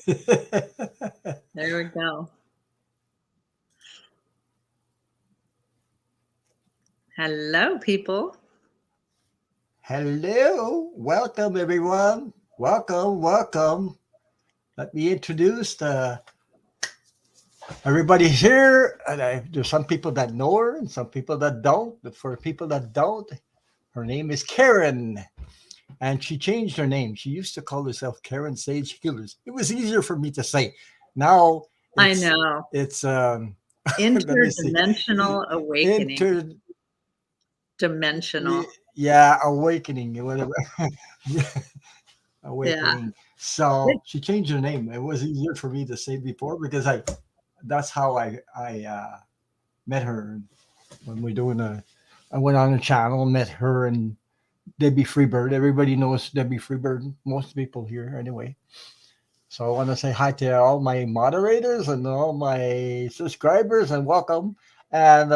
There we go. Hello, people. Hello, welcome everyone. Welcome, welcome. Let me introduce everybody here. There's some people that know her and some people that don't. But for people that don't, her name is Karen, and she changed her name. She used to call herself Karen Sage Healers. It was easier for me to say. Now I it's know. it's let me see. Interdimensional awakening. Inter Dimensional. yeah, awakening, whatever. Yeah. Awakening. So she changed her name. It was easier for me to say before because I that's how I met her when we're doing a. I went on a channel, met her and Debbie Freebird. Everybody knows Debbie Freebird. Most people here anyway. So I want to say hi to all my moderators and all my subscribers and welcome. And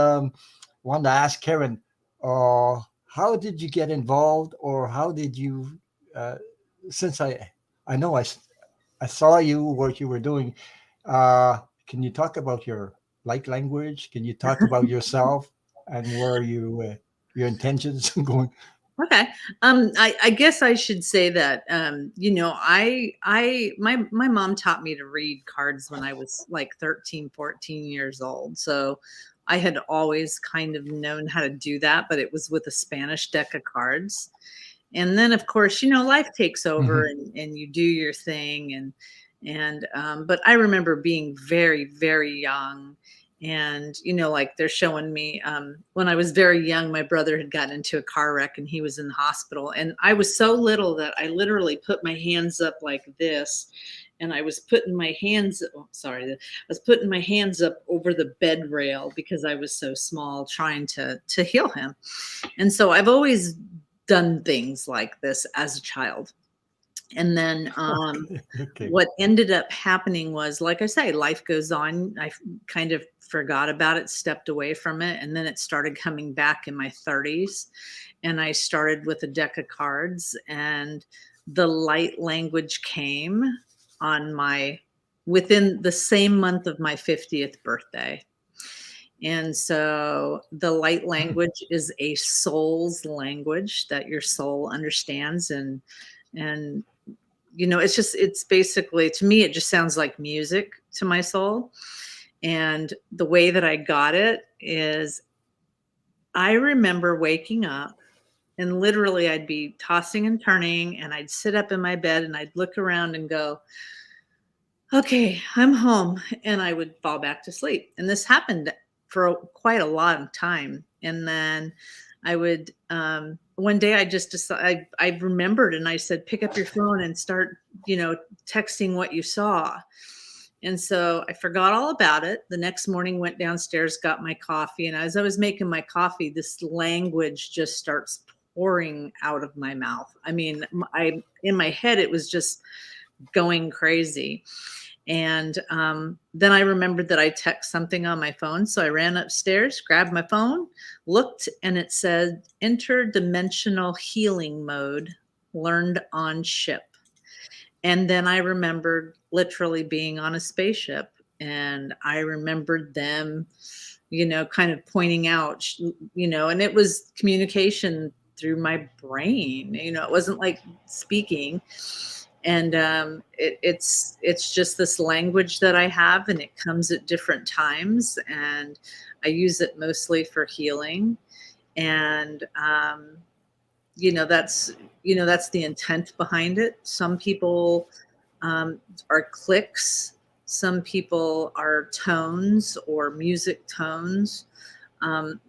want to ask Karen, how did you get involved, or how did you? Uh, since I know I saw you what you were doing. Can you talk about your light language? Can you talk about yourself and where you your intentions going? Okay. I guess I should say that my mom taught me to read cards when I was like 13, 14 years old. So I had always kind of known how to do that, but it was with a Spanish deck of cards. And then of course, life takes over, Hmm. and you do your thing. But I remember being very, very young, and like they're showing me, when I was very young, my brother had gotten into a car wreck and he was in the hospital, and I was so little that I literally put my hands up like this, and I was putting my hands, oh, sorry, I was putting my hands up over the bed rail because I was so small, trying to heal him. And so I've always done things like this as a child. And then Okay, okay. what ended up happening was, like I say, life goes on. I kind of forgot about it, stepped away from it, and then it started coming back in my 30s. And I started with a deck of cards, and the light language came on my within the same month of my 50th birthday. And so the light language is a soul's language that your soul understands. And it's basically, to me, it just sounds like music to my soul. And the way that I got it is, I remember waking up, and literally I'd be tossing and turning, and I'd sit up in my bed and I'd look around and go, okay, I'm home. And I would fall back to sleep. And this happened for quite a long time. And then I would, one day I just decided, I remembered, and I said, pick up your phone and start, texting what you saw. And so I forgot all about it. The next morning, went downstairs, got my coffee. And as I was making my coffee, this language just starts pouring out of my mouth. I mean, in my head, it was just going crazy. And then I remembered that I text something on my phone. So I ran upstairs, grabbed my phone, looked, and it said interdimensional healing mode learned on ship. And then I remembered literally being on a spaceship. And I remembered them, kind of pointing out, and it was communication through my brain. It wasn't like speaking. And it's just this language that I have, and it comes at different times, and I use it mostly for healing. And that's that's the intent behind it. Some people are clicks, some people are tones or music tones. um,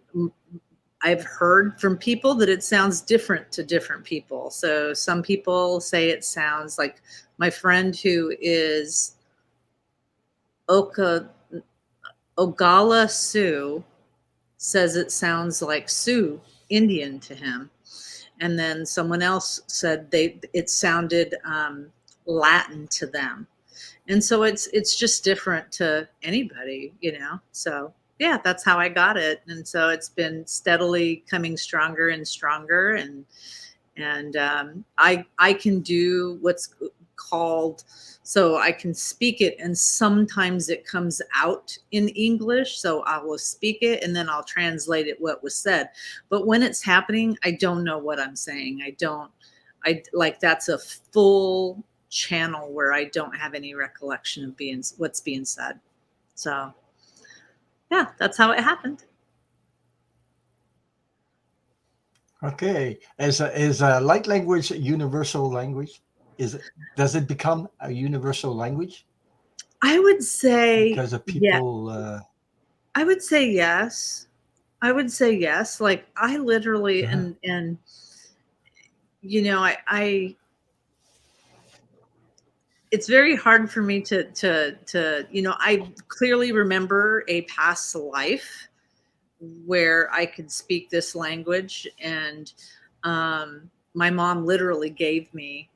I've heard from people that it sounds different to different people. So some people say it sounds like, my friend who is Oka Ogala Sioux says it sounds like Sioux Indian to him. And then someone else said it sounded Latin to them. And so it's just different to anybody. So yeah, that's how I got it. And so it's been steadily coming stronger and stronger. And I can do called so I can speak it, and sometimes it comes out in English, so I will speak it and then I'll translate it what was said. But when it's happening, I don't know what I'm saying. I like that's a full channel where I don't have any recollection of being what's being said. So yeah, that's how it happened. Okay. Is light language a universal language? Does it become a universal language I would say because of yeah. people? I would say yes. I would say yes. Like I literally Uh-huh. and I it's very hard for me to I clearly remember a past life where I could speak this language, and my mom literally gave me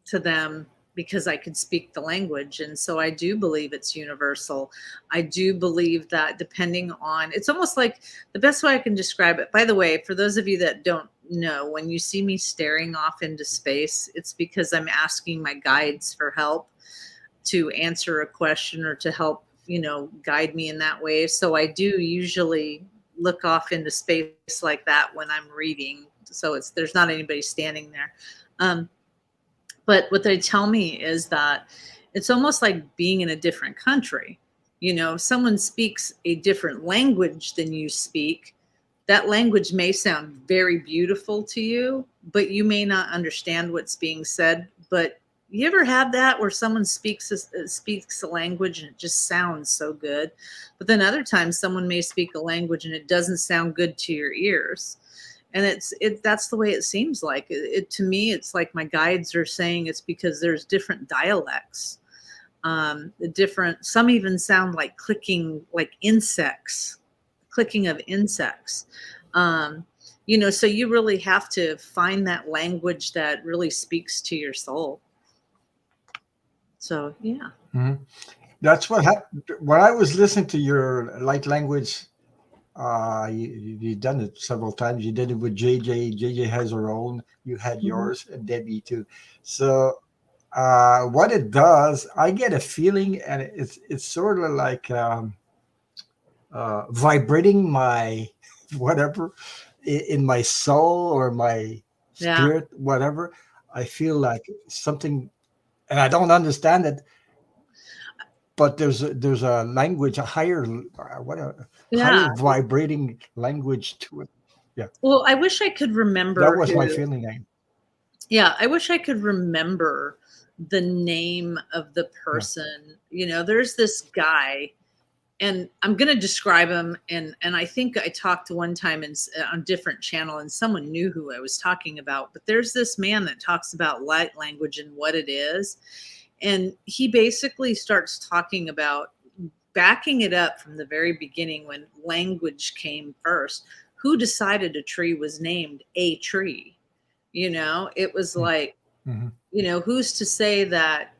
to them because I could speak the language. And so I do believe it's universal. I do believe that depending on, it's almost like the best way I can describe it. By the way, for those of you that don't know, when you see me staring off into space, it's because I'm asking my guides for help to answer a question or to help, guide me in that way. So I do usually look off into space like that when I'm reading. So there's not anybody standing there. Um, but what they tell me is that it's almost like being in a different country. If someone speaks a different language than you speak, that language may sound very beautiful to you, but you may not understand what's being said. But you ever have that where someone speaks a language and it just sounds so good, but then other times someone may speak a language and it doesn't sound good to your ears, and that's the way it seems like it to me. It's like my guides are saying it's because there's different dialects, the different, some even sound like clicking, like insects, clicking of insects. So you really have to find that language that really speaks to your soul. So yeah. Mhm. That's what happened when I was listening to your light language. You've done it several times. You did it with JJ. JJ has her own. You had Mhm. yours, and Debbie too. So what it does, I get a feeling, and it's sort of like vibrating my whatever in my soul or my Yeah. spirit, whatever. I feel like something, and I don't understand it, but there's a language, a higher what a Yeah. higher vibrating language to it. Yeah, Well, I wish I could that remember was my who. feeling. Yeah, I wish I could remember the name of the Yeah. person. There's this guy, and I'm going to describe him. And I think I talked one time on a different channel, and someone knew who I was talking about. But there's this man that talks about light language and what it is, and he basically starts talking about backing it up from the very beginning when language came first. Who decided a tree was named a tree? It was like, Mm-hmm. who's to say that,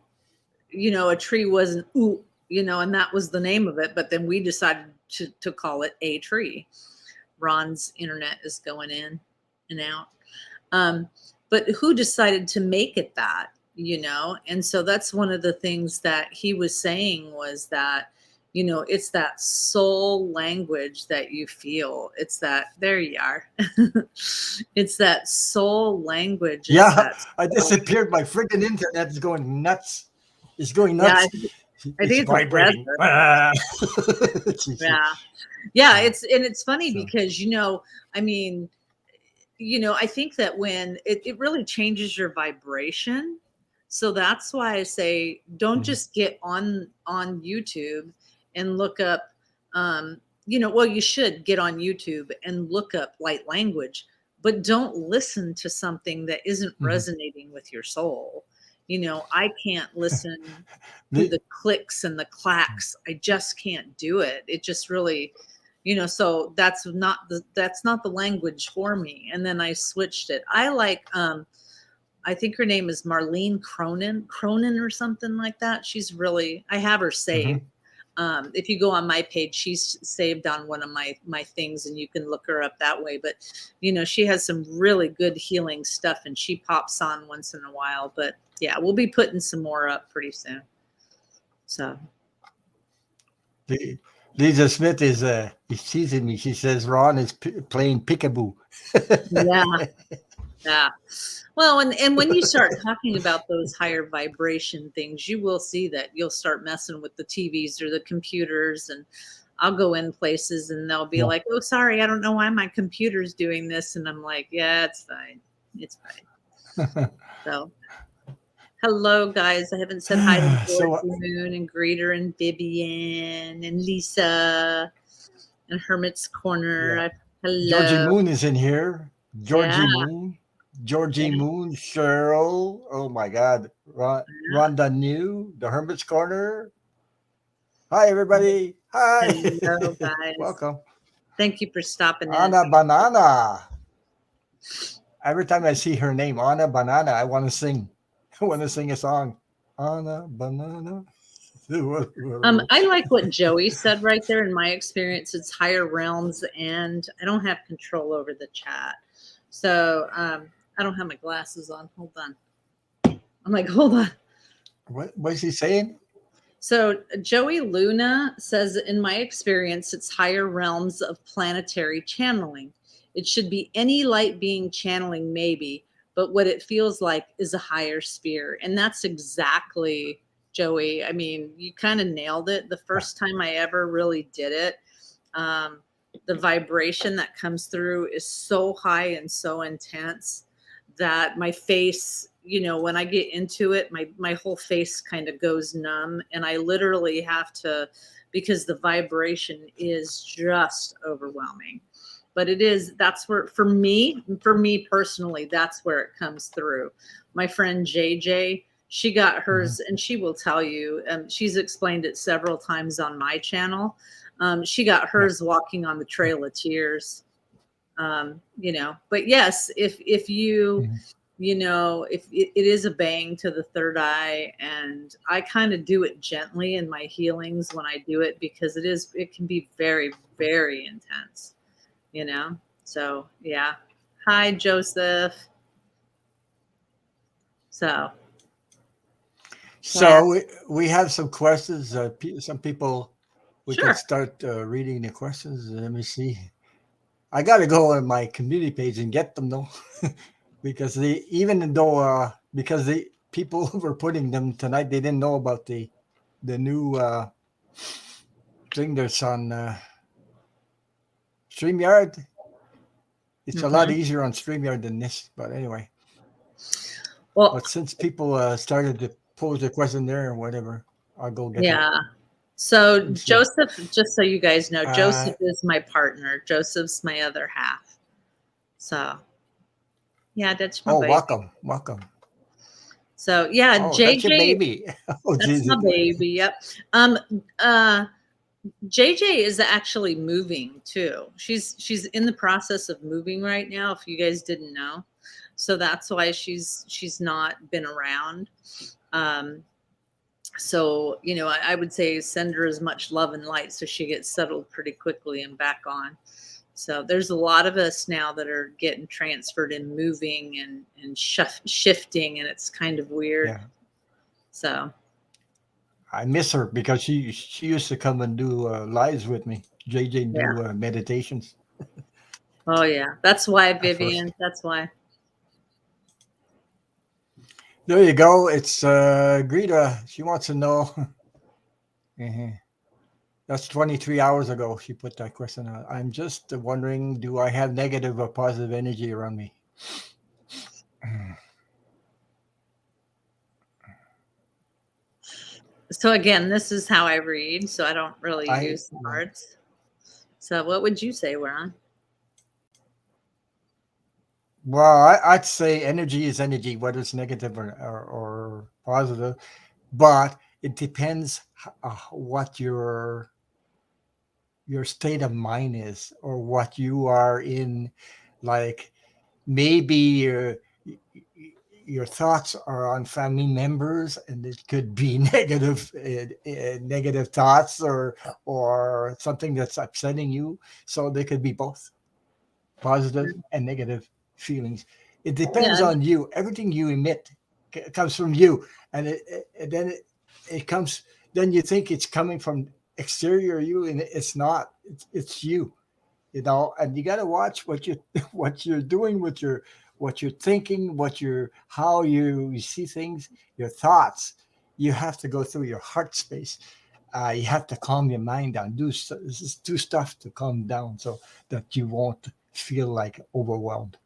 a tree wasn't ooh, and that was the name of it, but then we decided to call it a tree. Ron's internet is going in and out. Um, but who decided to make it that, And so that's one of the things that he was saying was that, it's that soul language that you feel. It's that, there you are. It's that soul language. It's Yeah, that I soul. disappeared. My freaking internet is going nuts. It's going Yeah, nuts. I It's think it's a vibrating. pleasure. Ah. Yeah. Yeah, Yeah. it's funny So. because, I mean, I think that when it really changes your vibration. So that's why I say don't Mhm. just get on YouTube and look up, well, you should get on YouTube and look up light language, but don't listen to something that isn't Mhm. resonating with your soul. I can't listen to Me- the clicks and the clacks. I just can't do it. It just really, so that's not the language for me. And then I switched it. I like, I think her name is Marlene Cronin or something like that. She's really, I have her saved. mhm. If you go on my page, she's saved on one of my things, and you can look her up that way. But she has some really good healing stuff, and she pops on once in a while. But yeah, we'll be putting some more up pretty soon. So Lisa Smith is teasing me. She says Ron is playing peekaboo. yeah. Yeah. Well, and when you start talking about those higher vibration things, you will see that you'll start messing with the TVs or the computers, and I'll go in places and they'll be Yeah. like, "Oh, sorry, I don't know why my computer's doing this." And I'm like, "Yeah, it's fine. It's fine." So, hello guys. I haven't said hi to George So Moon and Greeter and Vivian and Lisa and Hermit's Corner. yeah, Georgie Hello. Moon is in here. Yeah. Georgie Yeah. Moon, Cheryl. Oh my God, Rhonda New, the Hermit's Corner. Hi everybody. Hi. Hello guys. Welcome. Thank you for stopping in. Anna Banana. Every time I see her name, Anna Banana, I want to sing. I want to sing a song. Anna Banana. I like what Joey said right there. In my experience, it's higher realms, and I don't have control over the chat. So I don't have my glasses on. Hold on. I'm like, hold on. What is he saying? So Joey Luna says, in my experience, it's higher realms of planetary channeling. It should be any light being channeling, maybe, but what it feels like is a higher sphere. And that's exactly, Joey. I mean, you kind of nailed it. The first time I ever really did it, um, the vibration that comes through is so high and so intense that my face, when I get into it, my whole face kind of goes numb, and I literally have to, because the vibration is just overwhelming. But that's where, for me personally, that's where it comes through. My friend JJ, she got hers, and she will tell you, she's explained it several times on my channel. She got hers walking on the Trail of Tears. But yes, if you if it is a bang to the third eye, and I kind of do it gently in my healings when I do it, because it can be very, very intense. So yeah. Hi Joseph. So yeah. We have some questions. Some people, we can Sure. start reading the questions. Let me see. I got to go on my community page and get them though, because because the people who were putting them tonight, they didn't know about the new thing that's on StreamYard. It's a lot easier on StreamYard than this, but anyway. Well, But since people started to pose a question there or whatever, I'll go get yeah. them. So Let's see. Joseph, just so you guys know, Joseph is my partner. Joseph's my other half. So yeah, that's my baby. Welcome. So yeah, Oh, JJ, that's your baby. Oh, that's my baby. Yep. JJ is actually moving too. She's in the process of moving right now, if you guys didn't know. So that's why she's not been around. So I would say send her as much love and light so she gets settled pretty quickly and back on. So there's a lot of us now that are getting transferred and moving and shifting, and it's kind of weird. Yeah. So I miss her because she used to come and do lives with me. JJ yeah. do meditations. Oh yeah, that's why, At first. Vivian. That's why. There you go. It's Greta. She wants to know. That's 23 hours ago. She put that question out. I'm just wondering, do I have negative or positive energy around me? So again, this is how I read, so I don't really use cards. So what would you say, Ron? Well, I'd say energy is energy, whether it's negative or positive, but it depends what your state of mind is, or what you are in. Like maybe your thoughts are on family members, and it could be negative, negative thoughts, or something that's upsetting you. So they could be both positive and negative feelings. It depends Yeah. on you. Everything you emit comes from you, and then it comes. Then you think it's coming from exterior you, and it's not. It's you. You know, and you got to watch what you what you're doing with your what you're thinking, what you're how you see things, your thoughts. You have to go through your heart space. You have to calm your mind down. Do stuff to calm down so that you won't feel like overwhelmed.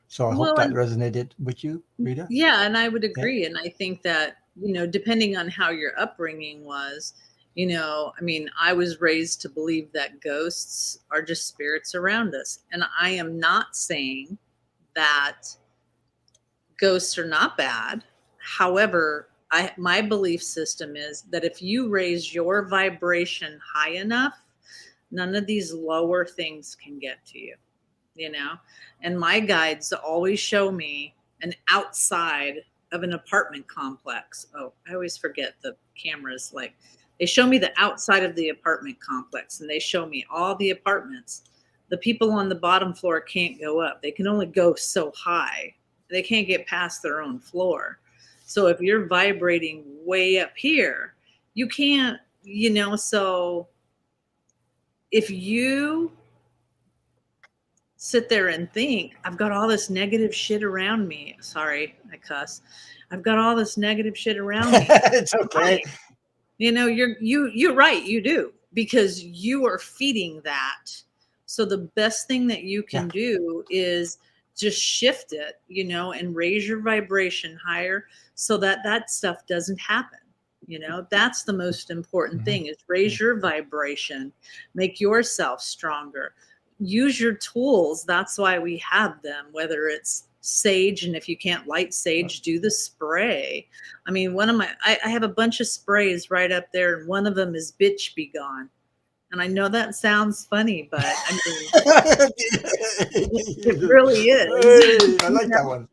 So I hope Well, that and resonated with you, Rita. yeah, and I would Yeah. agree. And I think that, depending on how your upbringing was, I mean, I was raised to believe that ghosts are just spirits around us. And I am not saying that ghosts are not bad. However, my belief system is that if you raise your vibration high enough, none of these lower things can get to you, you know? And my guides always show me an outside of an apartment complex. Oh, I always forget the cameras. Like, they show me the outside of the apartment complex and they show me all the apartments. The people on the bottom floor can't go up, they can only go so high, they can't get past their own floor. So if you're vibrating way up here, you can't, so if you sit there and think, I've got all this negative shit around me. Sorry, I cuss. I've got all this negative shit around me. It's okay. Right. You're right, you do, because you are feeding that. So the best thing that you Yeah. can do is just shift it, and raise your vibration higher so that that stuff doesn't happen. That's the most important Mhm. thing, is raise your vibration, make yourself stronger, use your tools. That's why we have them, whether it's sage, and if you can't light sage, do the spray. I mean, I have a bunch of sprays right up there, and one of them is bitch be gone. And I know that sounds funny, but I mean, it really is. Hey, I You like that know? one.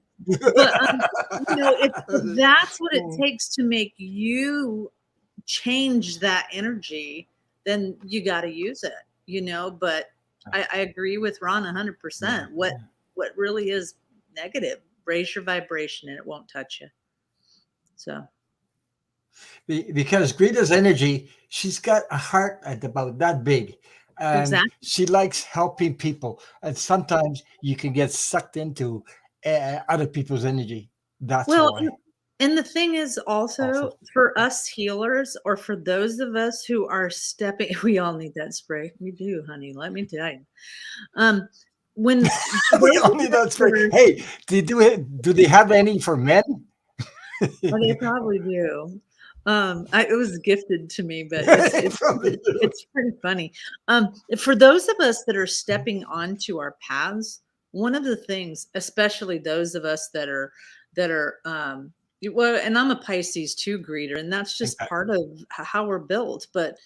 But if that's what it takes to make you change that energy, then you got to use it, But I agree with Ron Yeah. 100%. What really is negative? Raise your vibration, and it won't touch you. So Because Greta's energy, she's got a heart at about that big, and exactly. she likes helping people. And sometimes you can get sucked into other people's energy. That's Well, why. and the thing is Also, also, for us healers, or for those of us who are stepping, we all need that spray. We do, honey. Let me tell you. Um, when for we those of only us that's that for. are, Hey, do they have any for men? oh, they probably do. It was gifted to me, but it's They it's probably do. it's pretty funny. For those of us that are stepping onto our paths, one of the things, especially those of us well, and I'm a Pisces too, greeter, and that's just Okay. part of how we're built. But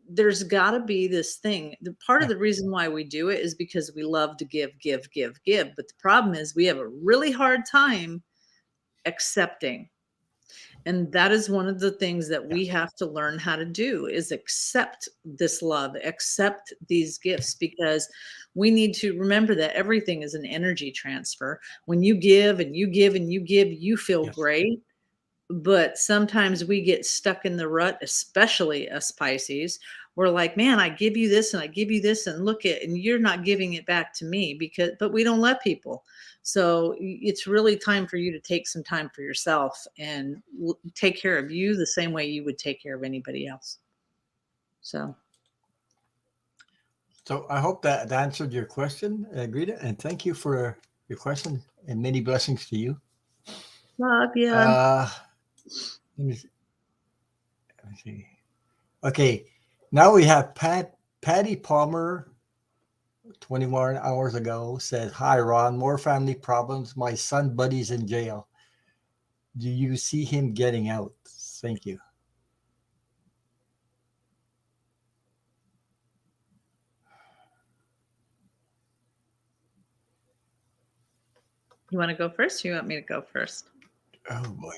there's got to be this thing. The part of Yeah. the reason why we do it is because we love to give, give, give, give. But the problem is we have a really hard time accepting, and that is one of the things that Yeah. we have to learn how to do, is accept this love, accept these gifts, because we need to remember that everything is an energy transfer. When you give and you give and you give, you feel Yes. great. But sometimes we get stuck in the rut, especially us Pisces. We're like, man, I give you this and I give you this, and look at, and you're not giving it back to me, but we don't let people. So it's really time for you to take some time for yourself and take care of you the same way you would take care of anybody else. So So I hope that answered your question, Greta, and thank you for your question, and many blessings to you. love ya. Uh, let me see. Let me see. Okay, now we have Patty Palmer. 21 hours ago said, "Hi Ron, more family problems. My son Buddy's in jail. Do you see him getting out? Thank you." You want to go first? Or you want me to go first? Oh boy.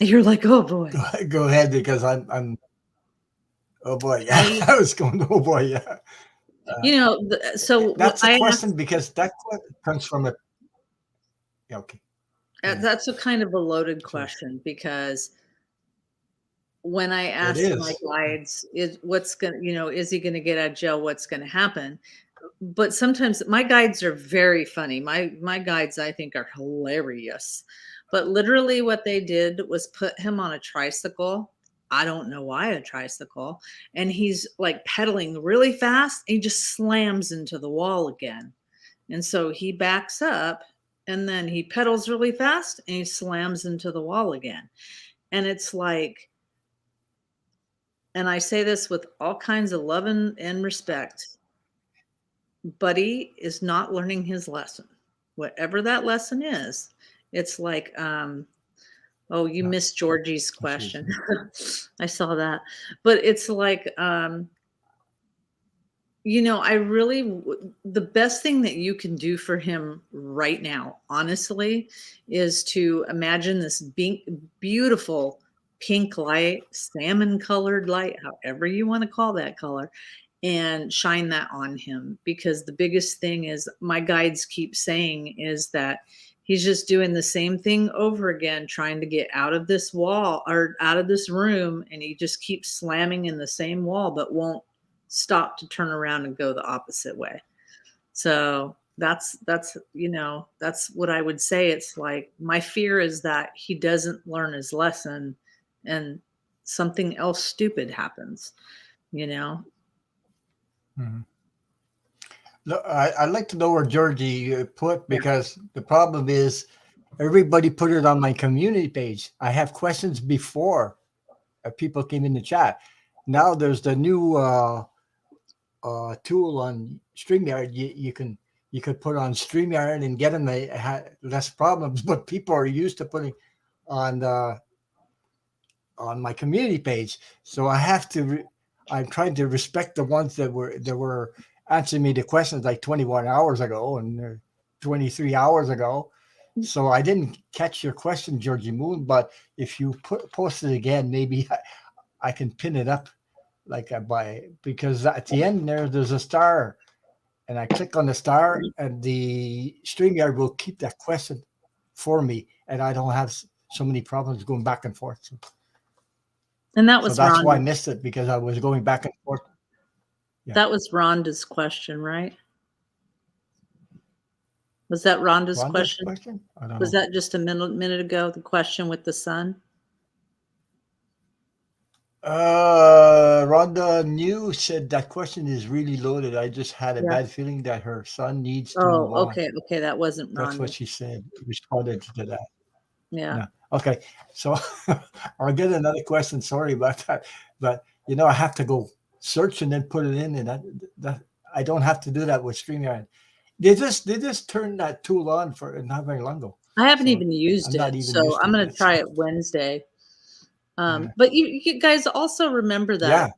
You're like, oh boy. Go ahead because I'm oh boy. Yeah. I, I was going, oh boy, yeah. so That's a I question asked, because that comes from a yeah, okay. Go ahead. that's a kind of a loaded Sorry. question because when I It asked my is. guides, is he gonna get out of jail? What's gonna happen? But sometimes my guides are very funny. My guides, I think, are hilarious. But literally what they did was put him on a tricycle. I don't know why a tricycle. And he's like pedaling really fast. And he just slams into the wall again. And so he backs up and then he pedals really fast and he slams into the wall again. And it's like, and I say this with all kinds of love and respect, Buddy is not learning his lesson. Whatever that lesson is, it's like, oh, you Yeah, missed Georgie's question. confusing. I saw that. But it's like, the best thing that you can do for him right now, honestly, is to imagine this beautiful pink light, salmon colored light, however you want to call that color, and shine that on him. Because the biggest thing is, my guides keep saying, is that he's just doing the same thing over again, trying to get out of this wall or out of this room. And he just keeps slamming in the same wall, but won't stop to turn around and go the opposite way. So that's what I would say. It's like, my fear is that he doesn't learn his lesson and something else stupid happens, you know? Mhm. Look, I'd like to know where Georgie put Yeah. because the problem is everybody put it on my community page. I have questions before people came in the chat. Now there's the new tool on StreamYard. You could put on StreamYard and get them less problems. But people are used to putting on on my community page, so I have to. I'm trying to respect the ones that were answering me the questions like 21 hours ago and 23 hours ago. So I didn't catch your question, Georgie Moon. But if you post it again, maybe I can pin it up like by because at the end there's a star, and I click on the star, and the StreamYard will keep that question for me, and I don't have so many problems going back and forth. And that So was that's why I Rhonda. missed it because I was going back and forth. Yeah, That was Rhonda's question, right? Was that Rhonda's Rhonda's question? question. I don't Was know. that just a minute ago, the question with the sun? Rhonda New said that question is really loaded. I just had a Yeah. bad feeling that her son needs to Oh, move on. okay, okay, that wasn't That's what Rhonda. she said. Responded to that. Yeah. No. Okay. So I'll get another question. Sorry about that. But I have to go search and then put it in, and that I don't have to do that with StreamYard. They just turned that tool on for not very long ago. I haven't So even used I'm not it, even so used to I'm it gonna yet. So try it Wednesday. yeah. But you guys also remember that Yeah.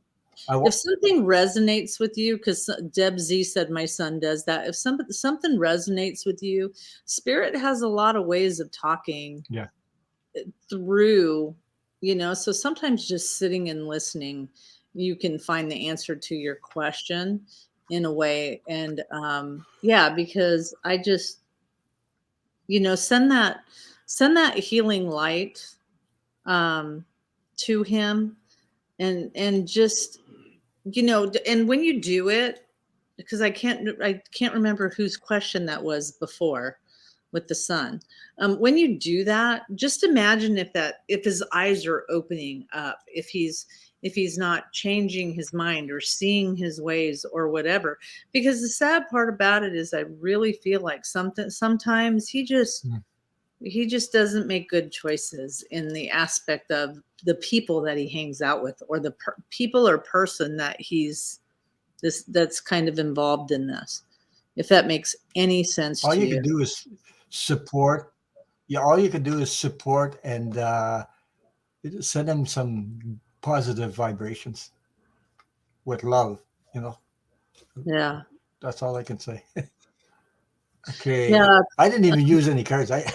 I if will. something resonates with you, because Deb Z said my son does that. If something resonates with you, Spirit has a lot of ways of talking Yeah. through, so sometimes just sitting and listening, you can find the answer to your question in a way. And yeah, because I just, send that healing light um to him, and just, and when you do it, because I can't remember whose question that was before with the sun. When you do that, just imagine if his eyes are opening up, if he's not changing his mind or seeing his ways or whatever. Because the sad part about it is, I really feel like sometimes Mm. he just doesn't make good choices in the aspect of the people that he hangs out with, or the people or person that's kind of involved in this, if that makes any sense All to you you. can do is support. Yeah. All you can do is support and send them some positive vibrations with love. You know. Yeah. That's all I can say. Okay. Yeah, I didn't even use any cards. I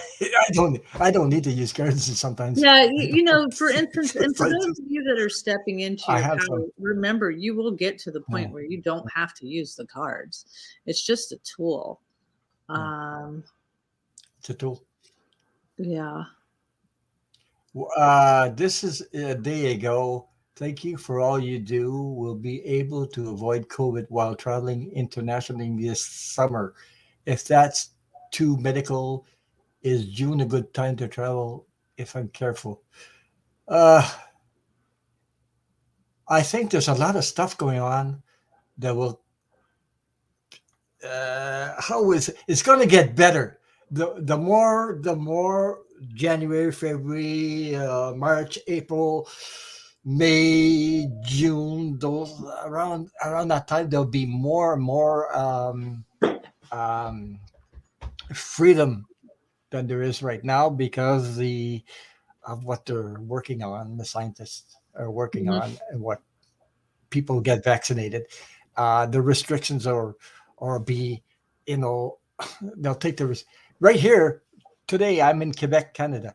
don't need to use cards sometimes. yeah. I You know, for don't. instance, and for I those just of you that are stepping into I your have power, some. remember you will get to the Yeah, point where you don't have to use the cards. It's just a tool. yeah. Um, It's a tool. yeah. This is a day ago. Thank you for all you do. We'll be able to avoid COVID while traveling internationally this summer. If that's too medical, is June a good time to travel if I'm careful? Uh, I think there's a lot of stuff going on that will. How is it? It's going to get better. The more January, February, March, April, May, June, those around that time, there'll be more and more um, freedom than there is right now because the of what they're working on, the scientists are working Mhm. on, and what people get vaccinated. The restrictions are or be, you know, they'll take the right here today. I'm in Quebec, Canada.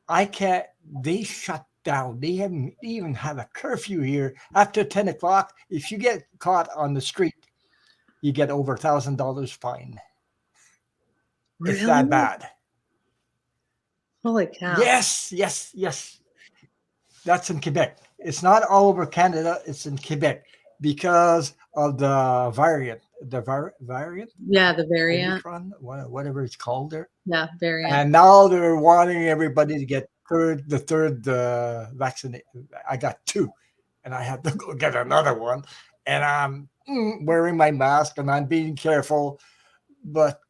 I can't. They shut down. They haven't even have a curfew here after 10 o'clock. If you get caught on the street, you get over $1,000 fine. It's that Really? bad. Holy cow. Yes, yes, yes. That's in Quebec. It's not all over Canada. It's in Quebec because of the variant, variant, Yeah, the variant. Omicron, whatever it's called there. Yeah, variant. And now they're wanting everybody to get the third vaccine. I got two, and I have to go get another one. And I'm wearing my mask and I'm being careful, but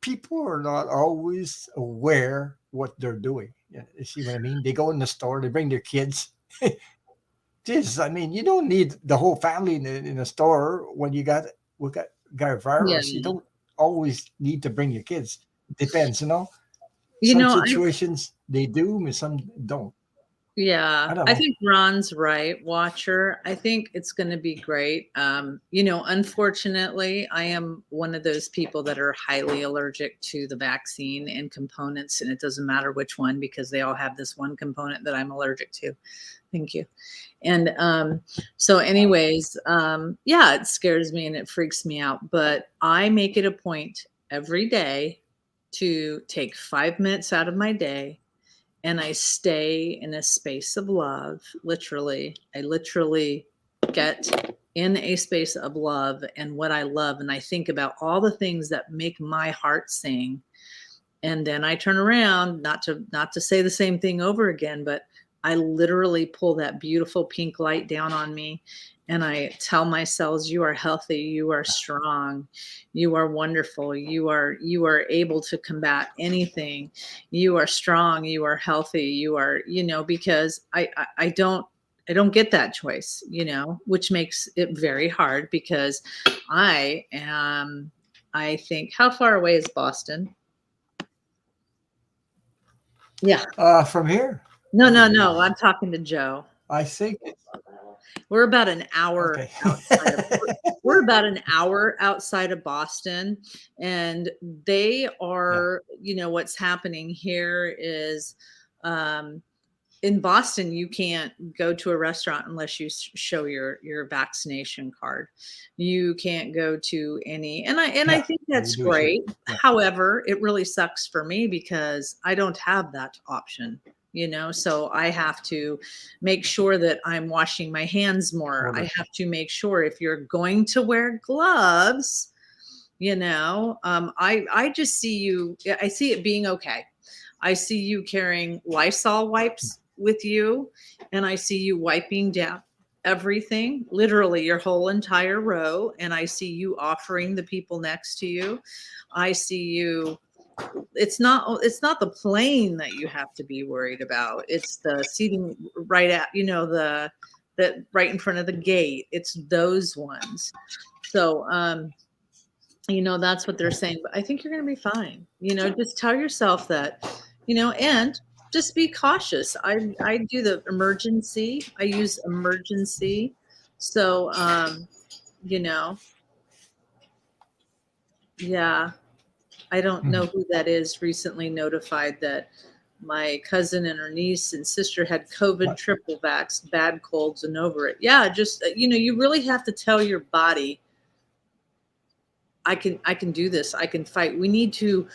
people are not always aware what they're doing. You see what I mean? They go in the store, they bring their kids. This, I mean, you don't need the whole family in a store when got a Yeah. virus. You don't always need to bring your kids. It depends, You Some know, situations they do, and some don't. I yeah, don't I know. think Ron's right, Watcher. I think it's going to be great. You know, unfortunately, I am one of those people that are highly allergic to the vaccine and components, and it doesn't matter which one because they all have this one component that I'm allergic to. Thank you. And so, anyways, yeah, it scares me and it freaks me out. But I make it a point every day to take 5 minutes out of my day and I stay in a space of love. Literally, I literally get in a space of love and what I love. And I think about all the things that make my heart sing. And then I turn around, not to say the same thing over again, but I literally pull that beautiful pink light down on me and I tell my cells, you are healthy, you are strong, you are wonderful, you are able to combat anything, you are strong, you are healthy, you are, because I don't get that choice, which makes it very hard because I am, I think, how far away is Boston? Yeah. From here, No, oh no, no. geez, I'm talking to Joe. I think We're about an hour okay. outside of we're about an hour outside of Boston, and they Yeah, are, what's happening here is um in Boston, you can't go to a restaurant unless you show your vaccination card. You can't go to any, and I yeah, think we that's do it here. great. Yeah, However, it really sucks for me because I don't have that option. So I have to make sure that I'm washing my hands more. I order. have to make sure if you're going to wear gloves, I just see you. I see it being okay. I see you carrying Lysol wipes with you, and I see you wiping down everything, literally your whole entire row. And I see you offering the people next to you. I see you. It's not the plane that you have to be worried about. It's the seating right at the that right in front of the gate. It's those ones. So that's what they're Yeah. saying. But I think you're going to be fine. Just tell yourself that, and just be cautious. I do the emergency. I use emergency. So, you know, yeah, I don't Mhm. know who that is, recently notified that my cousin and her niece and sister had COVID, But triple vax, bad colds, and over it. Yeah, just you really have to tell your body, I can do this. I can fight. We need to.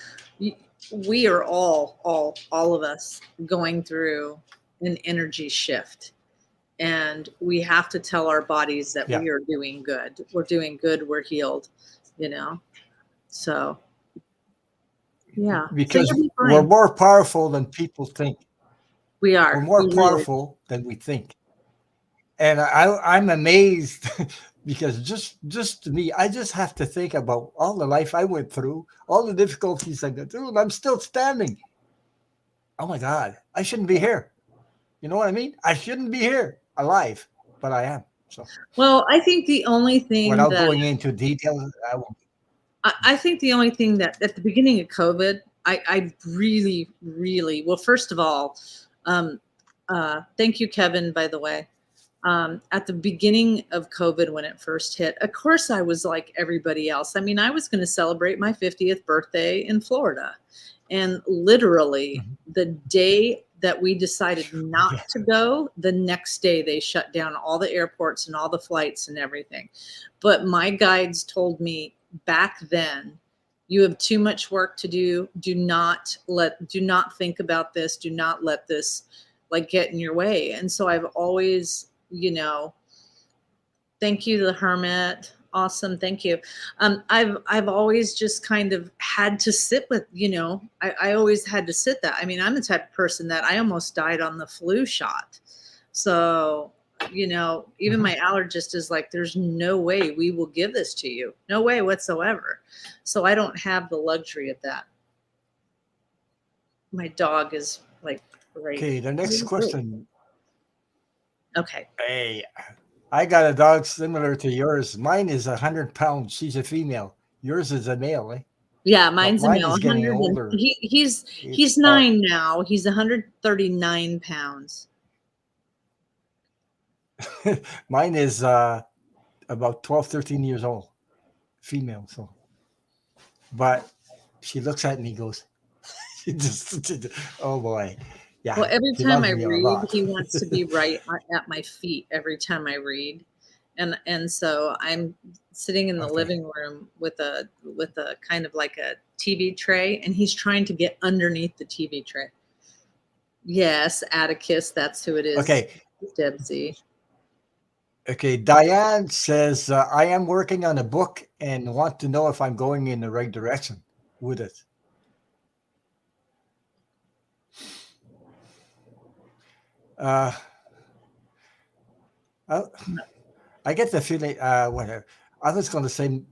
We are all of us going through an energy shift, and we have to tell our bodies that yeah, we are doing good. We're doing good. We're healed. You know. So yeah. So because you'll be we're fine. more powerful than people think. We We're are. We more really. powerful than we think. And I'm amazed because just to me, I just have to think about all the life I went through, all the difficulties I went through, and I'm still standing. Oh my God, I shouldn't be here. You know what I mean? I shouldn't be here alive, but I am. So Well, I think the only thing without that going into details, I won't. I think the only thing that at the beginning of COVID, I really, really, well, first of all, um, thank you, Kevin, by the way. At the beginning of COVID, when it first hit, of course, I was like everybody else. I mean, I was going to celebrate my 50th birthday in Florida. And literally, Mhm. the day that we decided Yeah. not to go, the next day they shut down all the airports and all the flights and everything. But my guides told me back then, you have too much work to do. Do not think about this. Do not let this like get in your way. And so I've always, thank you, the hermit. Awesome, thank you. I've always just kind of had to sit with, I always had to sit that. I mean, I'm the type of person that I almost died on the flu shot. So, even Mhm. my allergist is like, there's no way we will give this to you. No way whatsoever. So I don't have the luxury of that. My dog is like great. Okay, the next question. Okay. Hey, I got a dog similar to yours. Mine is 100 pounds. She's a female. Yours is a male, eh? Yeah, But mine's a mine male. is getting 100 and older. It's he's 9 now. He's 139 pounds. mine is about 12, 13 years old, female. So, but she looks at me, goes, she just, oh boy, yeah, Well, every she time loves I me a read, lot. he wants to be right at my feet every time I read. And so I'm sitting in the Okay, living room with a kind of like a TV tray, and he's trying to get underneath the TV tray. Yes, Atticus, that's who it is. okay, Debsy. okay. Diane says, I am working on a book and want to know if I'm going in the right direction with it. Uh, I, I get the feeling, whatever. I was going to say,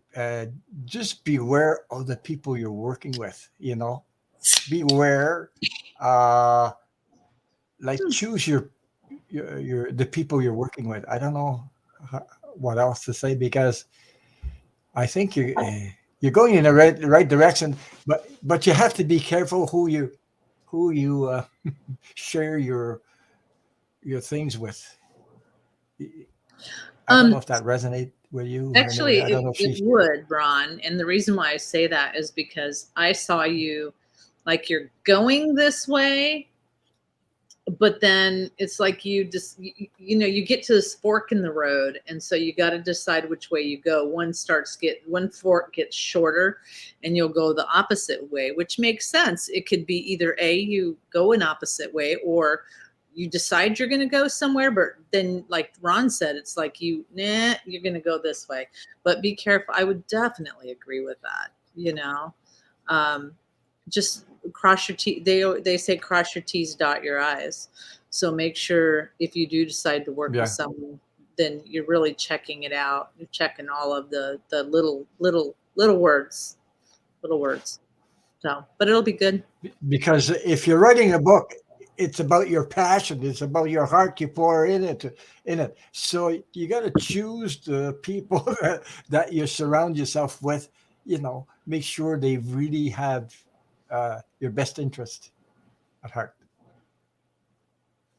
just beware of the people you're working with, beware, uh, like choose your the people you're working with. I don't know what else to say because I think you're going in the right direction, but you have to be careful who you share your things with. I don't know Um, if that resonates with you, Renee. Actually, I it, don't know if it she's would, Ron. And the reason why I say that is because I saw you like you're going this way, but then it's like you just, you get to this fork in the road. And so you got to decide which way you go. One fork gets shorter and you'll go the opposite way, which makes sense. It could be either A, you go an opposite way, or you decide you're going to go somewhere, but then like Ron said, it's like you're going to go this way, but be careful. I would definitely agree with that, um, just cross your T. They say cross your T's, dot your I's. So make sure if you do decide to work with yeah. someone, then you're really checking it out. You're checking all of the little words, little words. So, but it'll be good. Because if you're writing a book, it's about your passion. It's about your heart you pour in it. So you got to choose the people that you surround yourself with. Make sure they really have your best interest at heart.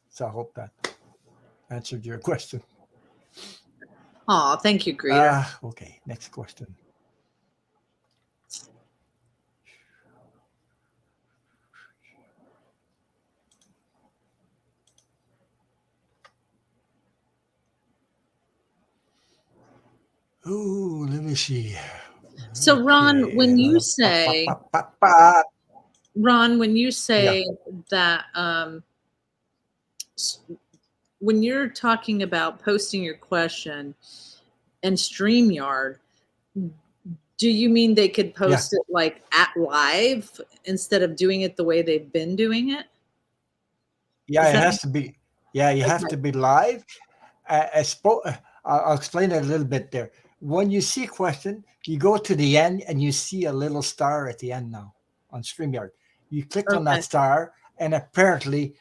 So I hope that answered your question. Oh, thank you, Greeter. Okay, next question. Ooh, let me see. So Okay. Ron, when you Yeah. say that, s- when you're talking about posting your question and StreamYard, do you mean they could Yeah. post it like at live instead of doing it the way they've been doing it? Yeah, Is it that has to be. Yeah, you have okay? to be live. I'll explain it a little bit there. When you see a question, you go to the end and you see a little star at the end now on StreamYard. You click on that Okay. star, and apparently,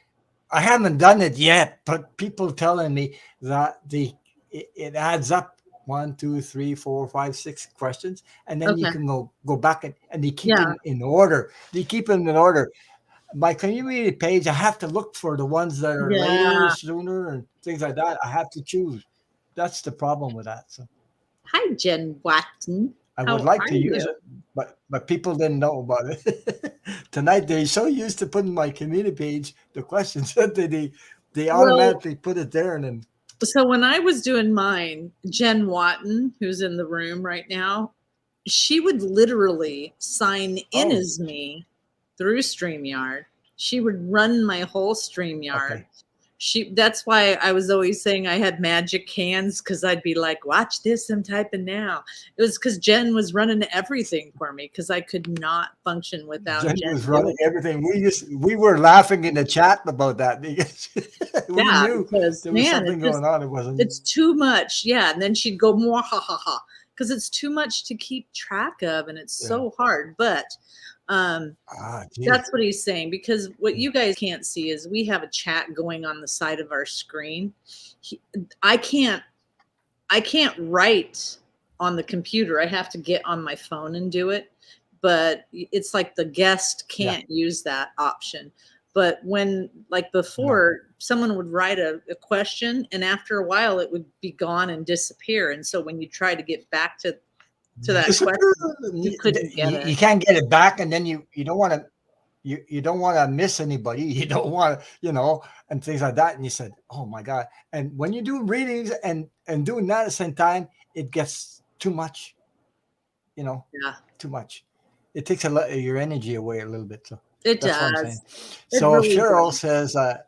I haven't done it yet, but people telling me that it adds up 1, 2, 3, 4, 5, 6 questions, and then you Okay. can go back and they keep Yeah. in order. They keep them in order. My community page, I have to look for the ones that are later, Yeah. sooner, and things like that. I have to choose. That's the problem with that. So Hi, Jen Watson. I How would like are to use you? it, but people didn't know about it. Tonight they're so used to putting my community page the questions that they Well, automatically put it there, and then so when I was doing mine, Jen Watton, who's in the room right now, she would literally sign in oh, as me through StreamYard. She would run my whole StreamYard. okay. That's why I was always saying I had magic hands, because I'd be like, watch this, I'm typing now. It was because Jen was running everything for me, because I could not function without Jen Jen was doing running it. everything. We were laughing in the chat about that because we Yeah, knew because there was man, something going on. It wasn't. it's too much. Yeah. And then she'd go more ha ha ha, because it's too much to keep track of and it's Yeah. so hard. But um Geez. that's what he's saying, because what you guys can't see is we have a chat going on the side of our screen. He, I can't I can't write on the computer. I have to get on my phone and do it. But it's like the guest Yeah. can't use that option. But when, like No. before, someone would write a question, and after a while it would be gone and disappear. And so when you try to get back to that Disappear. question, you couldn't get it. You can't get it back, and then you don't want to you don't want to miss anybody. You don't want to and things like that. And you said, oh my god. And when you do readings and doing that at the same time, it gets too much. You know, Yeah, too much. It takes a lot of your energy away a little bit. So it that's what I'm saying. does. It So really Cheryl does. says, a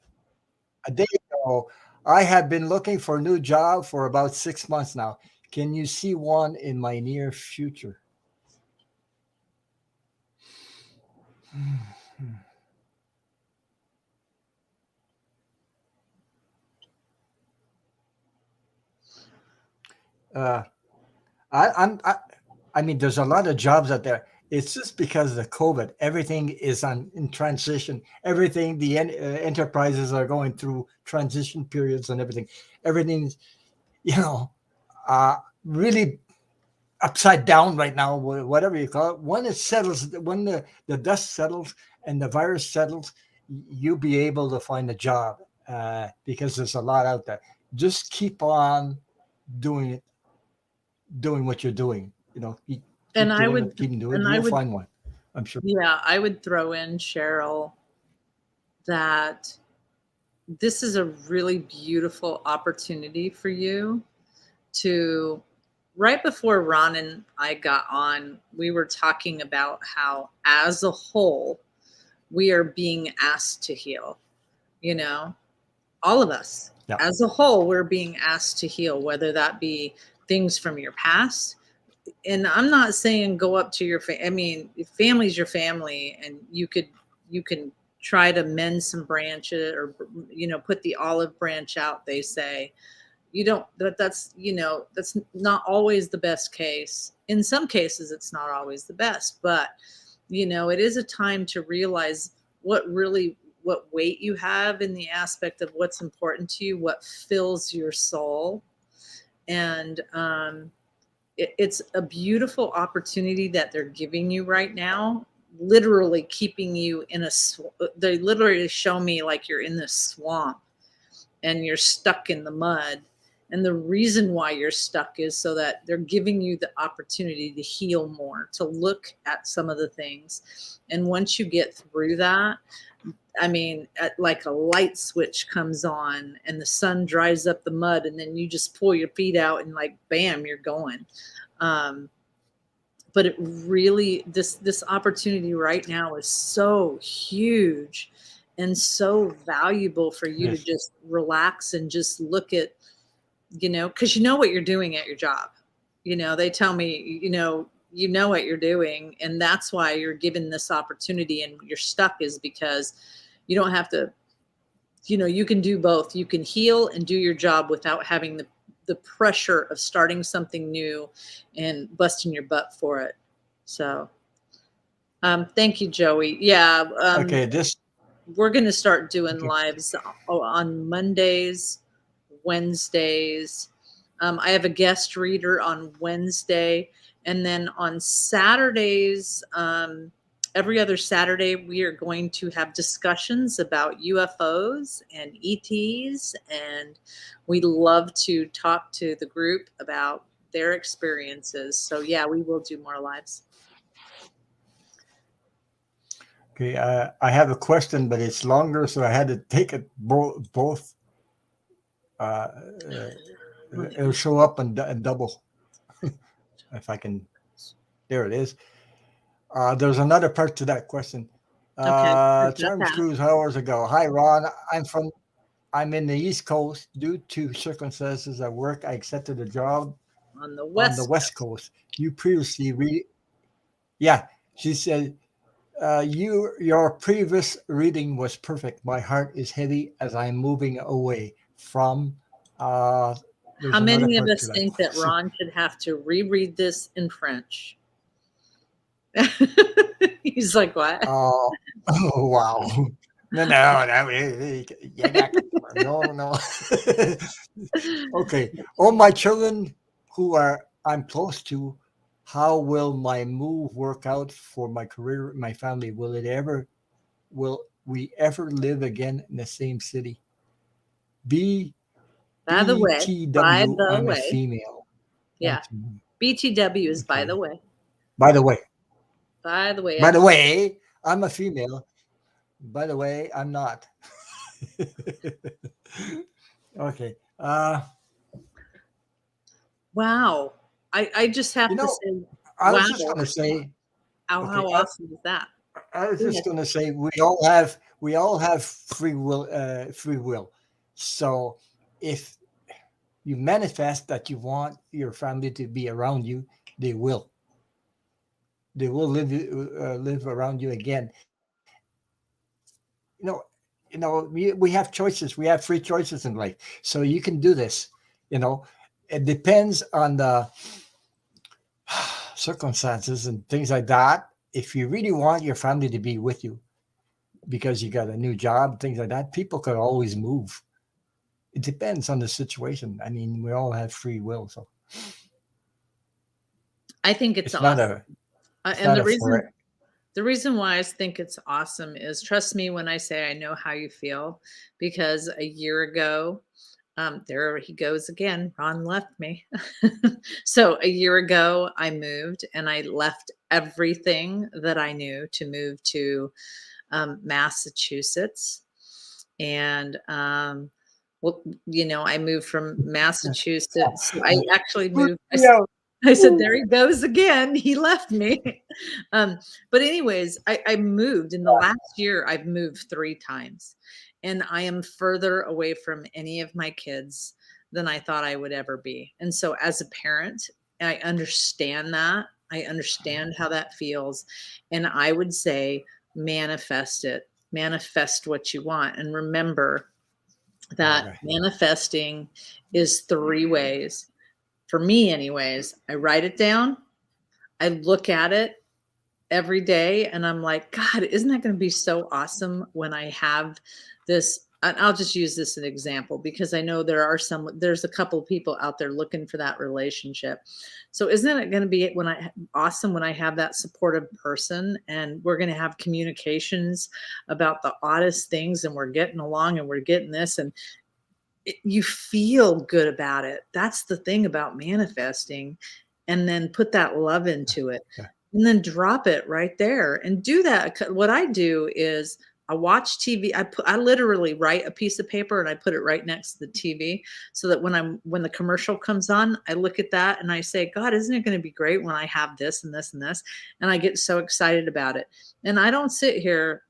day ago, I have been looking for a new job for about 6 months now. Can you see one in my near future? Uh, I mean, there's a lot of jobs out there. It's just because of the COVID. Everything is in transition. Everything, the enterprises are going through transition periods and everything. Everything's, you know, really upside down right now, whatever you call it. When it settles, when the dust settles and the virus settles, you'll be able to find a job because there's a lot out there. Just keep on doing doing what you're doing. And Keep I doing would it, keep doing it. and I You'll would find one. I'm sure. yeah, I would throw in, Cheryl, that this is a really beautiful opportunity for you to, right before Ron and I got on, we were talking about how as a whole we are being asked to heal, you know, all of us Yeah. as a whole, we're being asked to heal, whether that be things from your past. And I'm not saying go up to your I mean, family's your family, and you can try to mend some branches, or put the olive branch out, they say. You don't, that's, that's not always the best case. In some cases it's not always the best, but it is a time to realize what weight you have in the aspect of what's important to you, what fills your soul. And it's a beautiful opportunity that they're giving you right now, literally keeping you in they literally show me like you're in this swamp and you're stuck in the mud, And the reason why you're stuck is so that they're giving you the opportunity to heal more, to look at some of the things. And once you get through that, I mean, like a light switch comes on and the sun dries up the mud, and then you just pull your feet out and like, bam, you're going. Um, but it really, this opportunity right now is so huge and so valuable for you to Yes. just relax and just look at, because you know what you're doing at your job. They tell me, you know what you're doing, and that's why you're given this opportunity and you're stuck, is because you don't have to, you can do both. You can heal and do your job without having the pressure of starting something new and busting your butt for it. So thank you, Joey. Yeah. Okay. This. We're going to start doing Okay. lives on Mondays, Wednesdays. I have a guest reader on Wednesday. And then on Saturdays, every other Saturday, we are going to have discussions about UFOs and ETs. And we love to talk to the group about their experiences. So, yeah, we will do more lives. Okay. I have a question, but it's longer, so I had to take it both. Uh, it'll show up and double if I can. There it is. There's another part to that question. Okay. I've got Charms that. Cruise hours ago. Hi, Ron. I'm in the East Coast. Due to circumstances at work, I accepted a job On the on the West West Coast. You previously yeah, she said, your previous reading was perfect. My heart is heavy as I'm moving away from. Uh, How there's another many of part to us that think that question. Ron should have to reread this in French? He's like, what? Oh, oh wow. No, no, no, yeah, no, no. Okay. All my children who are I'm close to, how will my move work out for my career, my family? Will we ever live again in the same city? B By the way, by BTW, the I'm a way, female. yeah, BTW is by the Okay. way. By the way, By the way, by the way, I'm a female. By the way, I'm not. Okay. wow. I just have You to know, say, I wow. was just gonna say, How okay, awesome is that? I was Go just ahead. gonna say we all have free will. So if you manifest that you want your family to be around you, they will. They will live around you again. You know, we have choices. We have free choices in life, so you can do this. You know, it depends on the circumstances and things like that. If you really want your family to be with you because you got a new job, things like that, people could always move. It depends on the situation. I mean, we all have free will, so I think it's it's not awesome. a it's And not the a reason for the reason why I think it's awesome is, trust me when I say I know how you feel, because a year ago, there he goes again. Ron left me. So a year ago, I moved and I left everything that I knew to move to Massachusetts. And well, I moved from Massachusetts. So I actually moved. yeah. I said, there he goes again. He left me. um, but anyways, I moved in the last year. I've moved 3 times, and I am further away from any of my kids than I thought I would ever be. And so, as a parent, I understand that. I understand how that feels, and I would say, manifest it. Manifest what you want, and remember that Okay. manifesting is 3 ways. For me, anyways, I write it down, I look at it every day, and I'm like, God, isn't that going to be so awesome when I have this? And I'll just use this as an example because I know there's a couple of people out there looking for that relationship. So isn't it going to be awesome when I have that supportive person and we're going to have communications about the oddest things and we're getting along and we're getting this, and you feel good about it. That's the thing about manifesting. And then put that love into it Yeah. and then drop it right there and do that. What I do is I watch TV. I literally write a piece of paper and I put it right next to the TV so that when the commercial comes on, I look at that and I say, God, isn't it going to be great when I have this and this and this? And I get so excited about it. And I don't sit here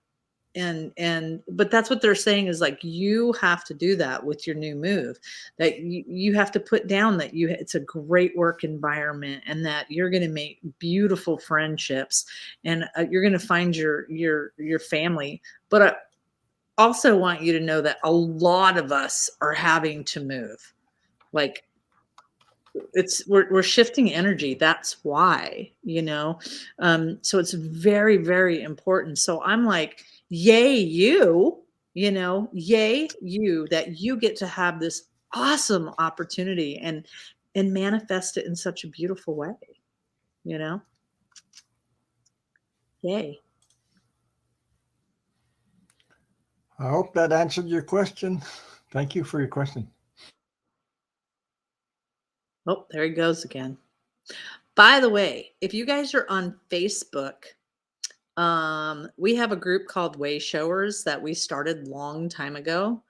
but that's what they're saying is like, you have to do that with your new move, that you have to put down that it's a great work environment and that you're going to make beautiful friendships and you're going to find your family. But I also want you to know that a lot of us are having to move. Like, we're shifting energy. That's why, so it's very, very important. So I'm like, yay yay you that you get to have this awesome opportunity and manifest it in such a beautiful way, you know yay. I hope that answered your question. Thank you for your question. Oh, there he goes again. By the way, if you guys are on Facebook, we have a group called Way Showers that we started long time ago,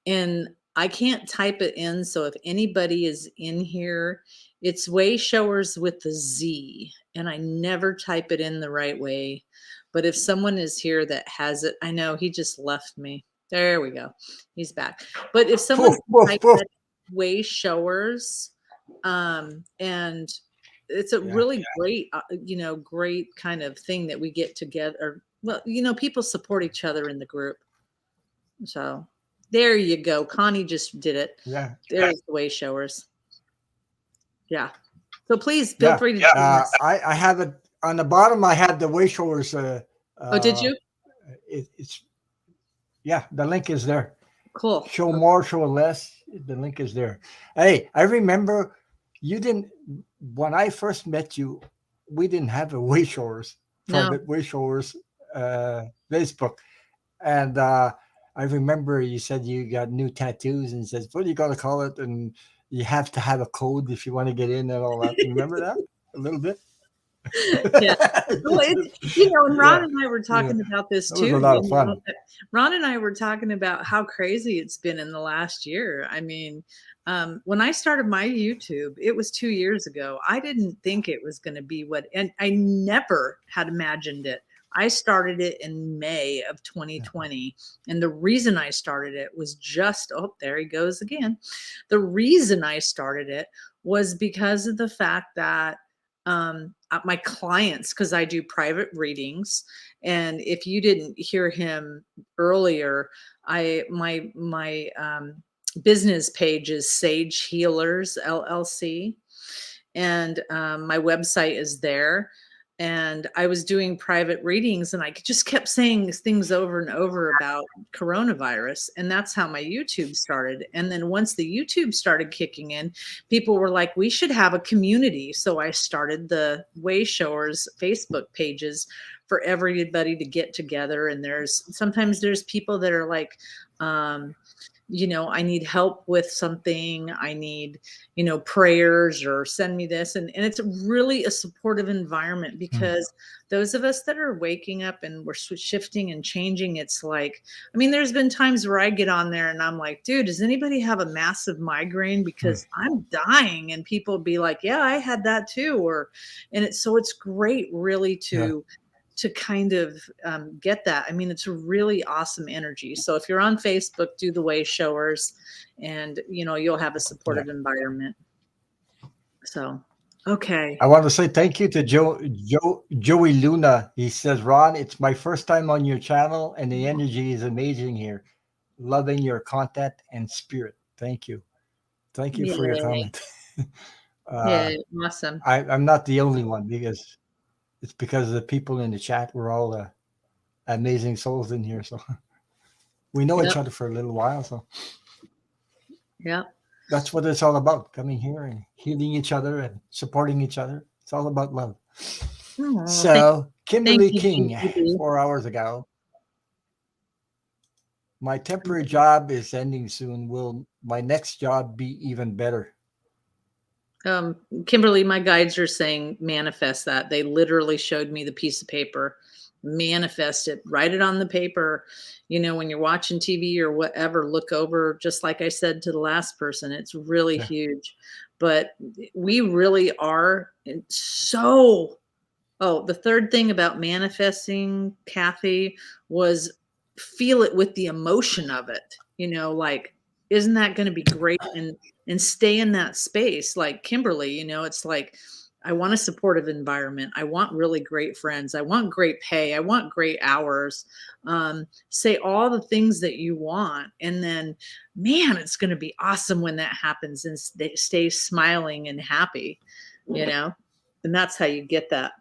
and I can't type it in. So if anybody is in here, it's Way Showers with the Z, and I never type it in the right way. But if someone is here that has it, I know he just left me. There we go. He's back. But if someone Woof, woof, type woof. that Way Showers, and it's a Yeah. really great, great kind of thing that we get together. Well, people support each other in the group. So there you go. Connie just did it. Yeah. There's the Way Showers. Yeah. So please feel Yeah. free to join us. I have it on the bottom. I had the way showers. Oh, did you? It's yeah. The link is there. Cool. Show more, show less. The link is there. Hey, I remember you didn't when I first met you. We didn't have a way showers, No. private way showers, Facebook, and I remember you said you got new tattoos and says, "What do you got to call it?" And you have to have a code if you want to get in and all that. Remember that a little bit? Yeah. Well, and Ron Yeah, and I were yeah. talking about this That was too. a lot of fun. Ron and I were talking about how crazy it's been in the last year. I mean, when I started my YouTube, it was 2 years ago. I didn't think it was going to be and I never had imagined it. I started it in May of 2020. And the reason I started it was oh, there he goes again. The reason I started it was because of the fact that my clients, because I do private readings, and if you didn't hear him earlier, my business page is Sage Healers LLC, and my website is there. And I was doing private readings and I just kept saying things over and over about coronavirus. And that's how my YouTube started. And then once the YouTube started kicking in, people were like, we should have a community. So I started the Way Showers Facebook pages for everybody to get together. And sometimes there's people that are like, I need help with something. I need, prayers, or send me this. And it's really a supportive environment, because those of us that are waking up and we're shifting and changing, it's like, I mean, there's been times where I get on there and I'm like, dude, does anybody have a massive migraine? Because I'm dying. And people be like, yeah, I had that too. It's great really to kind of get that. I mean, it's a really awesome energy. So if you're on Facebook, do the Way Showers, and you'll have a supportive environment. So, okay. I want to say thank you to Joey Luna. He says, Ron, it's my first time on your channel and the energy is amazing here. Loving your content and spirit. Thank you. Thank you for your comment. Yeah, awesome. I'm not the only one, because it's because of the people in the chat. We're all amazing souls in here. So we know each other for a little while. So yeah, that's what it's all about, coming here and healing each other and supporting each other. It's all about love. Oh, so Kimberly you, King, GTD. 4 hours ago. My temporary job is ending soon. Will my next job be even better? Kimberly, my guides are saying manifest that. They literally showed me the piece of paper. Manifest it, write it on the paper. You know, when you're watching TV or whatever, look over, just like I said to the last person, it's really Yeah. huge. But we really are so. Oh, the third thing about manifesting, Kathy, was feel it with the emotion of it. You know, like, isn't that going to be great? And stay in that space. Like Kimberly, you know, it's like I want a supportive environment. I want really great friends. I want great pay. I want great hours. Say all the things that you want, and then, man, it's going to be awesome when that happens. And stay smiling and happy. You know, and that's how you get that.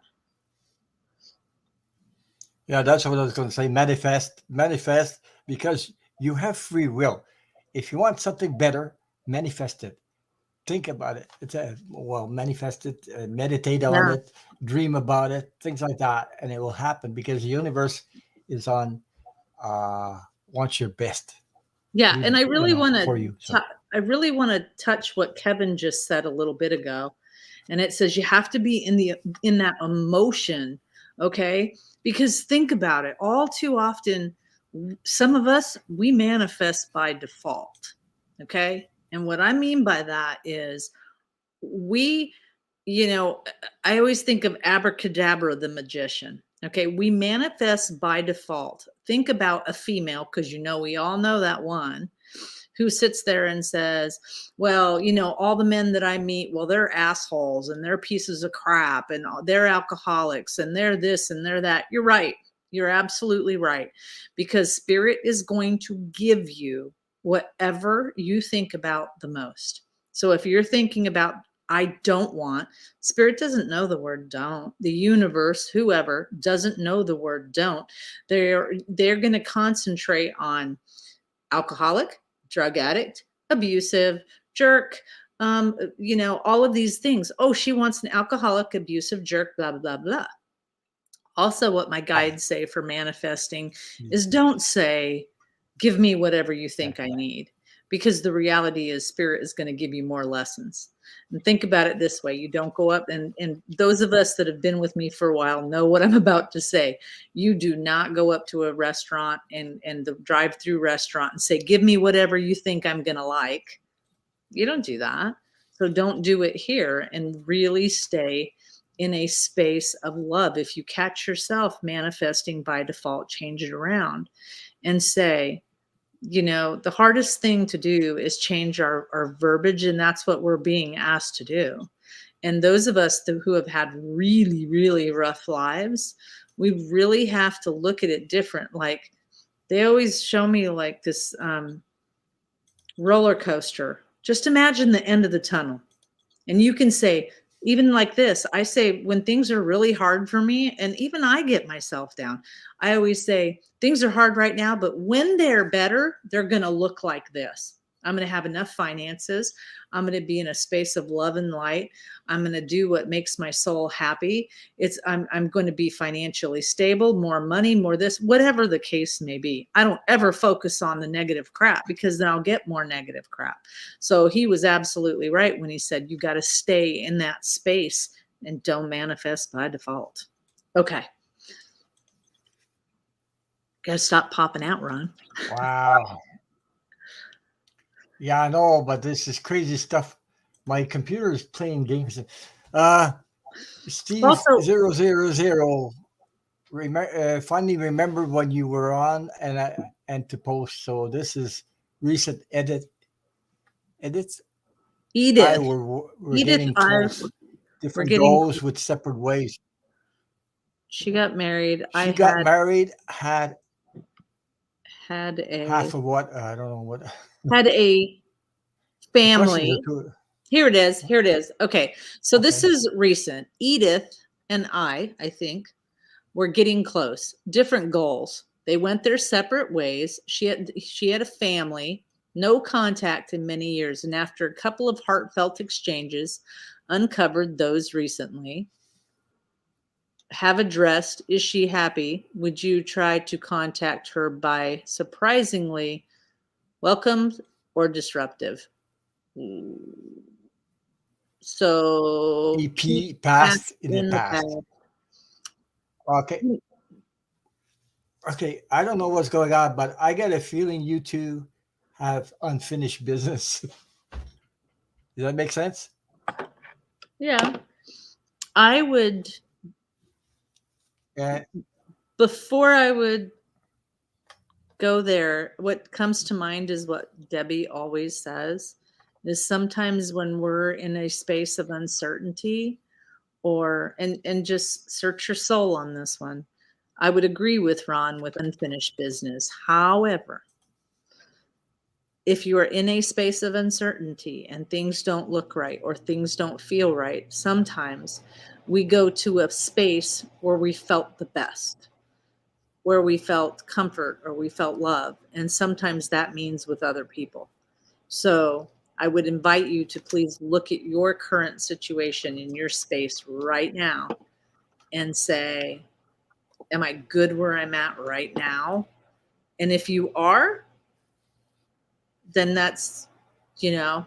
Yeah, that's what I was going to say. Manifest, manifest, because you have free will. If you want something better, manifest it. Think about it. It's a well, manifest it, meditate on Yeah. it, dream about it, things like that, and it will happen because the universe is on wants your best, Yeah, and really, I really want for to you. So I really want to touch what Kevin just said a little bit ago. And it says you have to be in that emotion, okay? Because think about it. All too often, some of us, we manifest by default, okay? And what I mean by that is we, you know, I always think of abracadabra, the magician. Okay, we manifest by default. Think about a female, because you know we all know that one who sits there and says, well, you know, all the men that I meet, well, they're assholes and they're pieces of crap and they're alcoholics and they're this and they're that. You're right. You're absolutely right. Because spirit is going to give you whatever you think about the most. So if you're thinking about, I don't want, spirit doesn't know the word don't. The universe, whoever, doesn't know the word don't. They're going to concentrate on alcoholic, drug addict, abusive, jerk, you know, all of these things. Oh, she wants an alcoholic, abusive, jerk, blah, blah, blah, blah. Also, what my yeah, guides say for manifesting is don't say, give me whatever you yeah, think I need, because the reality is spirit is going to give you more lessons. And think about it this way. You don't go up, and those of us that have been with me for a while know what I'm about to say. You do not go up to a restaurant and the drive-through restaurant and say, give me whatever you think I'm going to like. You don't do that. So don't do it here, and really stay in a space of love. If you catch yourself manifesting by default, change it around and say, you know, the hardest thing to do is change our verbiage. And that's what we're being asked to do. And those of us who have had really, really rough lives, we really have to look at it different. Like they always show me like this roller coaster. Just imagine the end of the tunnel. And you can say, even like this, I say, when things are really hard for me, and even I get myself down, I always say, things are hard right now, but when they're better, they're going to look like this. I'm going to have enough finances. I'm going to be in a space of love and light. I'm going to do what makes my soul happy. I'm going to be financially stable, more money, more this, whatever the case may be. I don't ever focus on the negative crap, because then I'll get more negative crap. So he was absolutely right when he said, you got to stay in that space and don't manifest by default. Okay. Got to stop popping out, Ron. wow, yeah, I know, but this is crazy stuff. My computer is playing games. Uh, Steve Also, 000 finally remembered when you were on and to post. So this is recent edits. I Edith, we're Edith, getting close. we're Different getting, goals with separate ways. she got married. I She got married, had half a, of what I don't know what had a the questions are family. too. Here it is. Here it is. Okay. So this Okay, is recent. Edith and I think, we're getting close. Different goals. They went their separate ways. She had a family, no contact in many years, and after a couple of heartfelt exchanges, uncovered those recently. have addressed, is she happy? Would you try to contact her by surprisingly welcome or disruptive? So keep EP past past in the in the past. past. Okay. Okay. I don't know what's going on, but I get a feeling you two have unfinished business. Does that make sense? Yeah. I would, And before I would go there, what comes to mind is what Debbie always says is sometimes when we're in a space of uncertainty or and just search your soul on this one. I would agree with Ron with unfinished business. However, if you are in a space of uncertainty and things don't look right or things don't feel right, sometimes we go to a space where we felt the best, where we felt comfort or we felt love. And sometimes that means with other people. So I would invite you to please look at your current situation in your space right now and say, am I good where I'm at right now? And if you are, then that's, you know,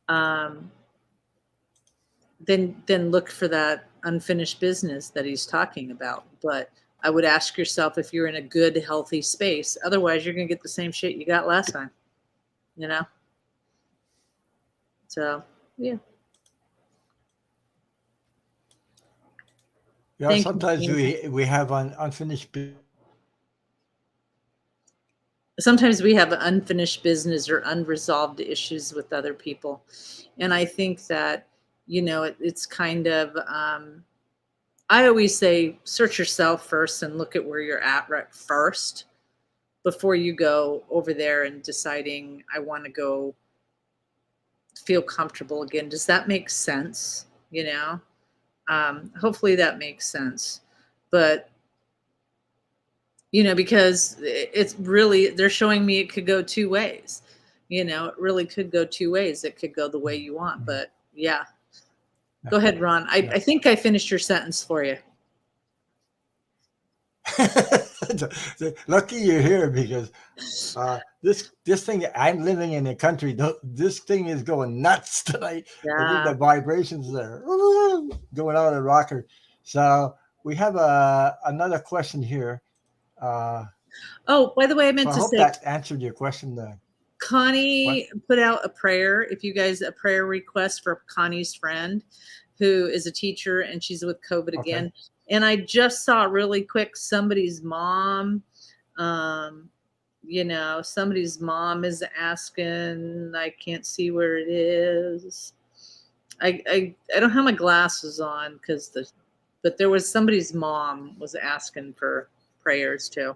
um, then look for that unfinished business that he's talking about. But I would ask yourself if you're in a good, healthy space. Otherwise, you're going to get the same shit you got last time, you know? So, yeah. yeah, Thank you, sometimes Amy. we have unfinished business. Sometimes we have unfinished business or unresolved issues with other people. And I think that, it's kind of, I always say, search yourself first and look at where you're at right first before you go over there and deciding, I want to go feel comfortable again. Does that make sense? Hopefully that makes sense. But because it's really, they're showing me it could go two ways. It really could go two ways. It could go the way you want. But yeah, go ahead, Ron. I think I finished your sentence for you. Lucky you're here because this thing, I'm living in a country. This thing is going nuts tonight. I think Yeah. the vibrations are going out of the rocker. So we have another question here. Oh, by the way, I So meant I to hope say, that answered your question. What? Connie put out a prayer. If you guys, a prayer request for Connie's friend who is a teacher and she's with COVID Okay. again. And I just saw really quick somebody's mom, somebody's mom is asking, I can't see where it is. I don't have my glasses on but there was somebody's mom was asking for prayers too.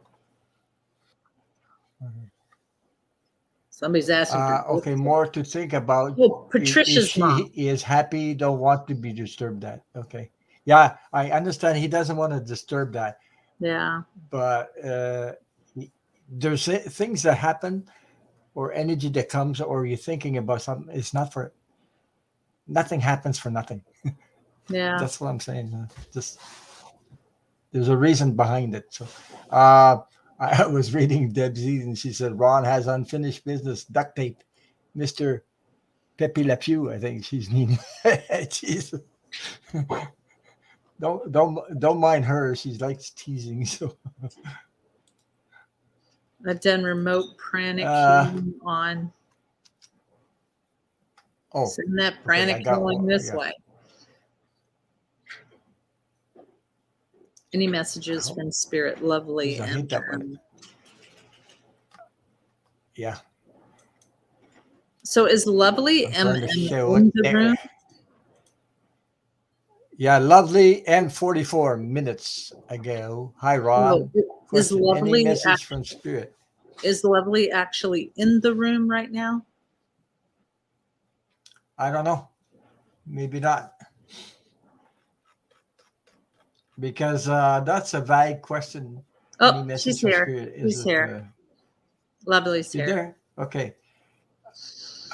Somebody's asking for Okay, more to think about. If Patricia's she mom. is happy, don't want to be disturbed. That okay? Yeah, I understand. He doesn't want to disturb that, Yeah. but there's things that happen or energy that comes, or you're thinking about something. It's not for nothing happens for nothing. Yeah. That's what I'm saying. Just there's a reason behind it. So, uh, I was reading Deb's and she said Ron has unfinished business. Duct tape, Mister Pepe Le Pew, I think she's needing. She's don't mind her. She likes teasing. So I've done remote pranic uh healing on. oh, Send that okay, pranic I got healing one. this Yeah. way. Any I messages hope from Spirit? there's Lovely. a And hint that one. Yeah. so is Lovely I'm trying to show it in the there. room? Yeah, lovely and 44 minutes ago. Hi Oh, Ron. is Question. Any Lovely message from spirit? is Lovely actually in the room right now? I don't know. Maybe not. Because that's a vague question. Any Oh, message she's from here. spirit? Is She's it here. Lovely's you here. there? Okay.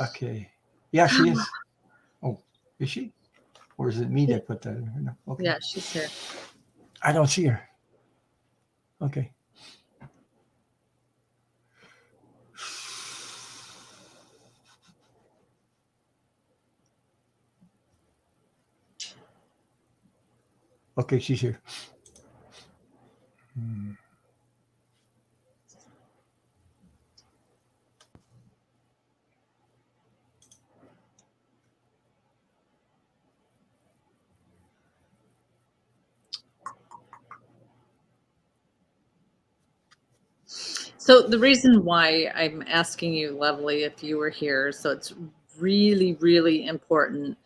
Okay. Yeah, she is. Oh, is she? Or is it me that put that? No. Okay. Yeah, she's here. I don't see her. Okay. Okay, she's here. Hmm. So the reason why I'm asking you, Lovely, if you were here, so it's really, really important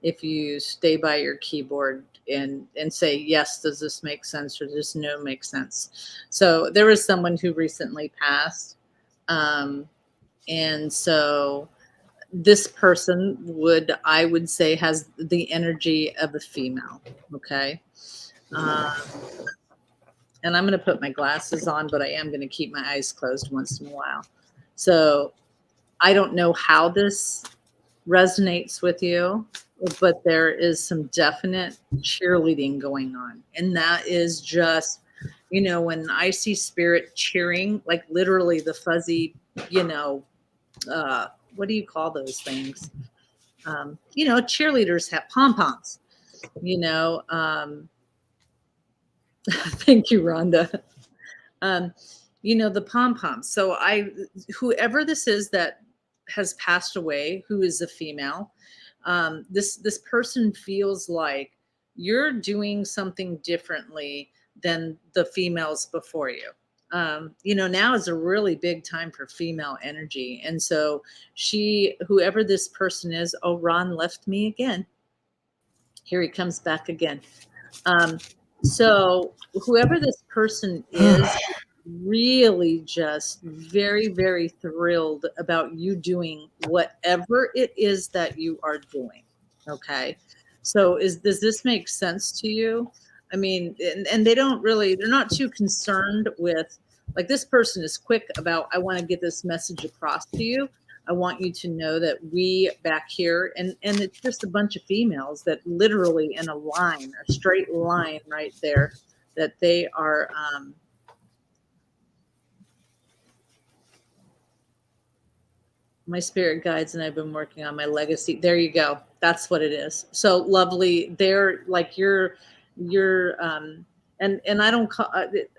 if you stay by your keyboard and say, yes, does this make sense, or does no make sense? So there was someone who recently passed. And so this person I would say, has the energy of a female. Okay. Um, and I'm going to put my glasses on, but I am going to keep my eyes closed once in a while. So I don't know how this resonates with you, but there is some definite cheerleading going on. And that is just, when I see spirit cheering, like literally the fuzzy, you know, what do you call those things? Cheerleaders have pom poms, you know. Thank you, Rhonda. um, the pom poms. So whoever this is that has passed away, who is a female, this person feels like you're doing something differently than the females before you. Now is a really big time for female energy. And so whoever this person is, oh, Ron left me again. Here he comes back again. So whoever this person is, really just very, very thrilled about you doing whatever it is that you are doing. Okay. So does this make sense to you? I mean, and they're not too concerned with, like, this person is quick about, I want to get this message across to you. I want you to know that we back here, and it's just a bunch of females that literally in a straight line right there, that they are, my spirit guides, and I've been working on my legacy. There you go. That's what it is. So Lovely. They're like and I don't call,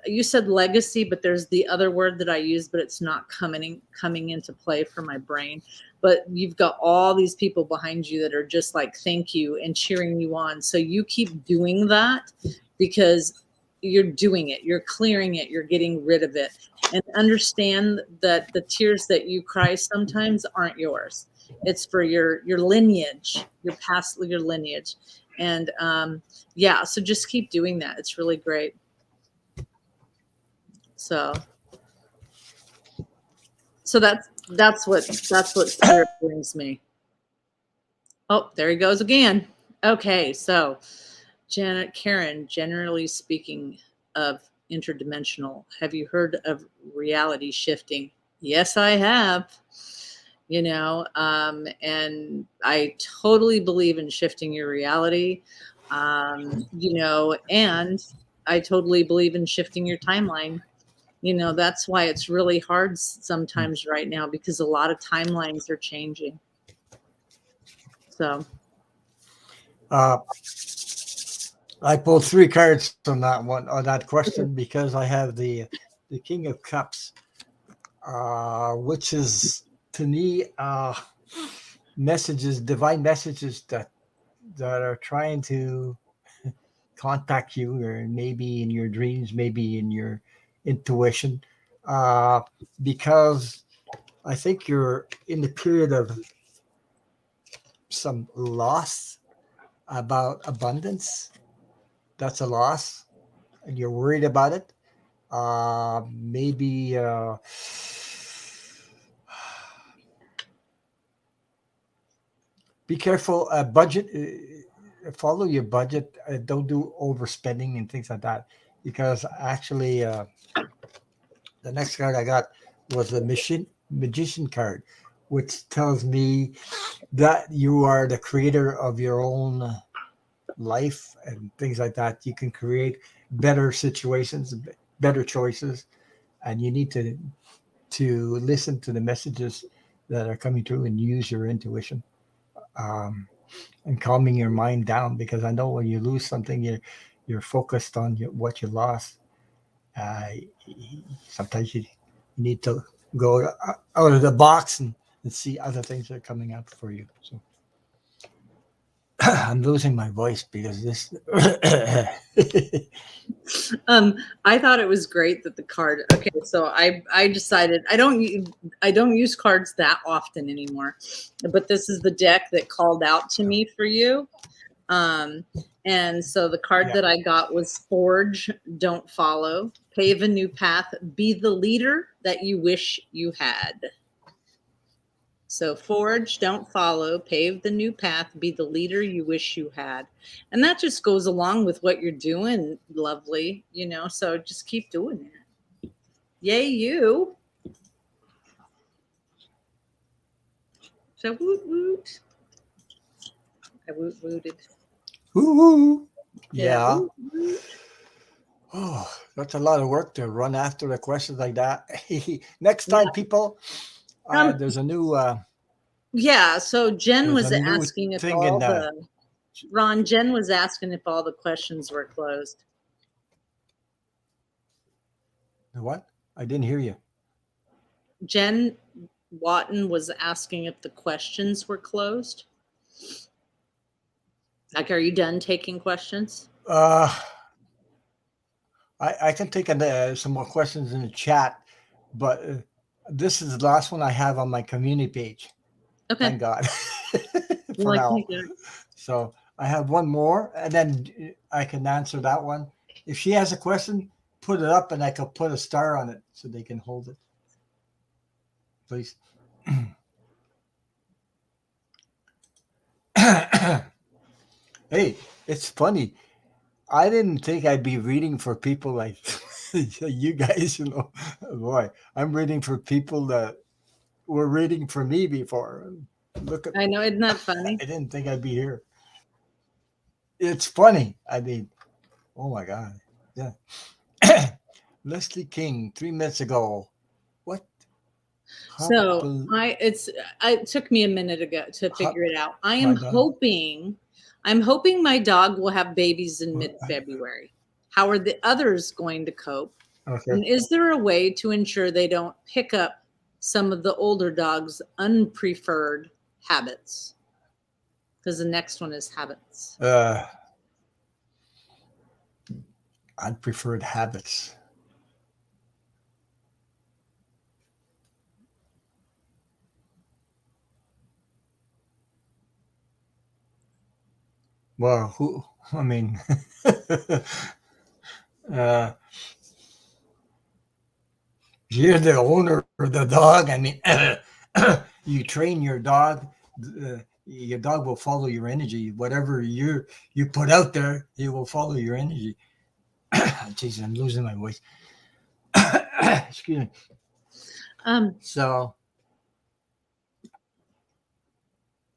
you said legacy, but there's the other word that I use, but it's not coming into play for my brain. But you've got all these people behind you that are just like, thank you, and cheering you on. So you keep doing that, because you're doing it, you're clearing it, you're getting rid of it. And understand that the tears that you cry sometimes aren't yours. It's for your lineage, your lineage. And so just keep doing that. It's really great. So that's what spirit brings me. Oh, there he goes again. Okay, so Karen, generally speaking of interdimensional, have you heard of reality shifting? Yes, I have. And I totally believe in shifting your reality. And I totally believe in shifting your timeline. That's why it's really hard sometimes right now, because a lot of timelines are changing. So I pulled 3 cards on that question, because I have the King of Cups, which is, to me, divine messages that are trying to contact you, or maybe in your dreams, maybe in your intuition, because I think you're in the period of some loss about abundance. That's a loss, and you're worried about it. Maybe be careful. Budget. Follow your budget. Don't do overspending and things like that. Because actually, the next card I got was the magician card, which tells me that you are the creator of your own life and things like that, you can create better situations, better choices, and you need to listen to the messages that are coming through and use your intuition, um, and calming your mind down, because I know when you lose something, you're focused on what you lost. uh, Sometimes you need to go out of the box and see other things that are coming up for you. So I'm losing my voice because this. I thought it was great that the card. Okay, so I decided I don't use cards that often anymore, but this is the deck that called out to me for you. Um, and so the card Yeah. that I got was Forge, Don't Follow, Pave a New Path, Be the Leader that You Wish You Had. So forge, don't follow, pave the new path, be the leader you wish you had. And that just goes along with what you're doing, lovely, so just keep doing it. Yay, you. So woot woot. I woot wooted. Woo-hoo. Yeah. Yeah. Woot, woot. Oh, that's a lot of work to run after a question like that. Next Yeah. time, people, Um, there's a new yeah, so Jen there's a was new asking if thing in all the Ron, Jen was asking if all the questions were closed. the what? I didn't hear you. Jen Watton was asking if the questions were closed. Like, are you done taking questions? Uh, I can take some more questions in the chat, but this is the last one I have on my community page. Okay. Thank God. You're For like, now. "Thank you." So I have one more, and then I can answer that one. If she has a question, put it up, and I can put a star on it so they can hold it. Please. Hey, it's funny. I didn't think I'd be reading for people like you guys. Boy, I'm reading for people that were reading for me before. Look at, I know, isn't that I funny? didn't think I'd be here. It's funny. I mean, oh my God. Yeah. Leslie King, 3 minutes ago. What? So Hop, it took me a minute ago to hop, figure it out. my dog. I'm hoping my dog will have babies in mid-February. How are the others going to cope? Okay. And is there a way to ensure they don't pick up some of the older dog's unpreferred habits? Because the next one is habits. Unpreferred habits. Well, who? I mean, uh, you're the owner of the dog. I mean, you train your dog will follow your energy. Whatever you put out there, he will follow your energy. Jesus, I'm losing my voice. Excuse me. Um, So,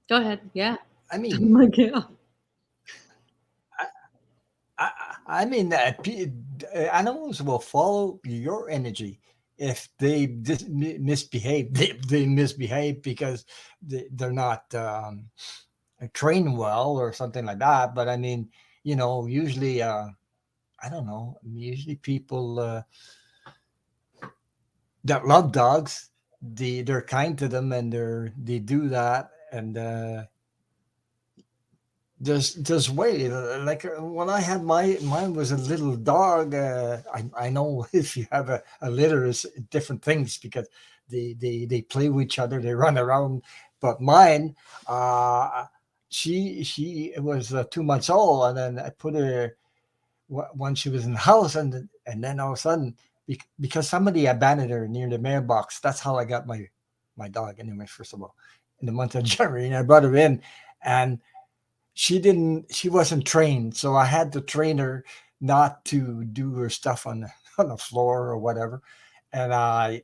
Go ahead. Yeah. I Oh mean, my God. I, I mean, animals will follow your energy. If they misbehave, they misbehave because they're not trained well or something like that. But I mean, usually, I don't know. Usually, people that love dogs, they're kind to them, and they do that, and just wait. Like when I had mine was a little dog. I know if you have a litter, it's different things because they play with each other, they run around. But mine, uh, she was 2 months old, and then I put her when she was in the house, and then all of a sudden, because somebody abandoned her near the mailbox. That's how I got my dog anyway. First of all, in the month of January, and I brought her in, and she wasn't trained, so I had to train her not to do her stuff on the on the floor or whatever. And I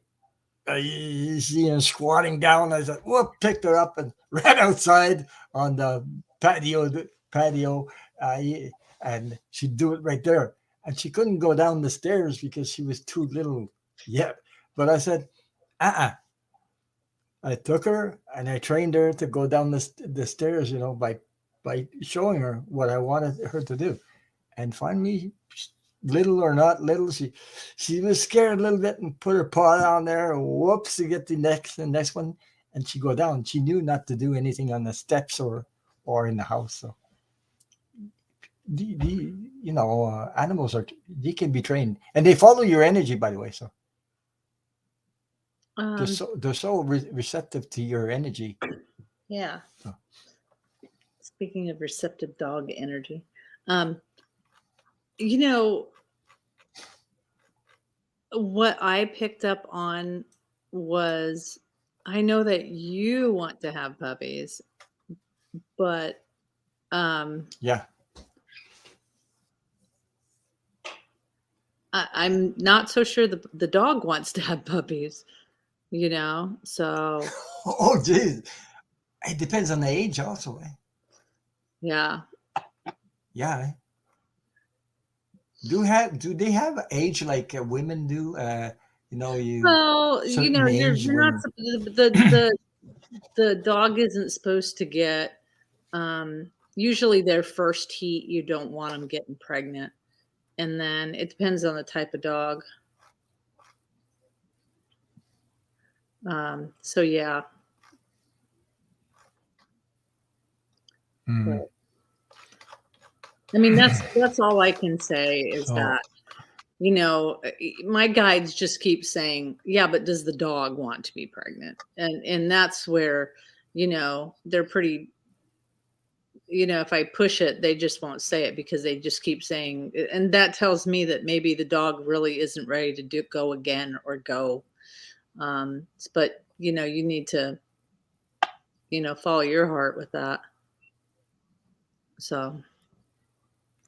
see her squatting down. I said, "Whoop!" Picked her up and ran outside on the patio patio, and she'd do it right there. And she couldn't go down the stairs because she was too little yet. But I said, uh-uh. I took her and I trained her to go down the stairs, by showing her what I wanted her to do. And finally, little or not little, she was scared a little bit and put her paw down there. Whoops, to get the next one, and she go down. She knew not to do anything on the steps or in the house. So animals they can be trained, and they follow your energy, by the way. So they're so receptive to your energy. Yeah. So. Speaking of receptive dog energy, what I picked up on was, I know that you want to have puppies, but Yeah. I'm not so sure the dog wants to have puppies, so Oh, geez. It depends on the age also. yeah. Yeah. Do they have age like women do? Well, Certain age you're not when the dog isn't supposed to get, usually their first heat, you don't want them getting pregnant. And then it depends on the type of dog. So yeah. Mm. But, I mean, that's all I can say is So that, my guides just keep saying, yeah, but does the dog want to be pregnant? And that's where, they're pretty, if I push it, they just won't say it because they just keep saying, and that tells me that maybe the dog really isn't ready to go again or go. But you need to, follow your heart with that. So,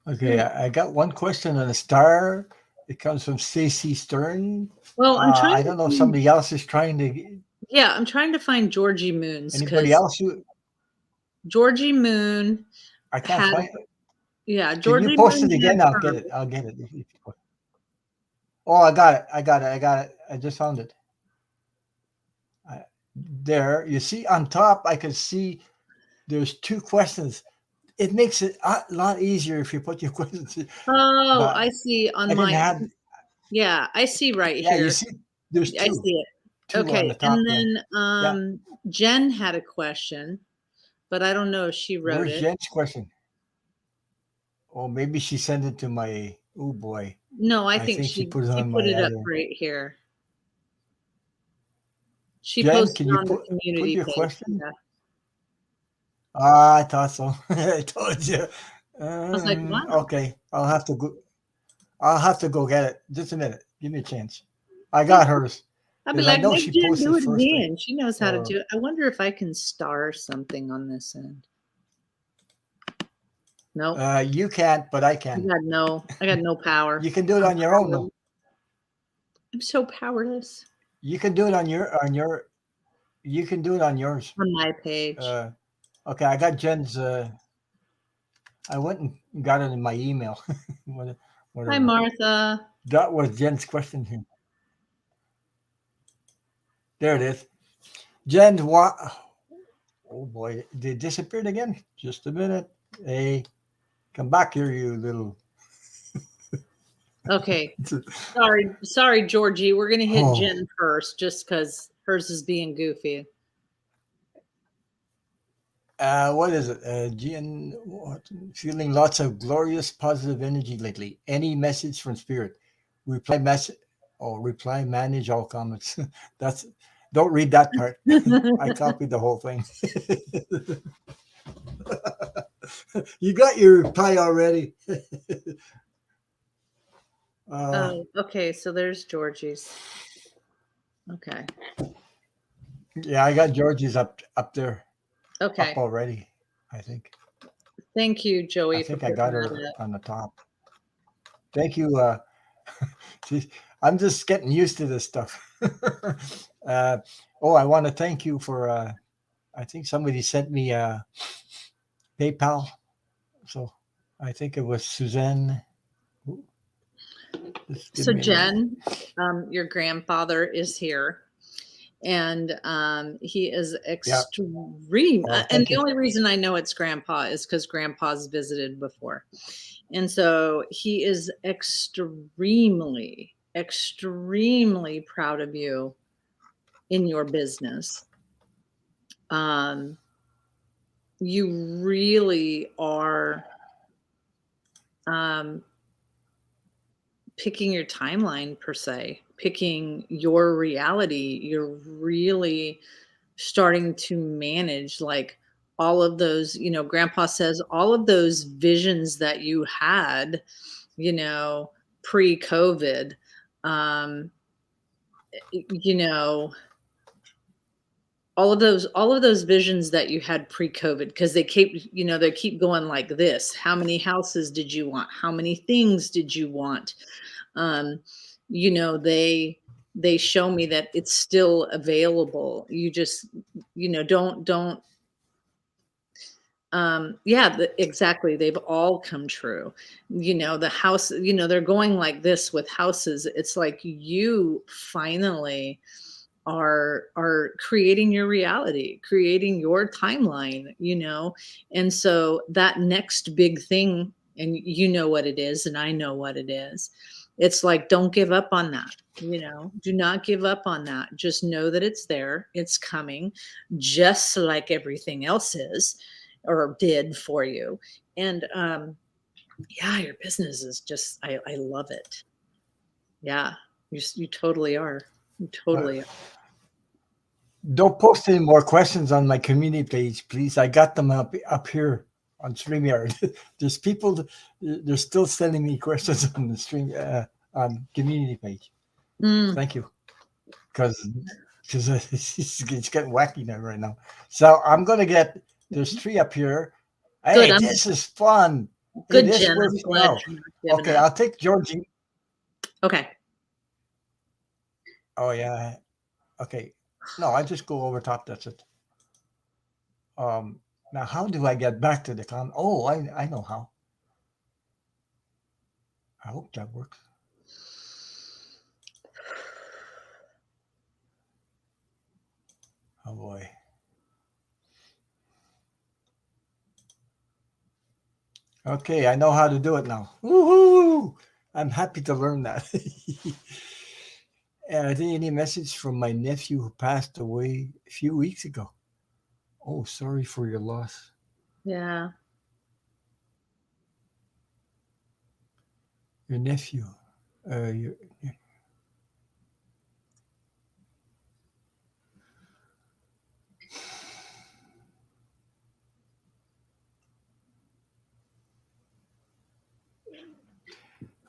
okay, I got one question on the star. It comes from Stacy Stern. well, I'm trying I to don't know if find, somebody else is trying to. yeah, I'm trying to find Georgie Moons, Anybody because else? Georgie Moon I can't had, find. yeah, Can you Georgie post it Moon again? had I'll get her. it. I'll get it. Oh, I got it. I got it. I got it. I just found it. There, you see on top, I can see there's two questions. It makes it a lot easier if you put your questions in, Oh, I but see I on didn't my, have. yeah, I see right Yeah, you here. see, there's I two, see it. two on Okay. the top And there. then Yeah, Jen had a question, but I don't know if she wrote where's it. Jen's question? Oh, maybe she sent it to my. Oh boy, No, I I think think she she put it she on put my it up other. right here. She Jen, posted can you on the put community your page. question? Yeah. Ah, I thought so. I told you. I was like, wow. Okay, I'll have to go. I'll have to go get it. Just a minute. Give me a chance. I Yeah. got hers I'd be because I like, know make she Jen do posted it first. again. She knows how to Or do it. I wonder if I can star something on this end. Nope. you can't, but I I can. got no power. You can do it I'm on your own, powerless. though. I'm so powerless. You can do it on your. You can do it on yours. On my page. Okay, I got Jen's. I went and got it in my email. Hi, Whatever. Martha. That was Jen's question here. There it is. Jen's what? Oh boy, they disappeared again. Just a minute. Hey, come back here, you little. Okay. Sorry, Georgie. We're gonna hit Oh, Jen first, just because hers is being goofy. what is it? Jen, what? Feeling lots of glorious positive energy lately. Any message from spirit? Reply message. Oh, reply manage all comments. That's. Don't read that part. I copied the whole thing. You got your reply already. Oh, okay. So there's Georgie's. Okay. Yeah, I got Georgie's up there, up Okay. already. I think. Thank you, I Joey, for think I putting got that her up. on the top. Thank you. Geez, I'm just getting used to this stuff. I want to thank you for. I think somebody sent me a PayPal So I think it was Suzanne. Just give So me a minute. Jen, your grandfather is here, and he is Yeah. extreme. Oh, And thank the you. only reason I know it's grandpa is because grandpa's visited before. And so he is extremely, extremely proud of you in your business. Um, you really are um, picking your timeline, per se, picking your reality. You're really starting to manage, like, all of those, grandpa says all of those visions that you had, you know, pre-COVID, um, you know, all of those visions that you had pre-COVID, because they keep going like this. How many houses did you want? How many things did you want? Um, they show me that it's still available. You just, don't yeah, exactly. They've all come true. The house, they're going like this with houses. It's like you finally are creating your reality, creating your timeline, and so that next big thing, and you know what it is, and I know what it is. It's like, don't give up on that. Do not give up on that. Just know that it's there, it's coming, just like everything else is or did for you. And yeah, your business is just, I love it. Yeah, you totally are. You Uh, totally are. don't post any more questions on my community page, please. I got them up here on StreamYard. There's people. They're still sending me questions on the stream on community page. Mm, Thank you, because it's getting wacky now right now. So I'm gonna get. There's three up here. good. Hey, I'm this is fun. Hey, good, this Jen. I'm works glad well. you're not giving Okay, up. I'll take Georgie. Okay. Oh yeah. Okay. No, I just go over top. That's it. Um. Now, how do I get back to the con? Oh, I know how. I hope that works. Oh boy. Okay, I know how to do it now. Woohoo! I'm happy to learn that. Are there any message from my nephew who passed away a few weeks ago? Oh, sorry for your loss. Yeah. Your nephew. Your,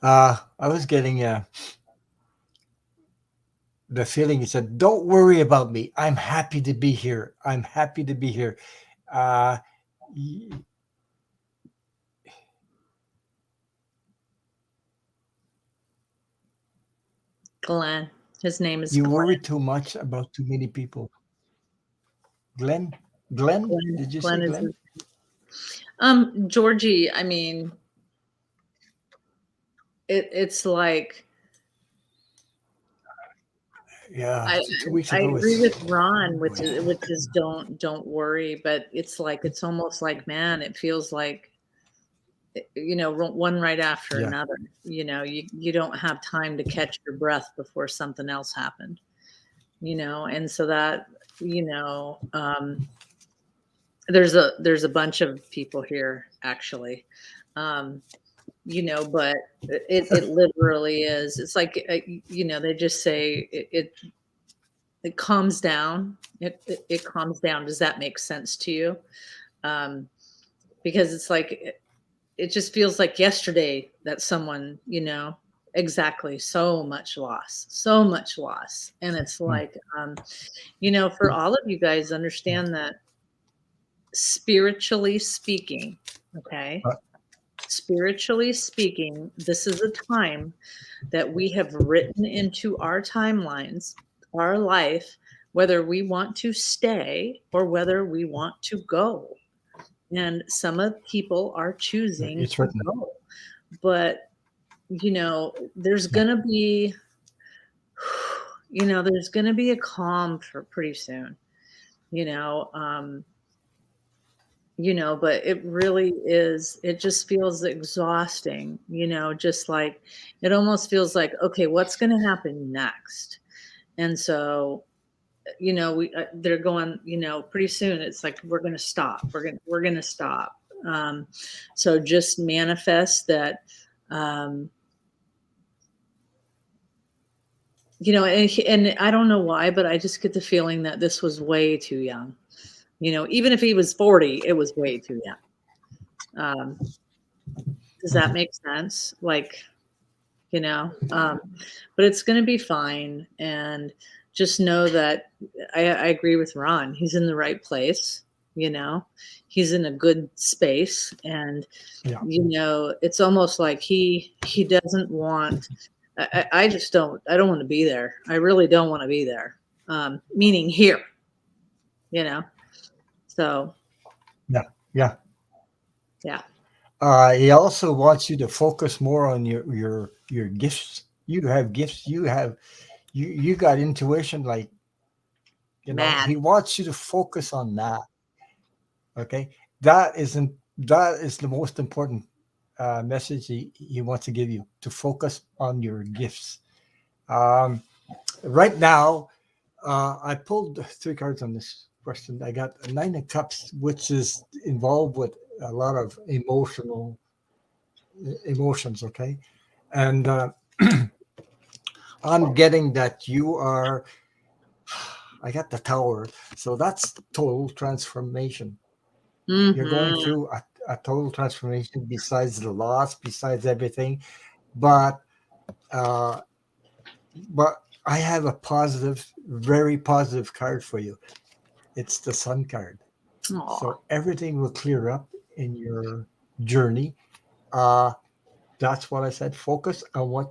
I was getting the feeling he said, "Don't worry about me. I'm happy to be here. I'm happy to be here." Uh, y- Glenn. His name is you Glenn. worry too much about too many people. Glenn, Glenn, Glenn. did you say Glenn is Glenn? Georgie. I mean, it's like, Yeah, I 2 weeks I ago agree is. with Oh Ron, which boy. is don't worry, but it's like, it's almost like, man, it feels like, one right after Yeah. another. You don't have time to catch your breath before something else happened. And so that, you know, there's a bunch of people here, actually. Um, but it literally is. It's like, they just say it calms down. It calms down. Does that make sense to you? Um, because it's like, it just feels like yesterday that someone, exactly, so much loss. And it's Hmm. like, for all of you guys, Yeah. understand that, spiritually speaking, okay, Uh, spiritually speaking, this is a time that we have written into our timelines, our life, whether we want to stay or whether we want to go. And some of people are choosing It's to written. go. But, there's Yeah. going to be, there's going to be a calm for pretty soon, you know. But it really is, it just feels exhausting, just like it almost feels like, okay, what's going to happen next? And so, they're going, pretty soon it's like we're going to stop. We're going to stop. So just manifest that, um, and I don't know why, but I just get the feeling that this was way too young. Even if he was 40, it was way too young. Does that Mhm. make sense? Like, but it's going to be fine. And just know that I agree with Ron. He's in the right place. You know, he's in a good space. And, Yeah. it's almost like he doesn't want, I just I don't want to be there. I really don't want to be there. Meaning here, you know? So Yeah. Yeah. yeah. He also wants you to focus more on your gifts. You have gifts. You got intuition. Like, Mad. he wants you to focus on that. Okay, that is the most important message he wants to give you, to focus on your gifts. Um, right now, I pulled three cards on this question. I got a Nine of Cups, which is involved with a lot of emotions. Okay, and I'm getting that you are. I got the Tower, so that's total transformation. You're going Hmm. through a total transformation, besides the loss, besides everything. But uh, but I have a positive, very positive card for you. It's the Sun card. Aw. So everything will clear up in your journey. Uh, that's what I said. Focus on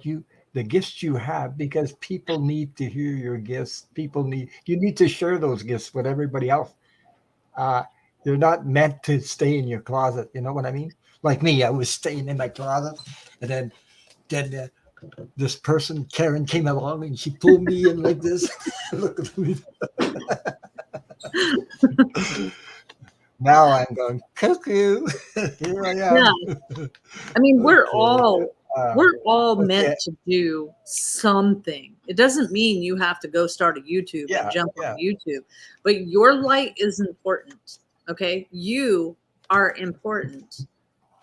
the gifts you have, because people need to hear your gifts. You need to share those gifts with everybody else. Uh, you're not meant to stay in your closet. You know what I mean? Like me, I was staying in my closet, and then this person, Karen, came along and she pulled me in like this. Look at me. Now I'm going cuckoo. Here I Yeah. am. I mean, Okay. Uh, we're all okay. meant to do something. It doesn't mean you have to go start a YouTube and Yeah. jump on Yeah. YouTube, but your light is important. Okay? You are important.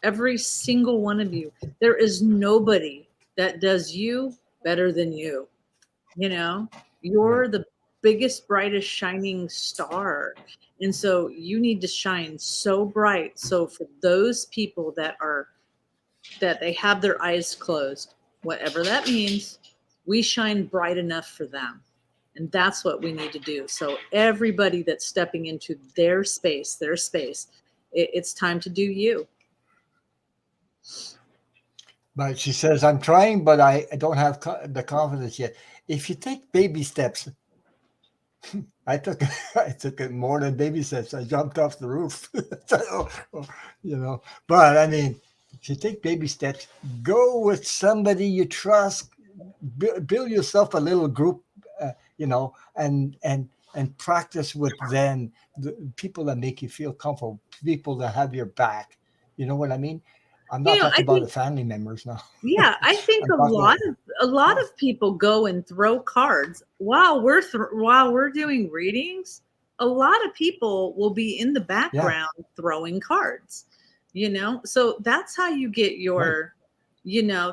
Every single one of you. There is nobody that does you better than you. You know, Right. you're the biggest, brightest, shining star. And so you need to shine so bright. So for those people that they have their eyes closed, whatever that means, we shine bright enough for them. And that's what we need to do. So everybody that's stepping into their space, it's time to do you. But she says, I'm trying, but I don't have the confidence yet. If you take baby steps, I took I took it more than baby steps. I jumped off the roof. So, you know. But I mean, if you take baby steps, go with somebody you trust. Build yourself a little group, and practice with them. The people that make you feel comfortable, people that have your back. You know what I mean? I'm not I talking about the think family members now. Yeah, I think I'm talking about a lot yeah, of people go and throw cards while while we're doing readings. A lot of people will be in the yeah, background throwing cards. So that's how you get right.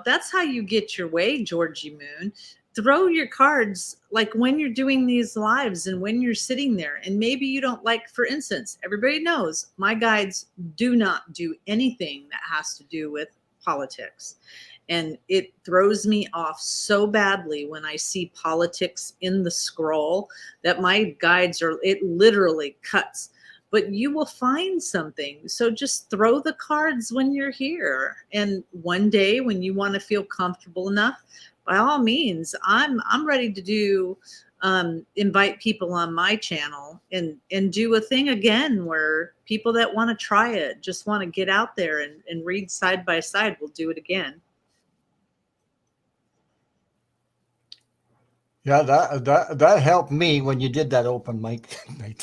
that's how you get your way, Georgie Moon. Throw your cards like when you're doing these lives and when you're sitting there. And maybe you don't like, for instance, everybody knows my guides do not do anything that has to do with politics. And it throws me off so badly when I see politics in the scroll that my guides it literally cuts. But you will find something. So just throw the cards when you're here. And one day when you want to feel comfortable enough, by all means, I'm ready to do invite people on my channel and do a thing again where people that want to try it, just want to get out there and read side by side, will do it again. Yeah, that helped me when you did that open mic.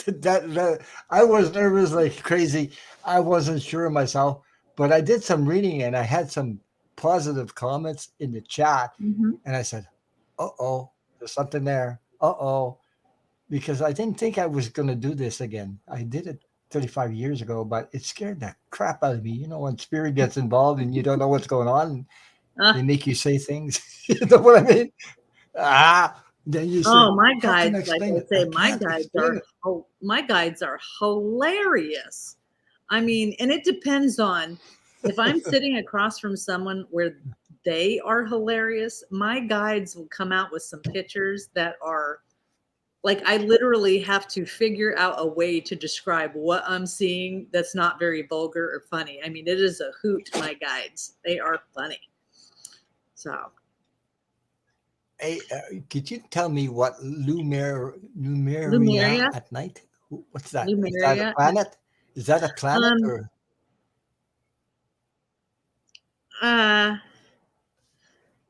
that I was nervous like crazy. I wasn't sure of myself, but I did some reading and I had some positive comments in the chat, Mm-hmm. and I said, "Uh oh, there's something there." Uh oh, because I didn't think I was going to do this again. I did it 35 years ago, but it scared the crap out of me. You know, when spirit gets involved and you don't know what's going on, Uh, they make you say things. You know what I mean? Ah, then you say, oh, my "How can I guides, like explain I it? I say, can't explain it." my guides are hilarious. I mean, and it depends on if I'm sitting across from someone where they are hilarious, my guides will come out with some pictures that are like, I literally have to figure out a way to describe what I'm seeing that's not very vulgar or funny. I mean, it is a hoot, my guides. They are funny. So, Hey, could you tell me what Lumeria Lumeria, at night? What's that? Is that a Lumeria. planet? Is that a planet Um, or uh,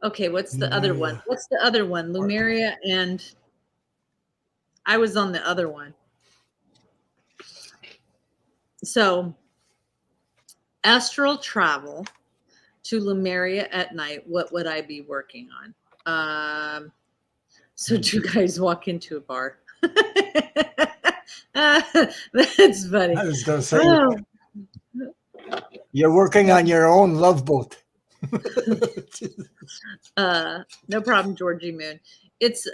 okay, what's the other one? Lumeria? What's the other one? Or, Lumeria, and I was on the other one. So, astral travel to Lumeria at night, what would I be working on? So Hmm. two guys walk into a bar. That's funny. I was going to say Oh, you're working on your own love boat. no problem, Georgie Moon. It's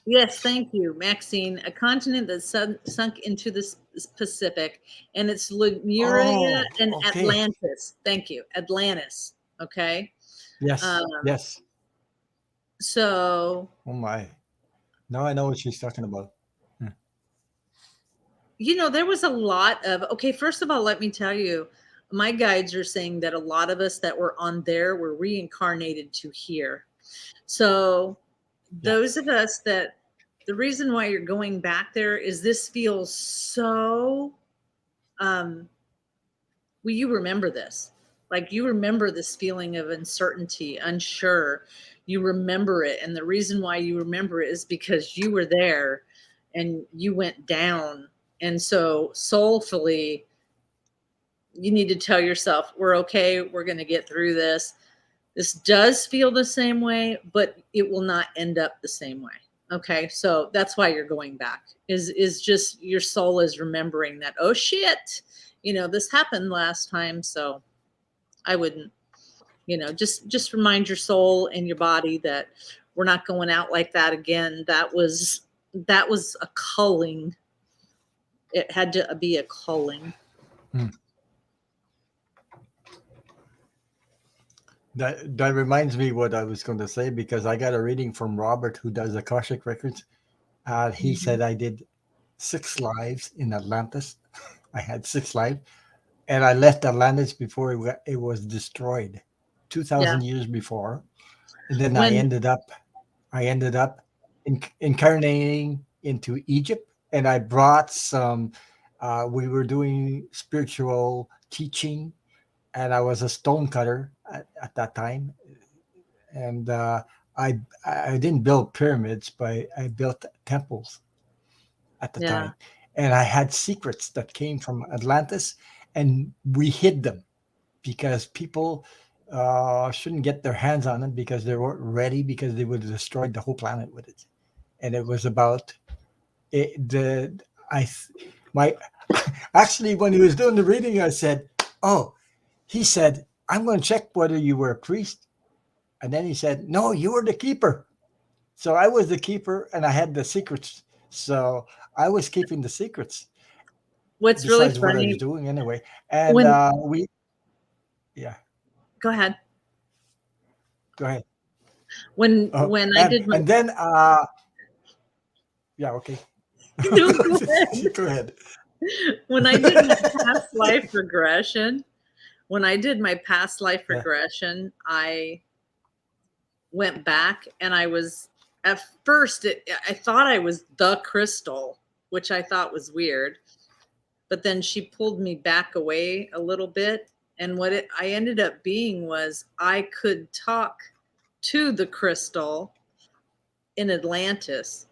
yes, thank you, Maxine. A continent that sunk into the Pacific, and it's Lemuria Oh, and okay. Atlantis. Thank you, Atlantis. Okay. Yes, Um, yes. so Oh my. Now I know what she's talking about. Hmm. there was a lot of, okay, first of all, let me tell you, my guides are saying that a lot of us that were on there were reincarnated to here. So those Yes. of us that, the reason why you're going back there is this feels so, um, well, you remember this. Like, you remember this feeling of uncertainty, unsure. You remember it. And the reason why you remember it is because you were there and you went down. And so soulfully, you need to tell yourself, we're okay. We're going to get through this. This does feel the same way, but it will not end up the same way. Okay. So that's why you're going back, is just your soul is remembering that, oh shit, this happened last time. So I wouldn't, just remind your soul and your body that we're not going out like that again. That was a culling. It had to be a culling. Hmm. That reminds me what I was going to say because I got a reading from Robert who does Akashic Records. He Mhm. said I did 6 lives in Atlantis. I had 6 lives, and I left Atlantis before it was destroyed, two Yeah. thousand years before. And then I When ended up incarnating into Egypt, and I brought some. We were doing spiritual teaching, and I was a stone cutter at that time, and I didn't build pyramids, but I built temples at the yeah. time. And I had secrets that came from Atlantis, and we hid them because people shouldn't get their hands on them because they weren't ready because they would have destroyed the whole planet with it. And it was about it, the I my actually when he was doing the reading, I said, "Oh," he said, "I'm going to check whether you were a priest," and then he said, "No, you were the keeper." So I was the keeper, and I had the secrets. So I was keeping the secrets What's really besides what I was funny, doing anyway. And when yeah, go ahead. go ahead. When I did my And then yeah, okay. no, go ahead. Go ahead. When I did my past life regression, when I did my past life Yeah. regression, went back, and I was at first I thought I was the crystal, which I thought was weird. But then she pulled me back away a little bit, and I ended up being was I could talk to the crystal in Atlantis.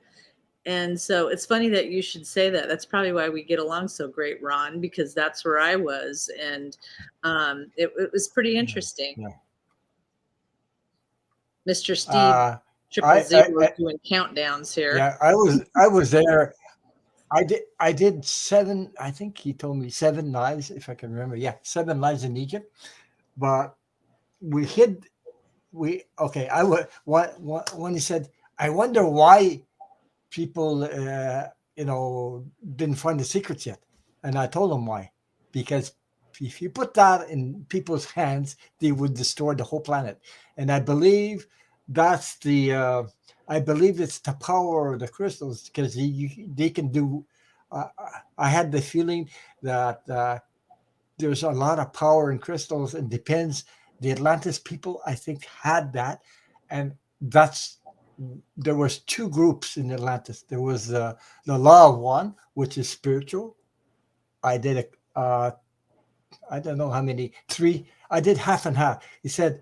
And so it's funny that you should say that. That's probably why we get along so great, Ron, because that's where I was. And it was pretty Yeah. interesting. Yeah. Mr. Steve Uh, triple I, zero doing countdowns here. yeah, I was there. I did 7. I think he told me 7 lives, if I can remember. Yeah, 7 lives in Egypt. But we hid. We okay. I would when he said, I wonder why people didn't find the secrets yet, and I told him why, because if you put that in people's hands, they would destroy the whole planet. And I believe that's I believe it's the power of the crystals, because they can do. Uh, I had the feeling that there's a lot of power in crystals, and depends. The Atlantis people, I think, had that, and that's there was 2 groups in Atlantis. There was the Law of One, which is spiritual. I did I don't know how many, 3. I did half and half. He said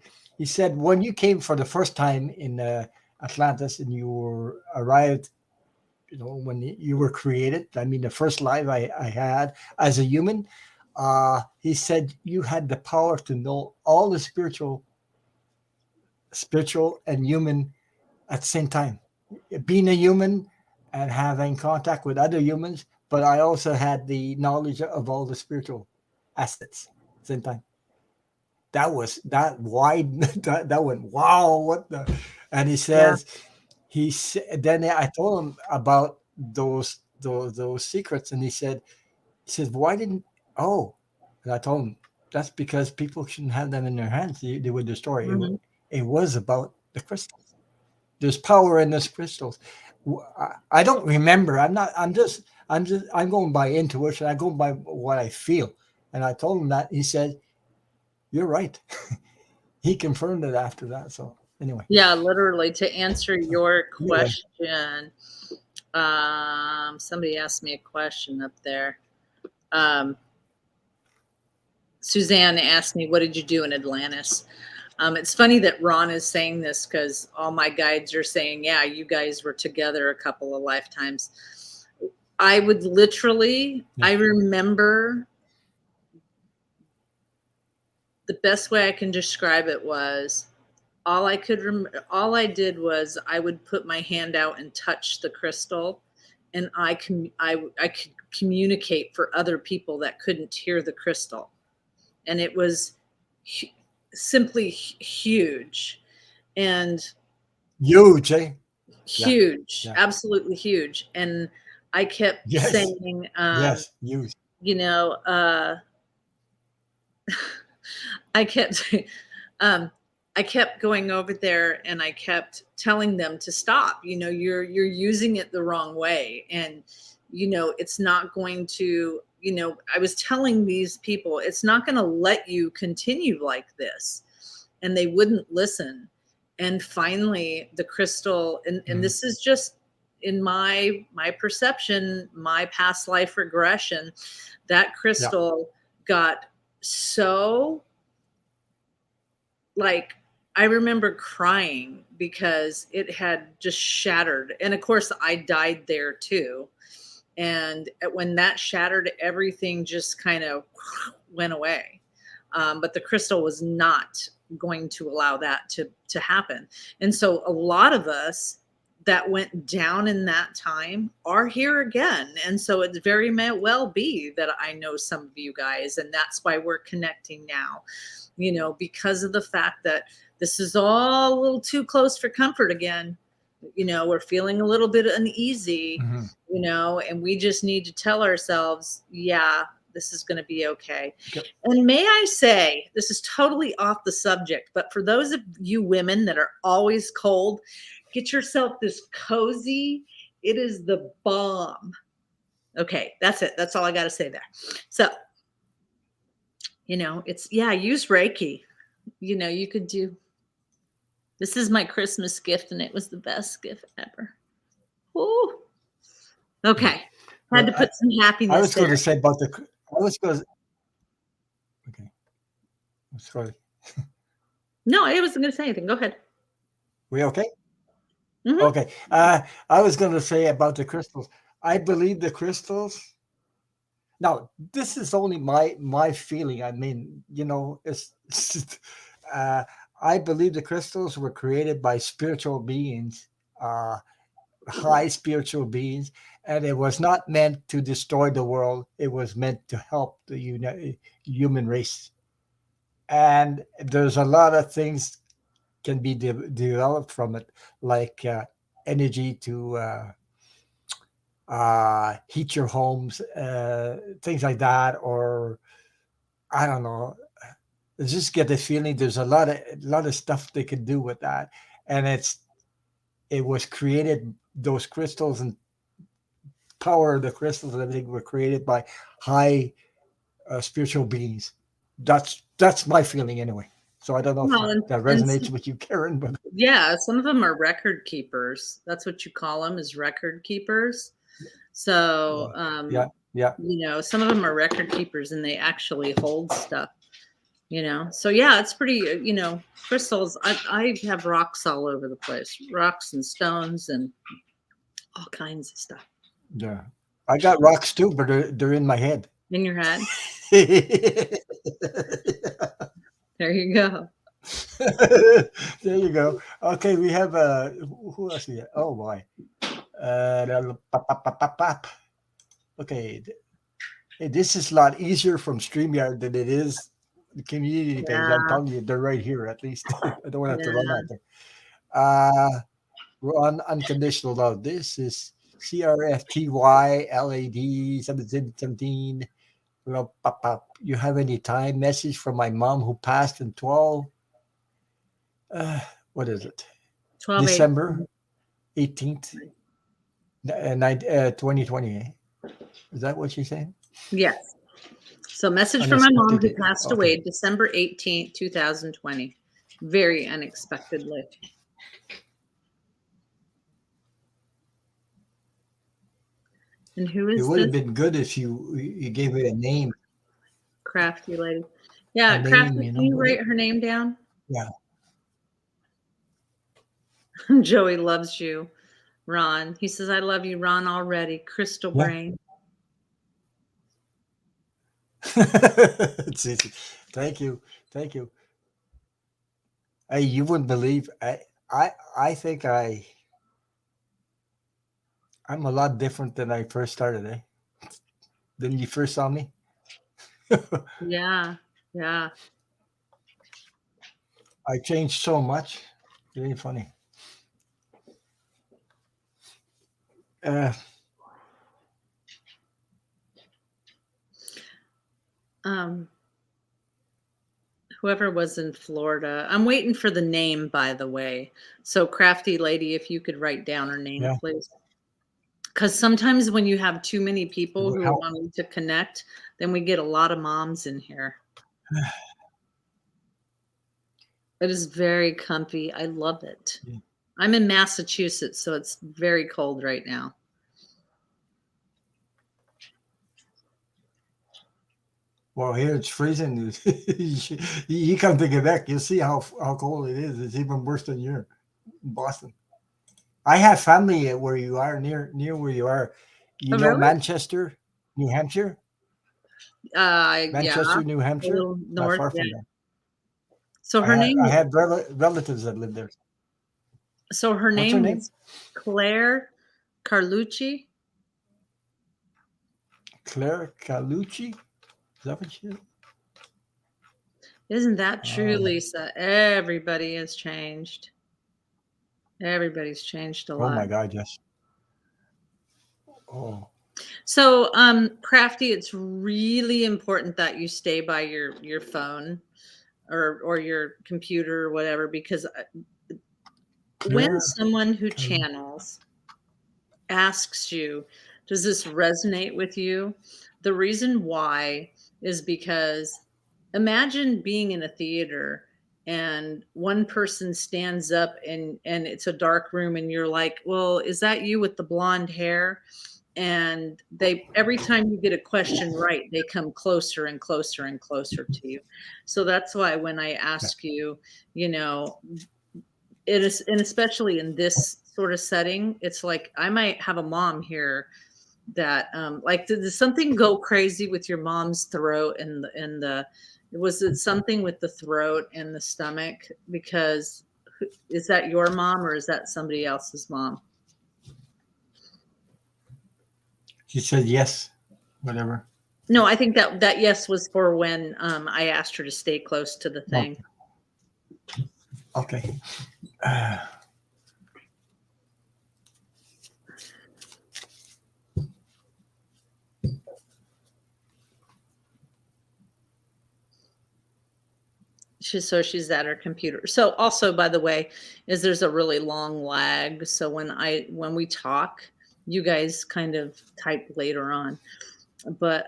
when you came for the first time in Atlantis, and you were arrived, when you were created. I mean, the first life I had as a human. He said you had the power to know all the spiritual and human at the same time, being a human and having contact with other humans. But I also had the knowledge of all the spiritual assets at the same time. That was that wide. That went, wow, what the? And he Yeah. says, then I told him about those secrets, and he says, why didn't, oh, and I told him, that's because people shouldn't have them in their hands. They would destroy it. Hmm. It was about the crystals. There's power in those crystals. I don't remember. I'm going by intuition. I go by what I feel. And I told him that. He said, you're right. He confirmed it after that. So anyway, Yeah, literally to answer your anyway, question. Somebody asked me a question up there. Um, Suzanne asked me, what did you do in Atlantis? It's funny that Ron is saying this, because all my guides are saying, yeah, you guys were together a couple of lifetimes. I would literally, yeah, I remember the best way I can describe it was all I did was I would put my hand out and touch the crystal, and I could communicate for other people that couldn't hear the crystal. And it was hu- simply huge, and huge, eh? Yeah, huge, yeah, absolutely huge. And I kept yes, saying, yes, huge. you know, I kept, um, I kept going over there, and I kept telling them to stop. You're using it the wrong way, and it's not going to. I was telling these people it's not going to let you continue like this, and they wouldn't listen. And finally, the crystal, and Mhm. this is just in my perception, my past life regression, that Yeah, crystal got so, like, I remember crying because it had just shattered. And of course, I died there too. And when that shattered, everything just kind of went away. But the crystal was not going to allow that to happen. And so a lot of us that went down in that time are here again. And so it's very may well be that I know some of you guys, and that's why we're connecting now, because of the fact that this is all a little too close for comfort again. We're feeling a little bit uneasy, mhm. and we just need to tell ourselves, yeah, this is going to be okay. Yep. And may I say, this is totally off the subject, but for those of you women that are always cold, get yourself this cozy. It is the bomb. Okay, that's it. That's all I got to say there. So, it's, yeah, use Reiki. You could do, This is my Christmas gift, and it was the best gift ever. Ooh. Okay. Had Well, to put some I happiness was going there. to say about the. I was going. To, okay. I'm sorry. No, I wasn't going to say anything. Go ahead. We okay? Hmm. Okay. I was going to say about the crystals. I believe the crystals. Now, this is only my feeling. I mean, it's uh, I believe the crystals were created by spiritual beings, uh, high spiritual beings, and it was not meant to destroy the world. It was meant to help the human race. And there's a lot of things can be developed from it, like energy to heat your homes, things like that, or I don't know. I just get the feeling there's a lot of stuff they could do with that, and it was created. Those crystals and power of the crystals and everything were created by high spiritual beings. That's my feeling anyway. So I don't know if Well, that and resonates with you, Karen, but yeah, some of them are record keepers. That's what you call them, is record keepers. So, yeah, yeah, yeah, some of them are record keepers and they actually hold stuff, So, yeah, it's pretty, crystals. I have rocks all over the place, rocks and stones and all kinds of stuff yeah. I got rocks too, but they're in my head. in your head. There There you go. you go. Okay, we have who else we have? Oh boy. Pop, pop, pop, pop, pop. Okay, hey, this is a lot easier from StreamYard than it is the community page. I'm Yeah. telling you, they're right here at least. I don't have to run Yeah. out there. Uh, we're on unconditional love. This is CRFTYLAD 1717. Well, pop, pop. You have any time message from my mom who passed in 12? Uh, what is it? 12 8. December 18th, 2020. Eh? Is that what she's saying? Yes. So, message from my mom who Unexpectedly. passed Okay. away December 18th, 2020. Very unexpectedly. And who It is would have this been good if you gave it a name. crafty lady? A Yeah, name, crafty. Can you write her name down? Yeah. Joey loves you, Ron. He says, I love you, Ron, already. Crystal Yeah. brain. It's easy. Thank you. Thank you. Hey, you wouldn't believe I think I'm a lot different than I first started, eh? Than you first saw me. Yeah. Yeah. I changed so much. It ain't funny. Uh, Um, Whoever was in Florida. I'm waiting for the name, by the way. So, crafty lady, if you could write down her name, yeah, please. Because sometimes when you have too many it people would who are help. wanting to connect, then we get a lot of moms in here. It is very comfy. I love it. Yeah. I'm in Massachusetts, so it's very cold right now. Well, here it's freezing. You come to Quebec, you'll see how cold it is. It's even worse than here in Boston. I have family where you are, near where you are. You Oh, know really? Manchester, New Hampshire? Yeah, Manchester, New a Hampshire? little Not north. far Yeah. from there. So I her have name I is have relatives that live there. so her What's her name name? is Claire Carlucci. Claire Calucci? Is that what she is? Isn't that true, Um, Lisa? Everybody has changed. Everybody's changed a oh lot. my God, yes. Oh, So, Crafty, it's really important that you stay by your phone or your computer or whatever, because when Claire someone who Calucci. channels asks you, does this resonate with you? The reason why is because imagine being in a theater and one person stands up, and it's a dark room, and you're like, well, is that you with the blonde hair? And they, every time you get a question right, they come closer and closer and closer to you. So that's why when I ask you, you know, it is, and especially in this sort of setting, it's like I might have a mom here that like, did something go crazy with your mom's throat and the was it something with the throat and the stomach? Because is that your mom or is that somebody else's mom? She said yes, whatever. No, I think that yes was for when I asked her to stay close to the thing. Okay. She's at her computer. So also, by the way, is there's a really long lag. So when we talk, you guys kind of type later on. But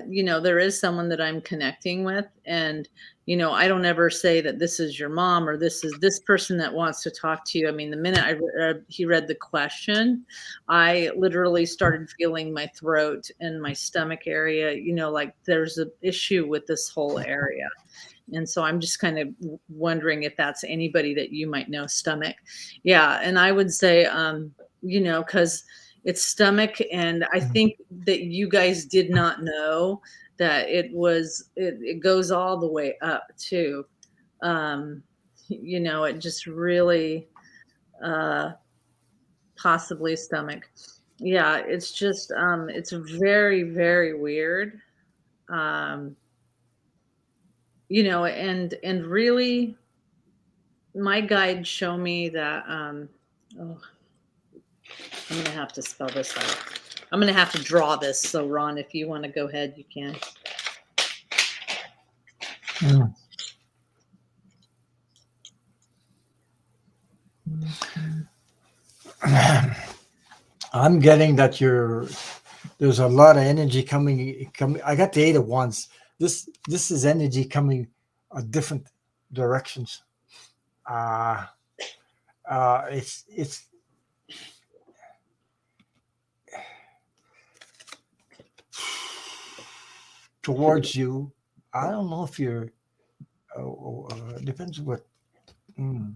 you know, there is someone that I'm connecting with, and you know, I don't ever say that this is your mom or this is this person that wants to talk to you. I mean, the minute he read the question, I literally started feeling my throat and my stomach area. You know, like there's an issue with this whole area. And so I'm just kind of wondering if that's anybody that you might know. Stomach. Yeah. And I would say, you know, because it's stomach. And I think that you guys did not know that it goes all the way up too. You know, it just really, possibly stomach. Yeah. It's just, it's very, very weird. Um, you know, and really, my guides show me that oh, I'm gonna have to spell this out. I'm gonna have to draw this. So Ron, if you want to go ahead, you can. Mm. I'm getting that there's a lot of energy coming. I got the 8 of Wands. This is energy coming different directions. Uh, it's towards you. I don't know if you're. Depends what. Mm,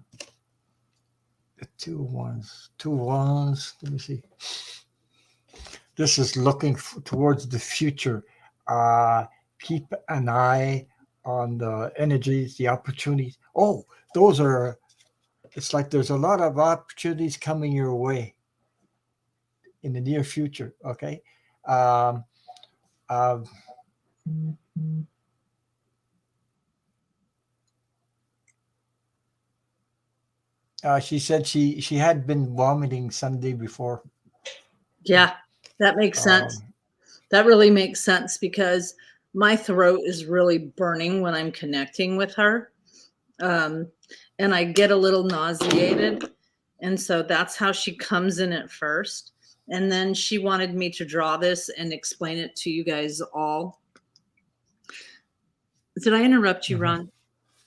the 2 of Wands. 2 of Wands. Let me see. This is looking towards the future. Keep an eye on the energies, the opportunities. Oh, those are. It's like there's a lot of opportunities coming your way in the near future. Okay. Um, uh, she said she had been vomiting Sunday before. Yeah, that makes sense. Um, That really makes sense because my throat is really burning when I'm connecting with her. Um, and I get a little nauseated. And so that's how she comes in at first. And then she wanted me to draw this and explain it to you guys all. Did I interrupt you, mhm.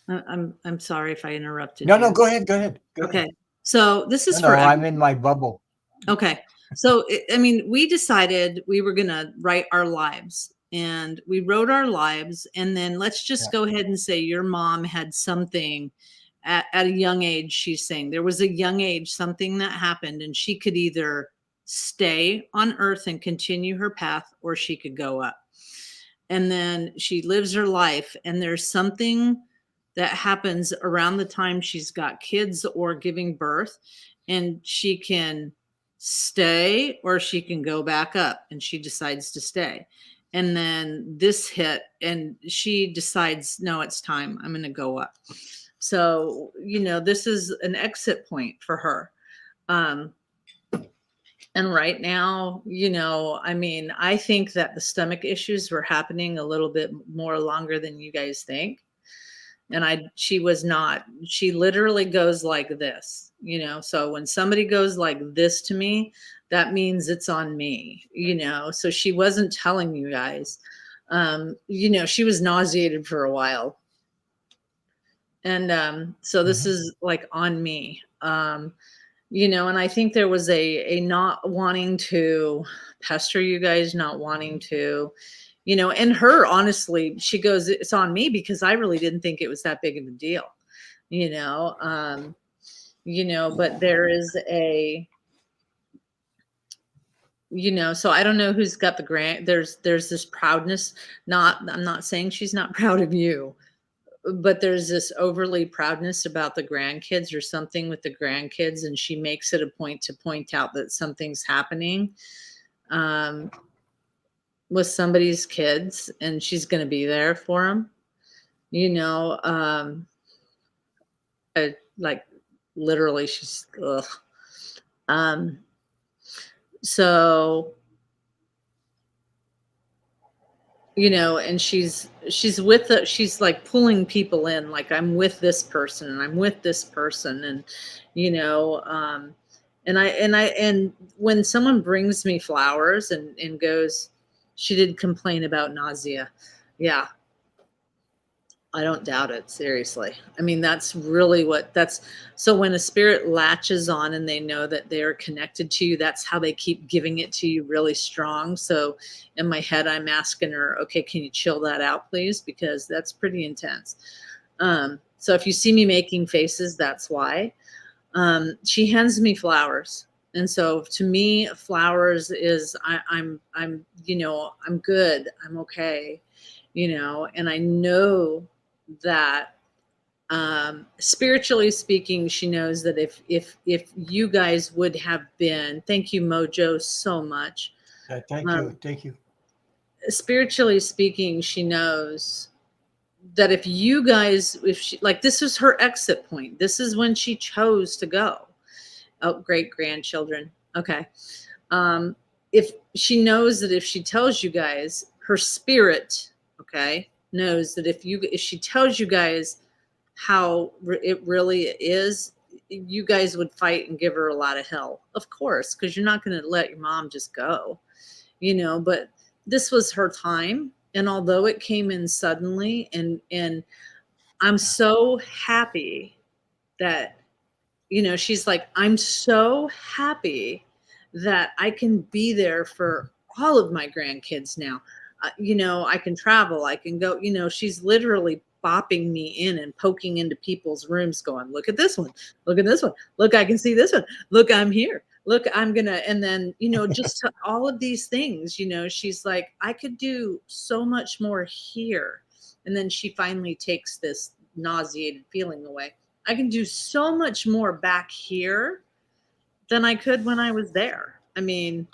Ron? I'm sorry if I interrupted No, you. go ahead. Go ahead. Go ahead. Okay. So this No, is for I'm in everyone. my bubble. Okay. So, I mean, we decided we were going to write our lives, and we wrote our lives. And then let's Yeah. just go ahead and say your mom had something at a young age. She's saying there was a young age, something that happened, and she could either stay on earth and continue her path, or she could go up. And then she lives her life, and there's something that happens around the time she's got kids or giving birth, and she can stay or she can go back up, and she decides to stay. And then this hit, and she decides, no, it's time, I'm going to go up. So, you know, this is an exit point for her. um, and right now, you know, I mean, I think that the stomach issues were happening a little bit more longer than you guys think. And she was not, she literally goes like this, you know. So when somebody goes like this to me, that means it's on me, you know. So she wasn't telling you guys. You know, she was nauseated for a while. And so this Mhm. is like on me. And I think there was a not wanting to pester you guys, not wanting to, and her, honestly, she goes, it's on me because I really didn't think it was that big of a deal, you know. But there is so I don't know who's got the grant. There's this proudness. I'm not saying she's not proud of you, but there's this overly proudness about the grandkids or something with the grandkids, and she makes it a point to point out that something's happening um, with somebody's kids, and she's going to be there for them. You know, like literally, she's ugh. Um, so and she's with she's like pulling people in, like, I'm with this person and I'm with this person, and you know and when someone brings me flowers and goes, she did complain about nausea. Yeah, I don't doubt it, seriously. I mean, that's really what that's so when a spirit latches on and they know that they're connected to you, that's how they keep giving it to you really strong. So in my head, I'm asking her, okay, can you chill that out, please? Because that's pretty intense. So if you see me making faces, that's why. She hands me flowers. And so to me, flowers is I'm good. I'm okay, and I know that spiritually speaking, she knows that if you guys would have been, thank you, Mojo, so much. Thank you, Um, thank you. Spiritually speaking, she knows that if she, like, this is her exit point. This is when she chose to go. Oh, great grandchildren. Okay. Um, if she knows that if she tells you guys, her spirit, okay, knows that if she tells you guys how it really is, you guys would fight and give her a lot of hell, of course, because you're not going to let your mom just go, but this was her time. And although it came in suddenly, and I'm so happy that, she's like, I'm so happy that I can be there for all of my grandkids now. I can travel, I can go, she's literally bopping me in and poking into people's rooms, going, look at this one, look at this one, look, I can see this one, look, I'm here, look, I'm gonna, and then, just to all of these things, she's like, I could do so much more here. And then she finally takes this nauseated feeling away. I can do so much more back here than I could when I was there. I mean,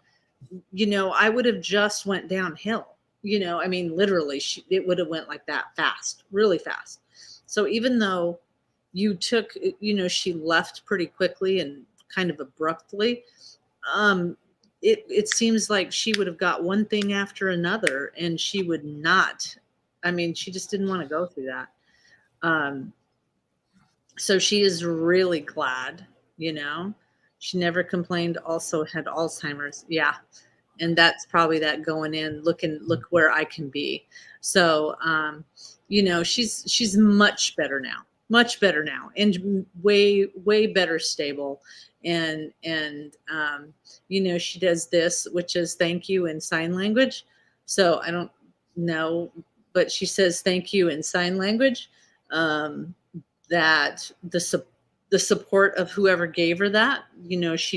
I would have just went downhill. I mean, literally, it would have went like that fast, really fast. So even though you took, she left pretty quickly and kind of abruptly, um, it seems like she would have got one thing after another, and she would not. I mean, she just didn't want to go through that. Um, so she is really glad, you know. She never complained, also had Alzheimer's. Yeah. And that's probably that going in, look where I can be. So she's much better now, and way, way better stable. And she does this, which is thank you in sign language. So I don't know, but she says thank you in sign language. Um, that the support of whoever gave her that, she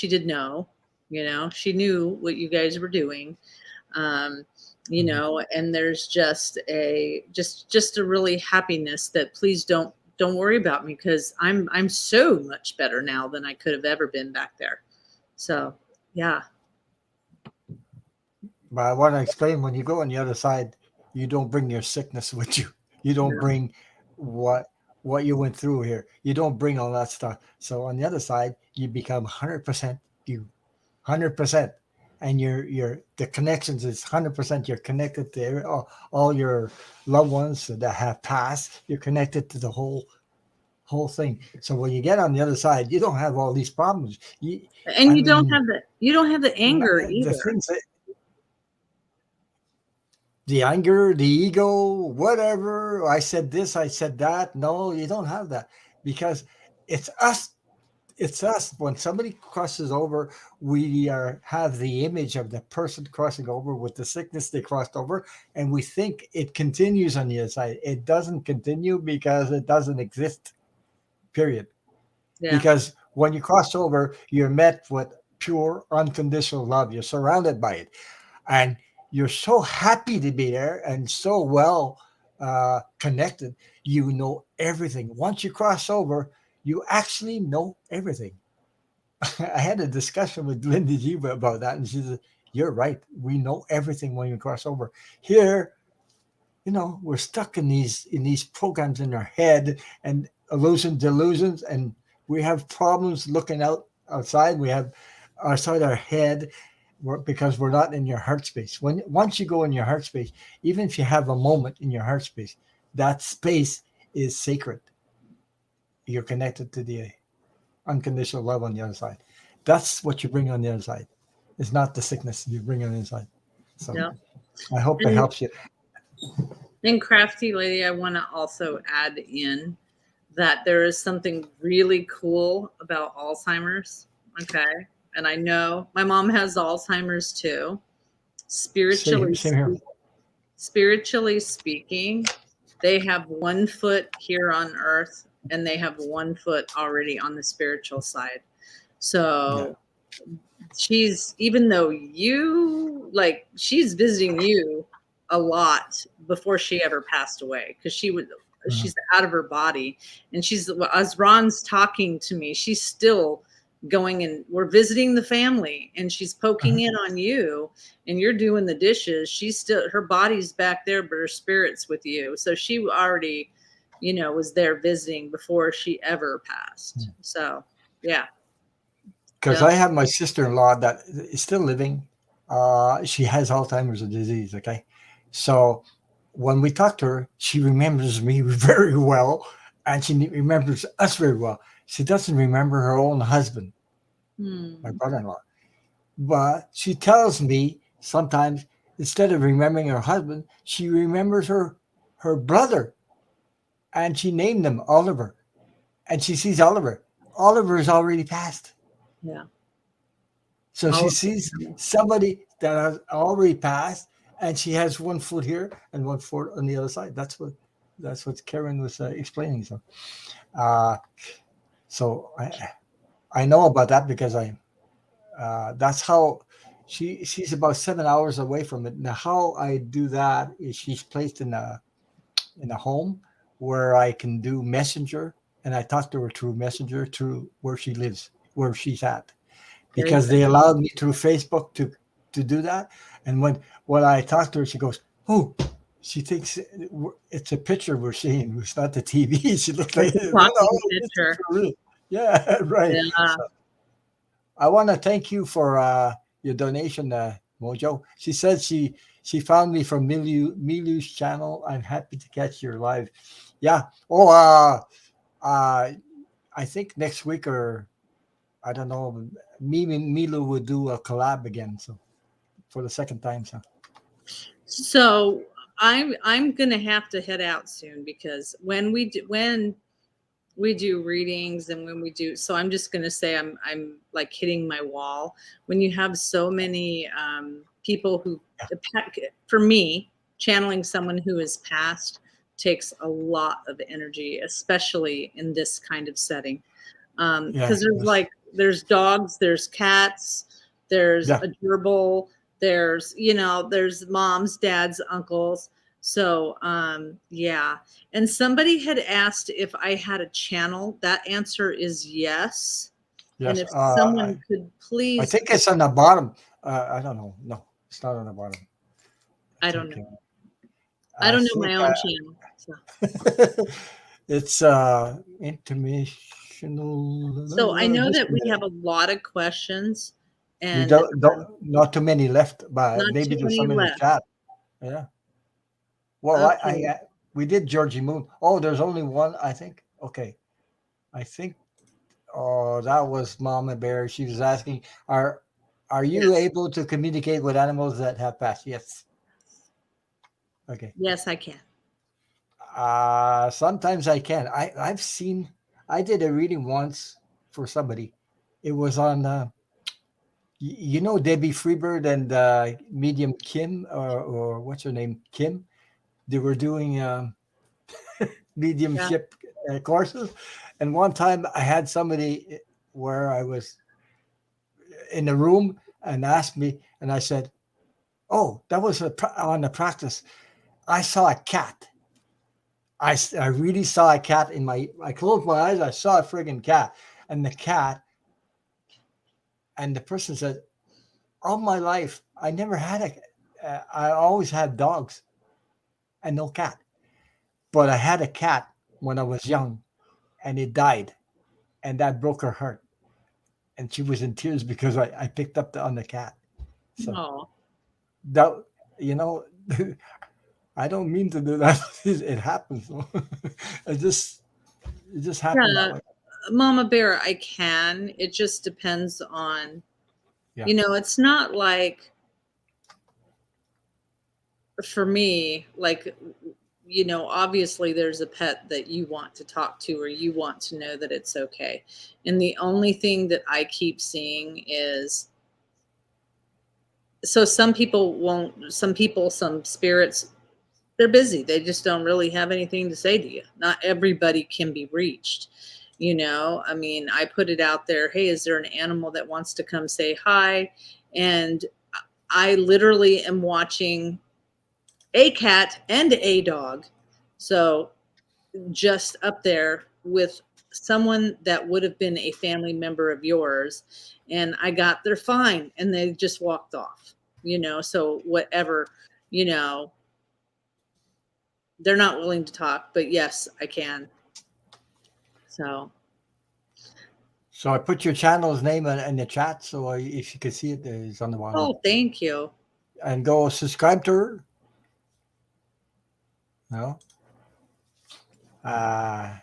did know, she knew what you guys were doing. um Mhm. and there's just a really happiness that, please don't worry about me, because I'm so much better now than I could have ever been back there. So yeah. But I want to explain, when you go on the other side, you don't bring your sickness with you. You don't No. bring what what you went through here. You don't bring all that stuff. So on the other side, you become 100% you, 100%, and your the connections is 100%. You're connected to all your loved ones that have passed. You're connected to the whole thing. So when you get on the other side, you don't have all these problems. And I you don't mean, have the anger the either. things that the anger, the ego, whatever. I said this, I said that. No, you don't have that because it's us. It's us. When somebody crosses over, we have the image of the person crossing over with the sickness they crossed over, and we think it continues on the other side. It doesn't continue because it doesn't exist. Period. Yeah. Because when you cross over, you're met with pure, unconditional love. You're surrounded by it, and you're so happy to be there and so well connected. You know everything. Once you cross over, you actually know everything. I had a discussion with Linda Jiva about that, and she said, "You're right. We know everything when you cross over. Here, we're stuck in these programs in our head and illusions, delusions, and we have problems looking outside. We have outside our head because we're not in your heart space. Once you go in your heart space, even if you have a moment in your heart space, that space is sacred. You're connected to the unconditional love on the other side. That's what you bring on the other side. It's not the sickness you bring on the inside. So Yeah. I hope it And helps you. and crafty lady, I want to also add in that there is something really cool about Alzheimer's. Okay. And I know my mom has Alzheimer's too. Same, Spiritually, same here. spiritually speaking, they have 1 foot here on earth and they have 1 foot already on the spiritual side. Yeah. So she's, even though she's visiting you a lot before she ever passed away, because Mhm. she's out of her body, and she's, as Ron's talking to me, she's still going, and we're visiting the family, and she's poking Mhm. in on you, and you're doing the dishes. She's still, her body's back there, but her spirit's with you. So she already, was there visiting before she ever passed. So yeah. Because Yeah. I have my sister-in-law that is still living. She has Alzheimer's disease. Okay, so when we talk to her, she remembers me very well, and she remembers us very well. She doesn't remember her own husband, my Hmm. brother-in-law, but she tells me sometimes instead of remembering her husband, she remembers her brother, and she named him Oliver, and she sees Oliver. Oliver is already passed. Yeah. So All she of sees them. somebody that has already passed, and she has 1 foot here and 1 foot on the other side. That's what Karen was explaining. Uh, so I know about that because that's how she's about 7 hours away from it. Now, how I do that is she's placed in a home where I can do messenger, and I talk to her through messenger through where she lives, where she's at, Very because good. they allowed me through Facebook to do that. And when I talk to her, she goes, "Oh," she thinks it's a picture we're seeing. It's not the TV. She looks like, It's a no, no, talking this is picture. for real. Yeah, right. Yeah. So I want to thank you for your donation, Mojo. She said she found me from Milu's channel. I'm happy to catch your live. Yeah. Oh, uh, I think next week, or I don't know, me and Milu would do a collab again. So for the second time. So So I'm gonna have to head out soon, because when we do readings, and when we do, so I'm just gonna say I'm like hitting my wall when you have so many people who, yeah, for me, channeling someone who has passed takes a lot of energy, especially in this kind of setting. yeah, Because there's dogs, there's cats, there's yeah. a gerbil, there's moms, dads, uncles. So yeah. And somebody had asked if I had a channel. That answer is yes. And Yes. if someone could I please think put, it's on the bottom. I don't know. No, it's not on the bottom. I I don't know. think. I I don't know think my own channel. So it's so I know Just that a we have minute. a lot of questions, We and don't not too many left, but not maybe too there's many some in the left. chat. Yeah. Well, Okay. we did Georgie Moon. Oh, there's only one, I think. Okay. I think oh, that was Mama Bear. She was asking, are you Yes. able to communicate with animals that have passed? Yes. Okay. Yes, I can. Sometimes I can. I did a reading once for somebody. It was on, you know, Debbie Freebird and medium Kim, or what's her name? Kim. They were doing Yeah. mediumship courses. And one time I had somebody where I was in a room and asked me, and I said, "Oh, that was on the practice. I saw a cat. I really saw a cat in my. I closed my eyes. I saw a friggin' cat, and the cat. And the person said, all my life I never had a. I always had dogs and no cat, but I had a cat when I was young, and it died, and that broke her heart, and she was in tears because I picked up on the cat. So Oh, that, you know, I don't mean to do that. It happens. it just it just happened that yeah, way. Mama Bear, I can. It just depends on, Yeah. it's not like for me, like, obviously there's a pet that you want to talk to or you want to know that it's okay. And the only thing that I keep seeing is, so some people won't, some spirits, they're busy. They just don't really have anything to say to you. Not everybody can be reached. I mean, I put it out there, hey, is there an animal that wants to come say hi? And I literally am watching a cat and a dog. So just up there with someone that would have been a family member of yours. And I got their fine and they just walked off, so whatever, you know, they're not willing to talk, but yes, I can. So, So I put your channel's name in the chat, so if you can see it, it's on the bottom. oh, thank you. And go subscribe to her. No, uh,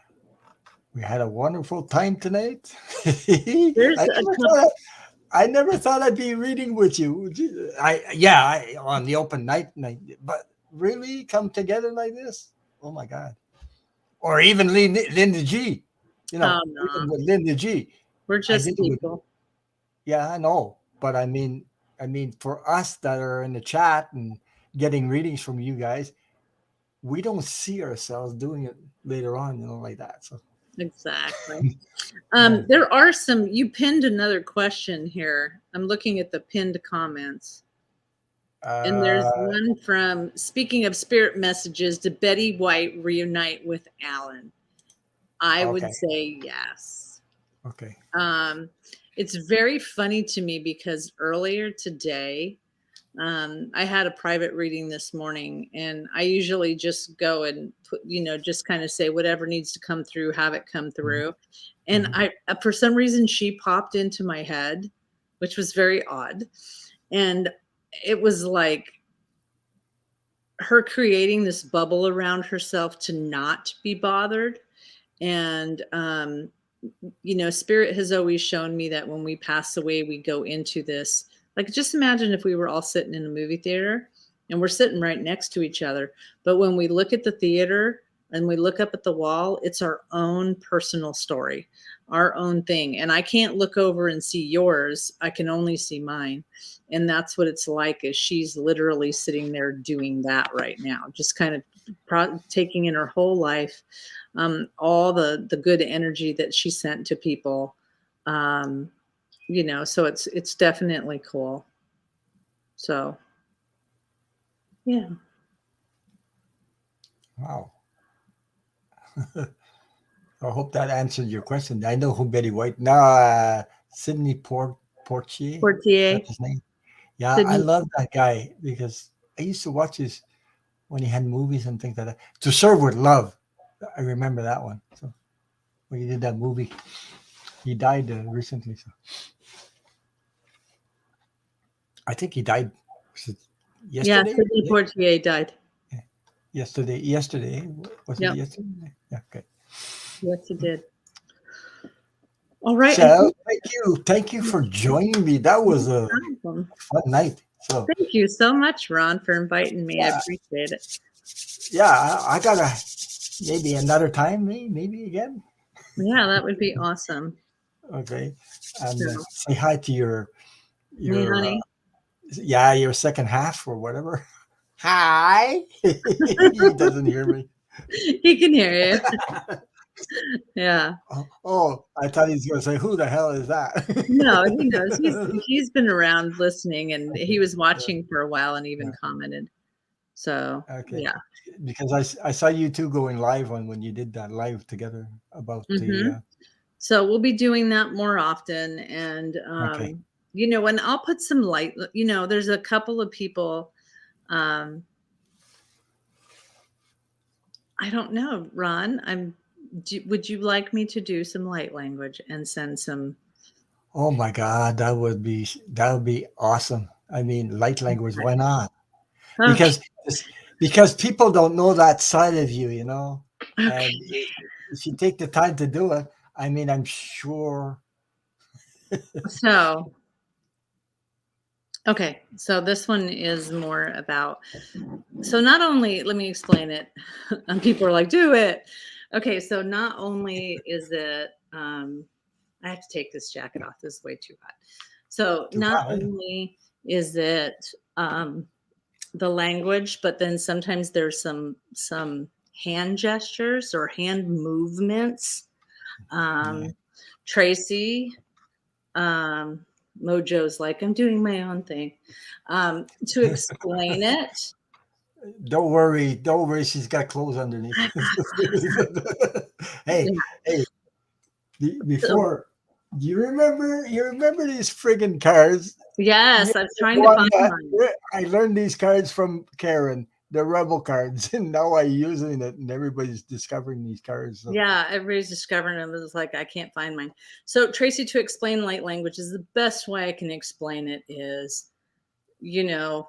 we had a wonderful time tonight. There's a couple. I never thought I'd be reading with you. I on the open night, but really come together like this. Oh my God! Or even Linda G. Oh Even no, with Linda G. we're I just did it with. people. Yeah, I know, but I mean, for us that are in the chat and getting readings from you guys, we don't see ourselves doing it later on, like that. So Exactly. yeah. There are some. You pinned another question here. I'm looking at the pinned comments. And there's Uh, one from, speaking of spirit messages, did Betty White reunite with Alan? I would okay, say yes. okay. Um, it's very funny to me because earlier today, I had a private reading this morning, and I usually just go and put, just kind of say whatever needs to come through, have it come Mhm, through. And mhm. for some reason, she popped into my head, which was very odd. And it was like her creating this bubble around herself to not be bothered. And, spirit has always shown me that when we pass away, we go into this. Like, just imagine if we were all sitting in a movie theater and we're sitting right next to each other. But when we look at the theater and we look up at the wall, it's our own personal story, our own thing. And I can't look over and see yours. I can only see mine. And that's what it's like, is she's literally sitting there doing that right now, just kind of taking in her whole life, all the good energy that she sent to people. Um, so it's definitely cool. So yeah. Wow. I hope that answered your question. I know who Betty White. Now, Sidney Portier. Portier, That's his name. Yeah, I Sydney. love that guy because I used to watch his when he had movies and things like that. To Serve with Love. I remember that one. So when he did that movie, he died recently. So I think he died. Was it Yeah, yesterday or Sydney today? Portier died. Yeah. Yesterday. Yesterday. Was it Yep. yesterday? Yeah. Okay. Yes, he did. All right. I So think thank you for joining me. That no was a problem. fun night. So Thank you so much, Ron, for inviting me. I yeah, appreciate it. Yeah, I gotta maybe another time, maybe again. Yeah, that would be awesome. Okay, and So, say hi to hey, your honey. yeah, your second half or whatever. Hi. He doesn't hear me. He can hear you. Yeah. Oh, I thought he's gonna say, "Who the hell is that?" No, he knows. He's been around listening, and he was Yeah, watching for a while and even yeah. commented. So, Okay, yeah. because I saw you two going live on when you did that live together about the. Mhm. So we'll be doing that more often, and Okay, and I'll put some light. There's a couple of people. Um, I don't know, Ron. Would you like me to do some light language and send some? oh my God, that would be awesome. I mean, light language. Why not? Okay. Because because people don't know that side of you, Okay. and if you take the time to do it, I mean, I'm sure. So, okay. So this one is more about. So not only, let me explain it. And people are like, do it. Okay. So not only is it, I have to take this jacket off. This is way too hot. So Too not bad, eh? only is it the language, but then sometimes there's some hand gestures or hand movements. Yeah. Um, Tracy, um, Mojo's like, I'm doing my own thing. To explain it, Don't worry. She's got clothes underneath. Hey, yeah. hey. So, Before, you remember these friggin' cards? You yes, I was trying to one find that mine. I learned these cards from Karen, the Rebel cards, and now I'm using it, and everybody's discovering these cards. So Yeah, everybody's discovering them. It's like I can't find mine. So Tracy, to explain light language is the best way I can explain it is, you know,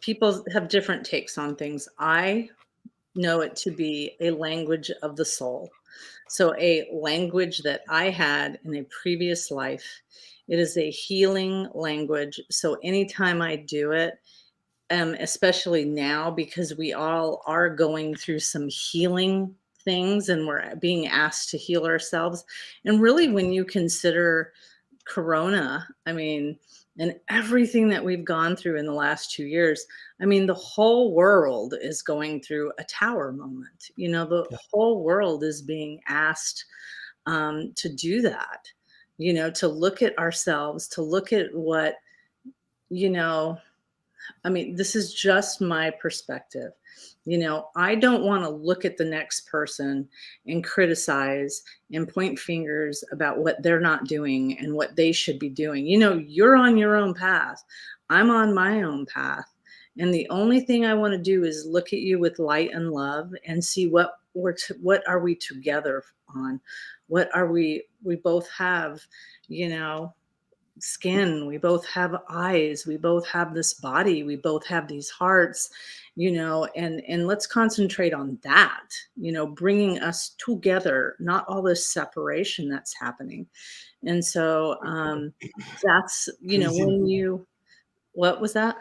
people have different takes on things. I know it to be a language of the soul. So, a language that I had in a previous life. It is a healing language. So, anytime I do it, especially now, because we all are going through some healing things and we're being asked to heal ourselves. And really, when you consider Corona, I mean, and everything that we've gone through in the last 2 years, I mean, the whole world is going through a tower moment. The yeah, whole world is being asked to do that, to look at ourselves, to look at what, you know, I mean, this is just my perspective. I don't want to look at the next person and criticize and point fingers about what they're not doing and what they should be doing. You're on your own path. I'm on my own path. And the only thing I want to do is look at you with light and love and see what are we together on? What are we both have, you know, skin, we both have eyes, we both have this body, we both have these hearts, and let's concentrate on that, bringing us together, not all this separation that's happening. And so that's, crazy, when you, what was that?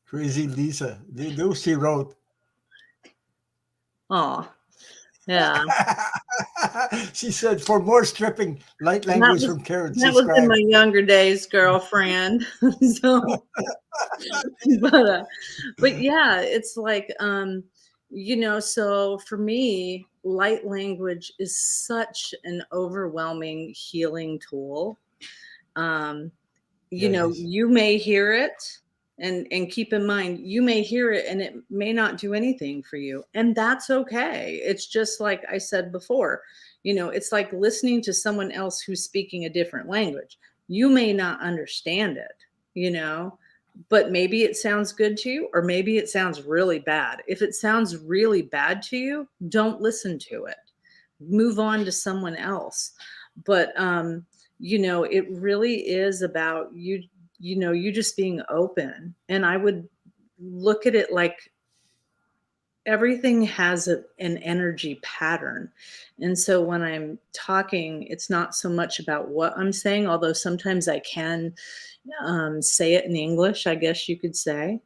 crazy Lisa. Those she wrote. Oh, yeah. She said, for more stripping, light that language was from Karen, that was in subscribe. my younger days, girlfriend. So but but yeah, it's like so for me, light language is such an overwhelming healing tool. um Yeah, it is. you may hear it, and keep in mind, you may hear it and it may not do anything for you, and that's okay. It's just like I said before, it's like listening to someone else who's speaking a different language. You may not understand it, you know but maybe it sounds good to you, or maybe it sounds really bad. If it sounds really bad to you, don't listen to it. Move on to someone else. But it really is about you just being open. And I would look at it like everything has an energy pattern. And so when I'm talking, it's not so much about what I'm saying, although sometimes I can say it in English, I guess you could say.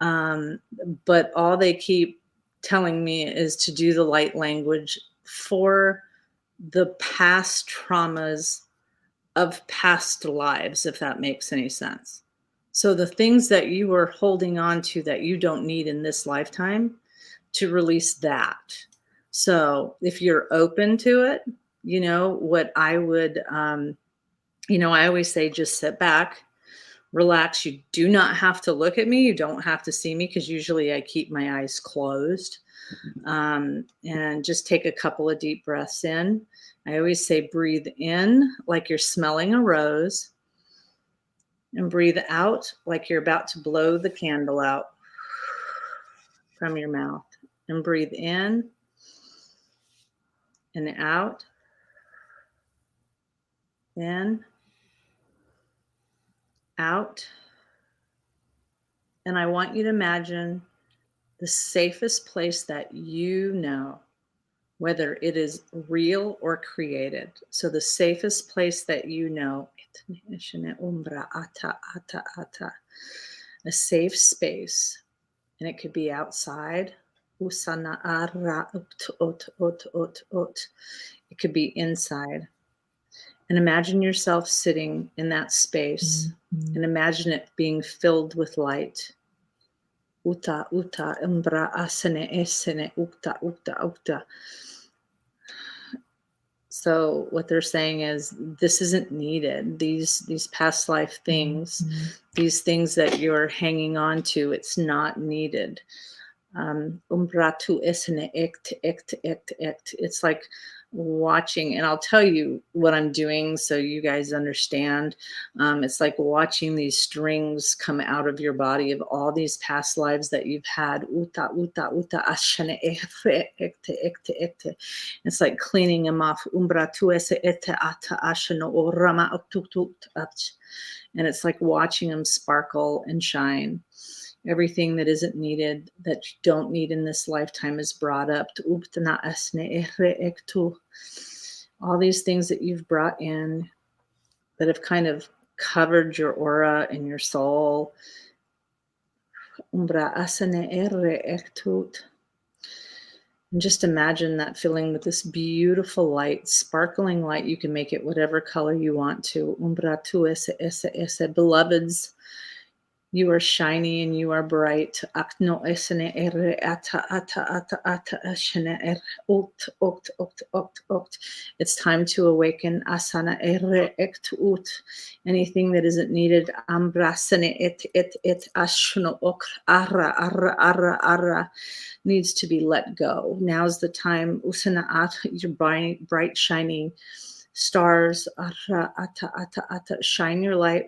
Um, but all they keep telling me is to do the light language for the past traumas of past lives, if that makes any sense. So the things that you are holding on to that you don't need in this lifetime, to release that. So if you're open to it, what I would, I always say just sit back, relax. You do not have to look at me. You don't have to see me because usually I keep my eyes closed. And just take a couple of deep breaths in. I always say breathe in like you're smelling a rose, and breathe out like you're about to blow the candle out from your mouth. And breathe in and out, in, out. And I want you to imagine the safest place that you know, whether it is real or created. So the safest place that you know, a safe space, and it could be outside. It could be inside. And imagine yourself sitting in that space, and imagine it being filled with light. Uta, uta, umbra, asane, esene, ukta, ukta, ukta. So what they're saying is this isn't needed. These past life things, these things that you're hanging on to, it's not needed. Umbratu esene ekt, ekt, ekt, ekt. It's like watching, and I'll tell you what I'm doing so you guys understand. It's like watching these strings come out of your body of all these past lives that you've had. Uta, uta, uta, ashane ekte, ekte, ekte, ekte. It's like cleaning them off. Umbratu ese ete ata ashano orama ututut. And it's like watching them sparkle and shine. Everything that isn't needed, that you don't need in this lifetime, is brought up. All these things that you've brought in that have kind of covered your aura and your soul. And just imagine that filling with this beautiful light, sparkling light. You can make it whatever color you want to. Beloveds, you are shiny and you are bright. It's time to awaken. Anything that isn't needed needs to be let go. Now's the time. Your bright, shining stars, shine your light,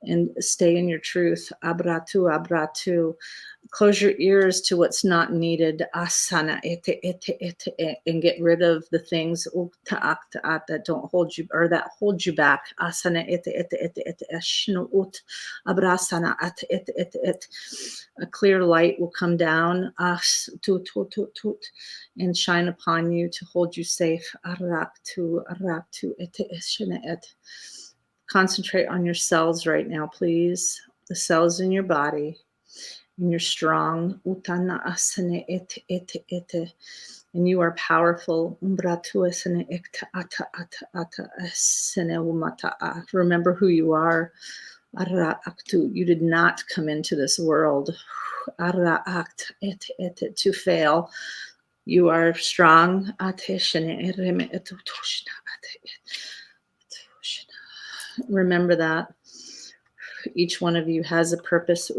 and stay in your truth. Abratu. Close your ears to what's not needed. And get rid of the things that don't hold you, or that hold you back. A clear light will come down and shine upon you to hold you safe. Concentrate on your cells right now, please. The cells in your body. And you're strong. And you are powerful. Remember who you are. You did not come into this world to fail. You are strong. Remember that. Each one of you has a purpose.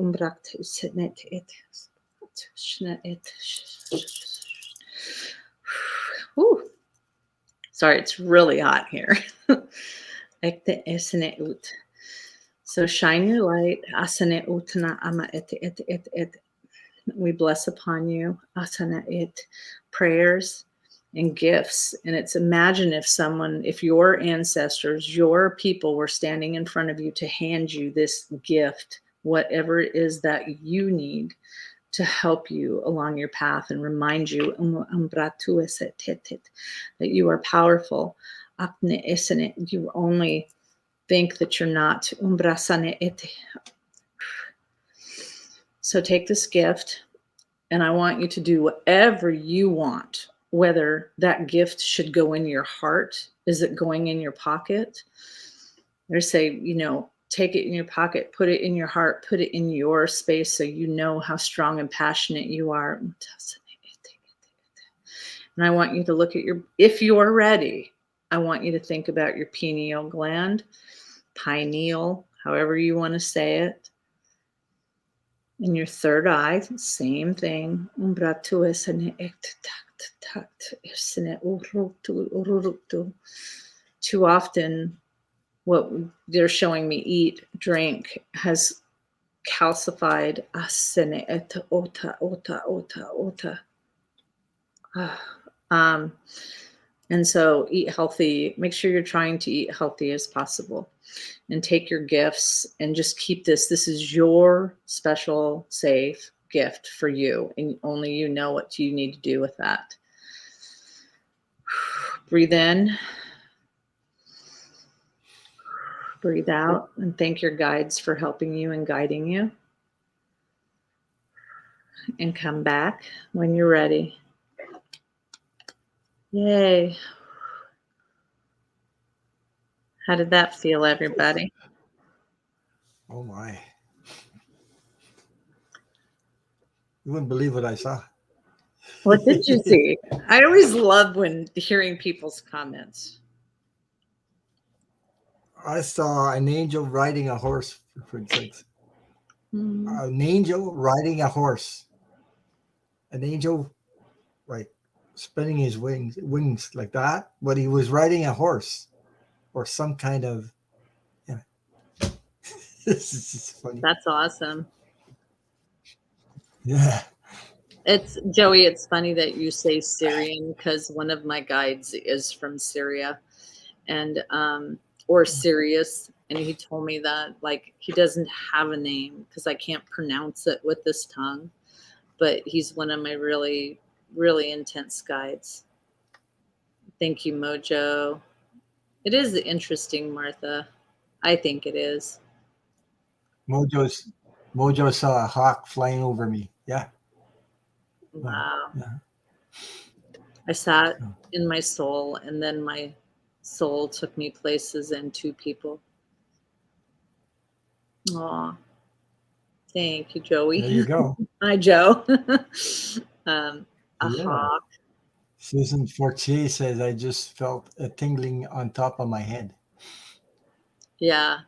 Ooh. Sorry, it's really hot here. So shine your light. We bless upon you. Prayers and gifts. And it's imagine if your ancestors, your people were standing in front of you to hand you this gift, whatever it is that you need to help you along your path and remind you that you are powerful. You only think that you're not. So take this gift, and I want you to do whatever you want, whether that gift should go in your heart. Is it going in your pocket? Or say, take it in your pocket, put it in your heart, put it in your space so you know how strong and passionate you are. And I want you to look at if you're ready, I want you to think about your pineal gland, pineal, however you want to say it. In your third eye, same thing. Too often, what they're showing me eat, drink, has calcified. Um, and so eat healthy. Make sure you're trying to eat healthy as possible. And take your gifts and just keep this. This is your special, safe gift for you. And only you know what you need to do with that. Breathe in. Breathe out. And thank your guides for helping you and guiding you. And come back when you're ready. Yay. How did that feel, everybody? Oh my. You wouldn't believe what I saw. What did you see? I always love when hearing people's comments. I saw an angel riding a horse, for instance. An angel riding a horse. An angel, like, spinning his wings like that, but he was riding a horse or some kind of. Yeah. This is just funny. That's awesome. Yeah. It's Joey. It's funny that you say Syrian because one of my guides is from Syria, and or Sirius, and he told me that like he doesn't have a name because I can't pronounce it with this tongue, but he's one of my really, really intense guides. Thank you, Mojo. It is interesting, Martha. I think it is. Mojo saw a hawk flying over me. Yeah. Wow. Yeah. I sat in my soul, and then my soul took me places and to people. Aw. Thank you, Joey. There you go. Hi, Joe. Yeah. Hawk. Susan Fortier says, I just felt a tingling on top of my head. Yeah.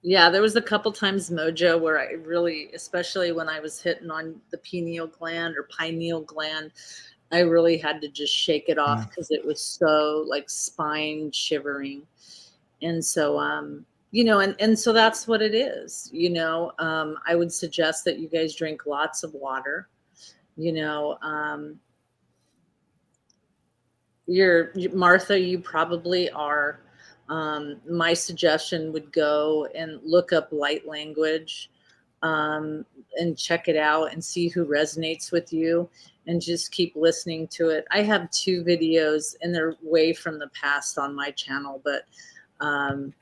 Yeah, there was a couple times, Mojo, where I really, especially when I was hitting on the pineal gland or pineal gland, I really had to just shake it off because it was so like spine shivering. And so, and so that's what it is, I would suggest that you guys drink lots of water, Martha, you probably are. My suggestion would go and look up light language, and check it out and see who resonates with you and just keep listening to it. I have 2 videos and they're way from the past on my channel, but I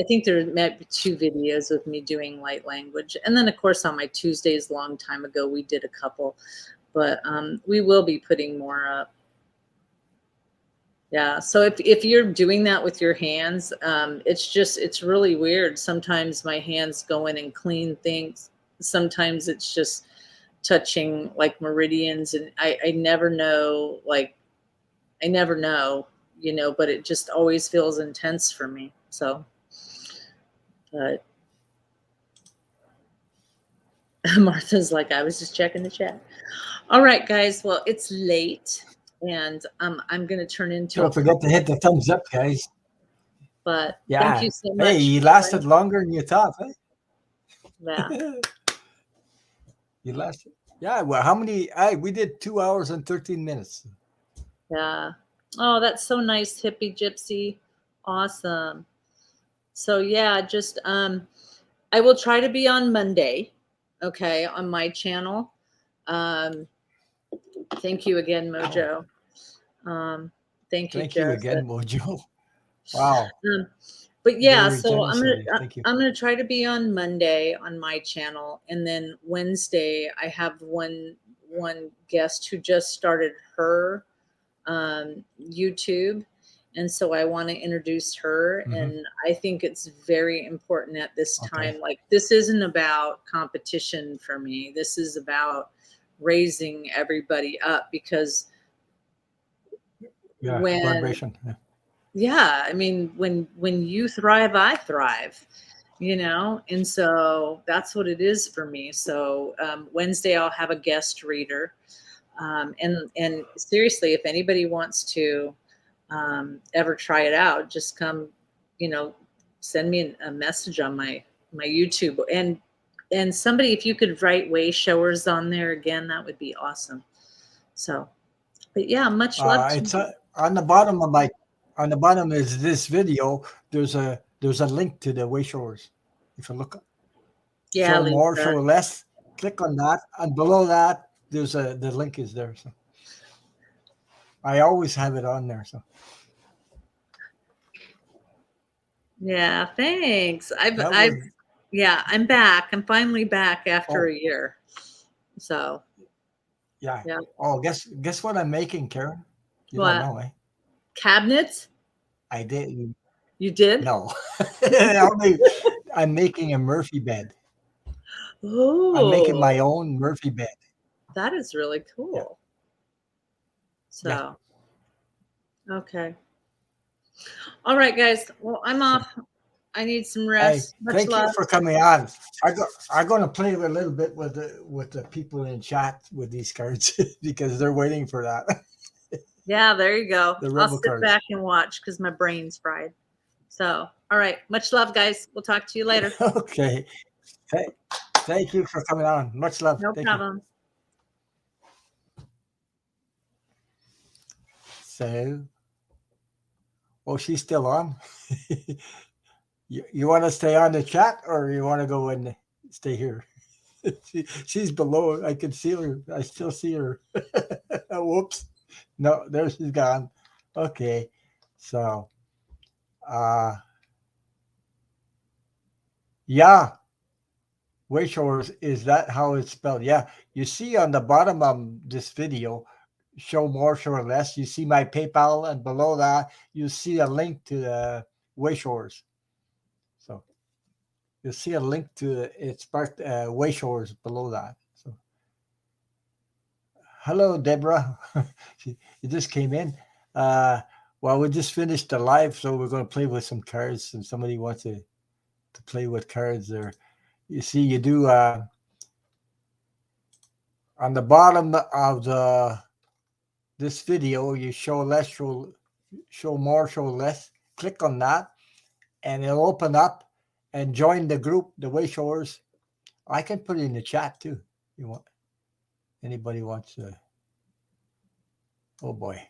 think there might be 2 videos of me doing light language. And then of course on my Tuesdays long time ago, we did a couple, but we will be putting more up. Yeah. So if you're doing that with your hands, it's really weird. Sometimes my hands go in and clean things. Sometimes it's just touching like meridians, and I never know, but it just always feels intense for me. So, but Martha's like, I was just checking the chat. All right, guys. Well, it's late. And I'm going to turn into Don't forget to hit the thumbs up, guys. But yeah. Thank you so much. Hey, you lasted longer than you thought, eh? Yeah. You lasted. Yeah. Well, how many? We did 2 hours and 13 minutes. Yeah. Oh, that's so nice, hippie gypsy. Awesome. So yeah, just I will try to be on Monday, okay, on my channel. Thank you again, Mojo. Thank you, Thank you Joseph. again, Mojo. Wow. But yeah, Very so generous of you. Thank you. I'm gonna try to be on Monday on my channel, and then Wednesday I have one guest who just started her YouTube, and so I want to introduce her. Hmm. And I think it's very important at this Okay. time. Like, this isn't about competition for me. This is about raising everybody up, because Yeah. when Vibration. Yeah. yeah, I mean, when you thrive, I thrive, and so that's what it is for me. So Wednesday I'll have a guest reader, and seriously, if anybody wants to ever try it out, just come, you know, send me a message on my YouTube, and somebody, if you could write way showers on there again, that would be awesome. So, but yeah, much love to It's you. on the bottom of my on the bottom is this video. There's a link to the way showers. If you look, Yeah, show more, Lisa. show less. Click on that, and below that, there's the link is there. So I always have it on there. So Yeah, thanks. that I've was yeah, I'm back. I'm finally back after oh a year. So, yeah. yeah. Oh, guess what I'm making, Karen? You don't What? know, eh? Cabinets? I did You did? no. I'm making a Murphy bed. I'm making my Oh, own Murphy bed. that is really Yeah, cool. yeah. So, okay. All right, guys. Well, I'm So off. I need some hey, rest. Much thank you love. for coming on. I'm gonna play a little bit with the people in chat with these cards because they're waiting for that. Yeah, there you go. The I'll rebel sit cards. back and watch because my brain's fried. So, all right. Much love, guys. We'll talk to you later. Okay. Thank, thank you for coming on. Much love. No Thank you. problem. So, oh, she's still on. You want to stay on the chat or you want to go and stay here? She's below. I can see her. I still see her. Whoops. No, there she's gone. Okay. So, uh, yeah, Wayshores, is that how it's spelled? Yeah. You see on the bottom of this video, show more, show less. You see my PayPal, and below that, you see a link to the Wayshores. So you'll see a link to it's part Wayshores below that. So hello, Deborah. You just came in. Uh, well, we just finished the live, so we're going to play with some cards. And somebody wants to play with cards there. You see, you do on the bottom of the this video, you show less, show more, show less. Click on that, and it'll open up and join the group, the way showers. I can put it in the chat too. You want anybody wants to? Oh boy,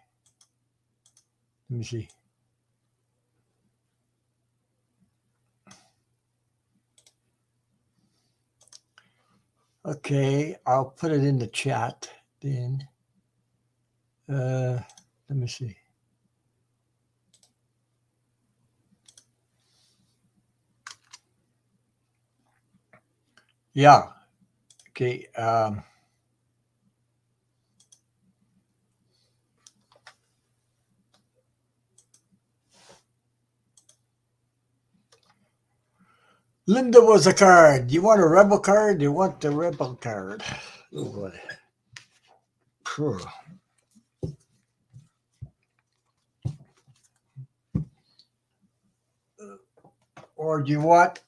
let me see. Okay, I'll put it in the chat then. Let me see. Yeah. Okay. Linda was a card. You want a rebel card? You want the rebel card? Oh boy. Phew. Or do you want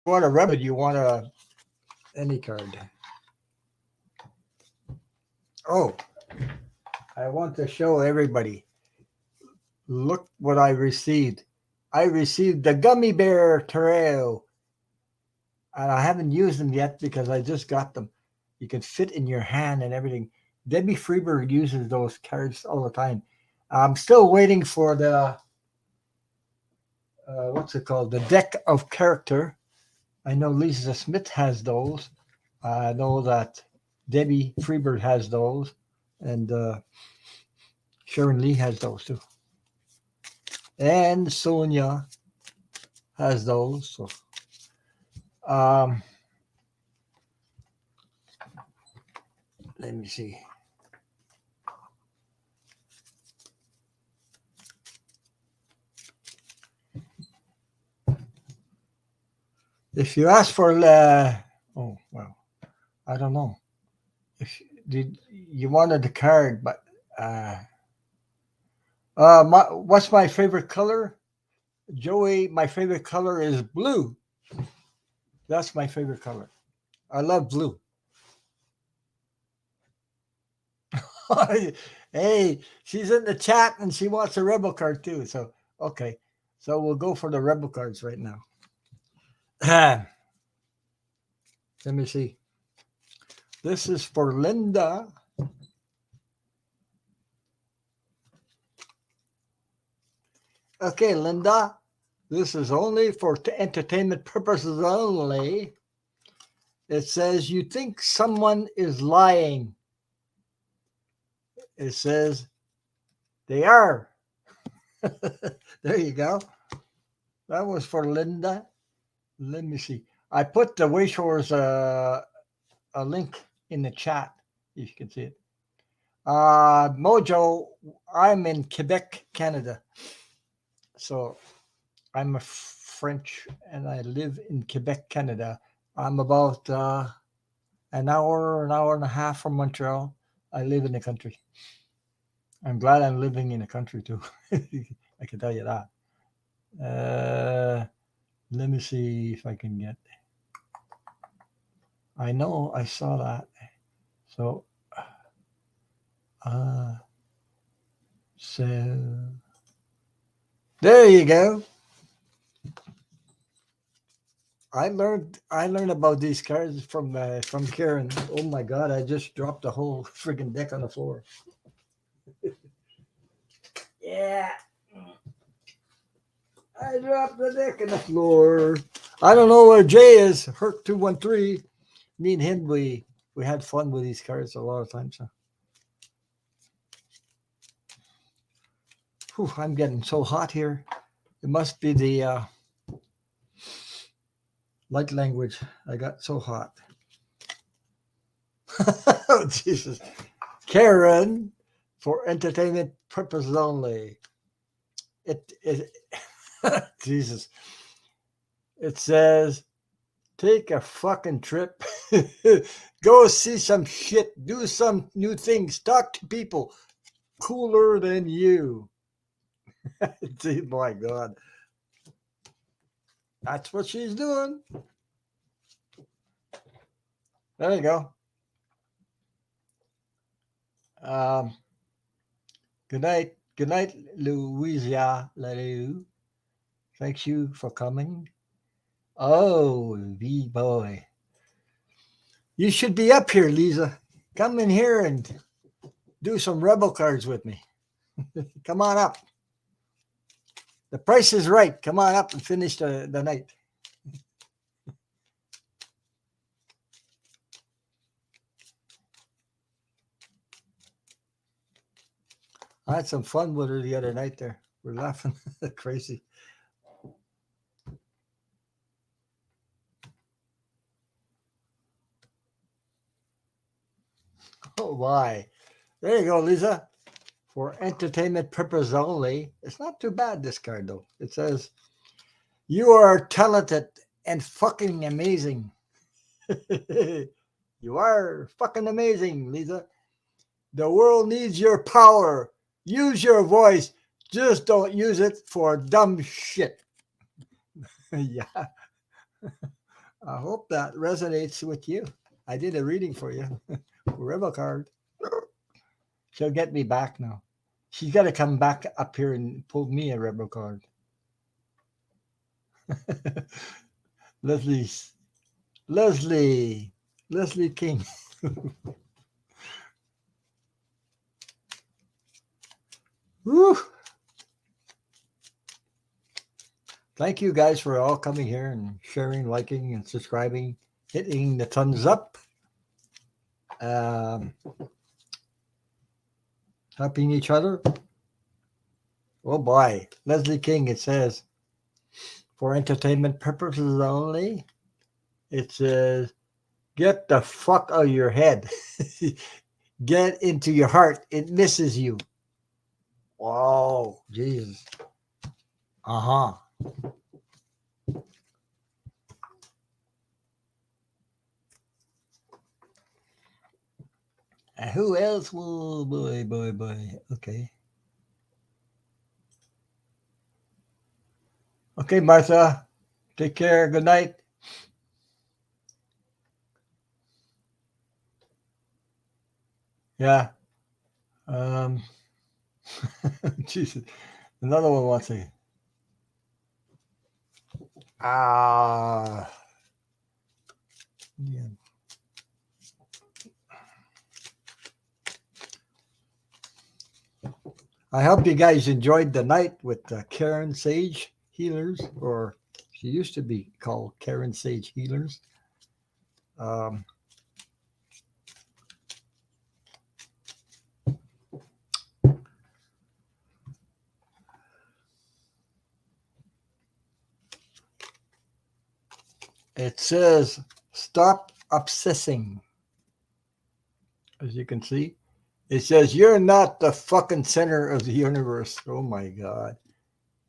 a rebel? You want a any card? Oh, I want to show everybody. Look what I received. I received the gummy bear tarot, and I haven't used them yet because I just got them. You can fit in your hand and everything. Debbie Freeberg uses those cards all the time. I'm still waiting for the what's it called? The deck of character. I know Lisa Smith has those. I know that Debbie Freeberg has those, and Sharon Lee has those too. And Sonia has those. So, um, let me see. If you ask for, oh well, I don't know. If did you wanted the card, but what's my favorite color, Joey? My favorite color is blue. That's my favorite color. I love blue. Hey, she's in the chat and she wants a rebel card too. So okay, so we'll go for the rebel cards right now. Let me see. This is for Linda. Okay, Linda. This is only for entertainment purposes only. It says you think someone is lying. It says they are. There you go. That was for Linda. Let me see. I put the Wayshore's a link in the chat if you can see it. Mojo, I'm in Quebec, Canada. So I'm a French and I live in Quebec, Canada. I'm about an hour and a half from Montreal. I live in the country. I'm glad I'm living in the country too. I can tell you that. Let me see if I can get. I know I saw that. So, so there you go. I learned about these cards from Karen. Oh my God! I just dropped the whole friggin' deck on the floor. Yeah, I dropped the deck on the floor. I don't know where Jay is. Hurt 213. Me and him, we had fun with these cards a lot of times. Huh? Whew, I'm getting so hot here. It must be the light language. I got so hot. Oh, Jesus. Karen, for entertainment purposes only. It Jesus. It says, take a fucking trip. Go see some shit. Do some new things. Talk to people cooler than you. My God. That's what she's doing. There you go. Good night. Good night, Louisa Lalou. Thank you for coming. Oh, V boy. You should be up here, Lisa. Come in here and do some rebel cards with me. Come on up. The price is right. Come on up and finish the night. I had some fun with her the other night there. We're laughing crazy. Oh, why? There you go, Lisa. For entertainment purpose only. It's not too bad, this card, though. It says, you are talented and fucking amazing. You are fucking amazing, Lisa. The world needs your power. Use your voice. Just don't use it for dumb shit. Yeah. I hope that resonates with you. I did a reading for you. Rebel card. She'll get me back now. She's got to come back up here and pull me a rebel card. Leslie King. Woo. Thank you guys for all coming here and sharing, liking, and subscribing, hitting the thumbs up. Helping each other. Oh boy, Leslie King. It says for entertainment purposes only. It says get the fuck out of your head. Get into your heart. It misses you. Wow, Jesus. Uh huh. Who else will? Boy. Okay. Okay, Martha. Take care. Good night. Yeah. Um. Jesus. Another one wants to. Ah. Yeah. I hope you guys enjoyed the night with Karen Sage Healers, or she used to be called Karen Sage Healers. Um, it says, stop obsessing. As you can see, it says, you're not the fucking center of the universe. Oh my God.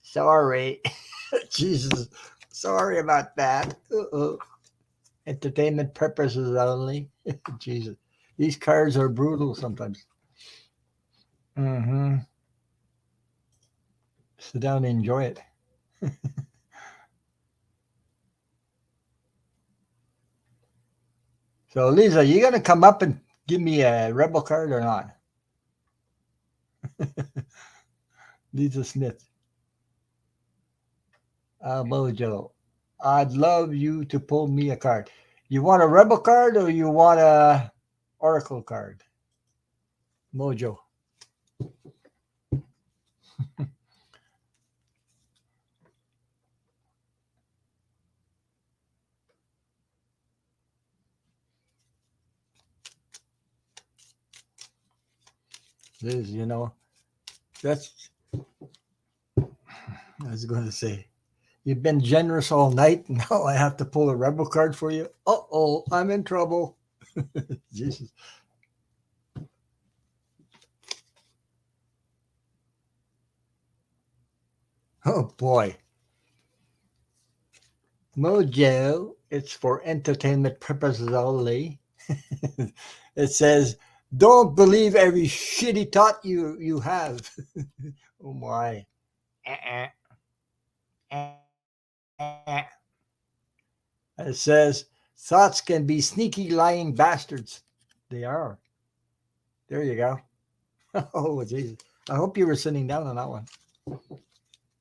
Sorry. Jesus. Sorry about that. Uh-oh. Entertainment purposes only. Jesus. These cards are brutal sometimes. Mm-hmm. Sit down and enjoy it. So, Lisa, you gonna come up and give me a rebel card or not? Lisa Smith. Mojo. I'd love you to pull me a card. You want a rebel card or you want a oracle card? Mojo. Liz, that's I was going to say. You've been generous all night. Now I have to pull a rebel card for you. Uh-oh, I'm in trouble. Jesus. Oh boy. Mojo, it's for entertainment purposes only. It says, don't believe every shitty thought you have. Oh my. Uh-uh. Uh-uh. It says, thoughts can be sneaky lying bastards. They are. There you go. Oh, Jesus. I hope you were sitting down on that one.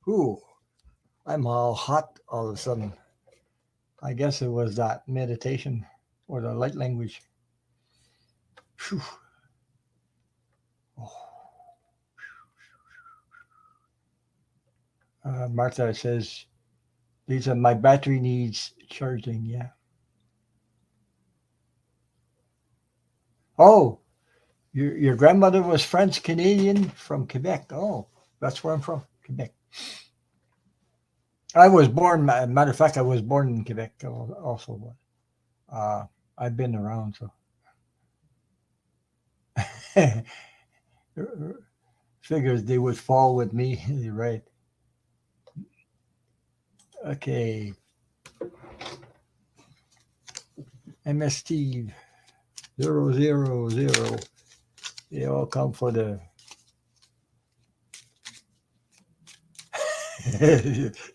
Ooh, I'm all hot all of a sudden. I guess it was that meditation or the light language. Whew. Oh. Martha says, Lisa, my battery needs charging. Yeah. Oh, your grandmother was French Canadian from Quebec. Oh, that's where I'm from, Quebec. I was born, matter of fact, I was born in Quebec also. I've been around, so. Figures they would fall with me. You're right. Okay. MS Steve 000. They all come for the.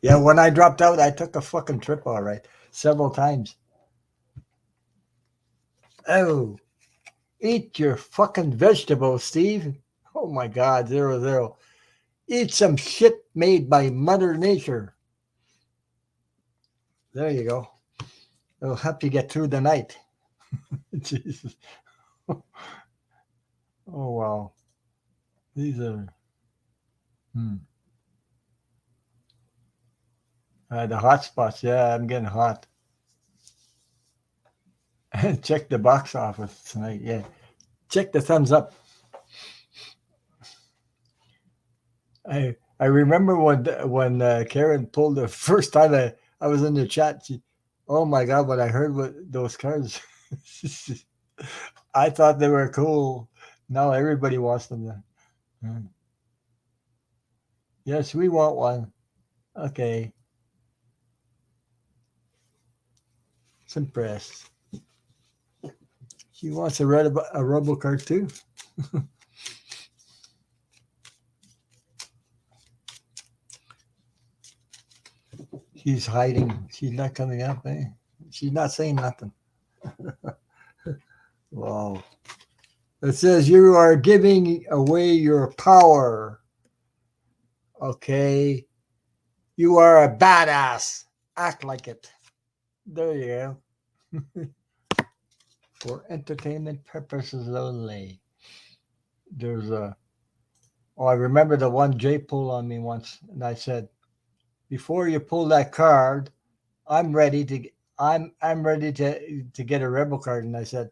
Yeah, when I dropped out, I took a fucking trip, all right, several times. Oh, eat your fucking vegetables, Steve. Oh my God, 00. Eat some shit made by Mother Nature. There you go. It'll help you get through the night. Jesus. Oh wow. These are the hot spots. Yeah, I'm getting hot. Check the box office tonight. Yeah. Check the thumbs up. I I remember when Karen pulled the first time I was in the chat. Oh my God! When I heard what those cards, I thought they were cool. Now everybody wants them. Hmm. Yes, we want one. Okay, it's impressed. She wants a Robo card too. She's hiding. She's not coming up. Eh? She's not saying nothing. Wow. It says you are giving away your power. Okay. You are a badass. Act like it. There you go. For entertainment purposes only. There's a. Oh, I remember the one Jay pulled on me once, and I said, "Before you pull that card, I'm ready to. I'm ready to get a rebel card." And I said,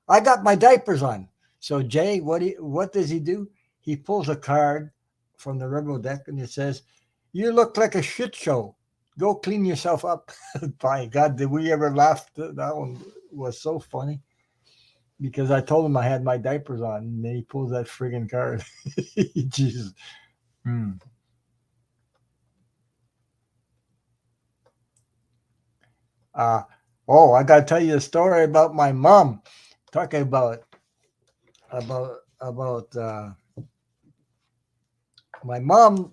"I got my diapers on." So Jay, what does he do? He pulls a card from the rebel deck, and it says, "You look like a shit show. Go clean yourself up." By God, did we ever laugh? That one was so funny because I told him I had my diapers on, and then he pulls that friggin' card. Jesus. Hmm. Uh, oh, I gotta tell you a story about my mom. Talking about my mom.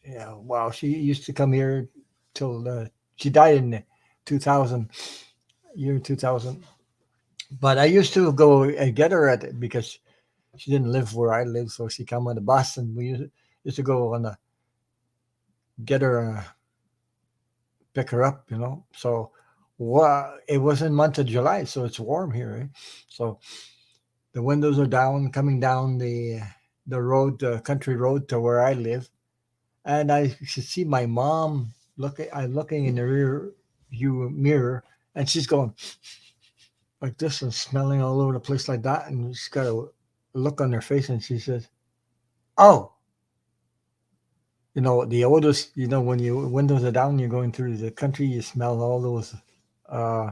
Yeah, wow, she used to come here till she died in 2000, year 2000. But I used to go and get her at it because she didn't live where I live, so she come on the bus, and we used to go on a get her, pick her up, you know. So, it was in month of July, so it's warm here, eh? So the windows are down, coming down the road, the country road to where I live, and I should see my mom looking. I'm looking in the rear view mirror, and she's going like this and smelling all over the place like that, and she's got a look on her face, and she says, "Oh, the odors. When your windows are down, you're going through the country, you smell all those uh,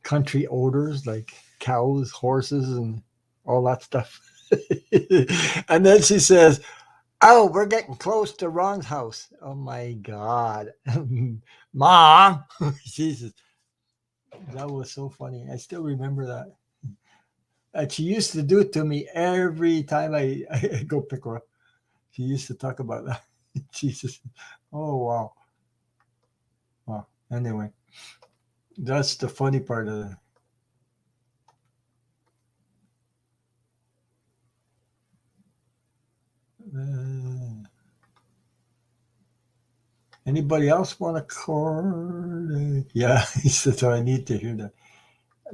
country odors like cows, horses, and all that stuff." And then she says, "Oh, we're getting close to Ron's house." Oh my God. Mom. Jesus. That was so funny. I still remember that. And she used to do it to me every time I go pick her up. She used to talk about that. Jesus. Oh, wow. Wow. Anyway, that's the funny part of it. Anybody else want a card? Yeah, he said, so I need to hear that.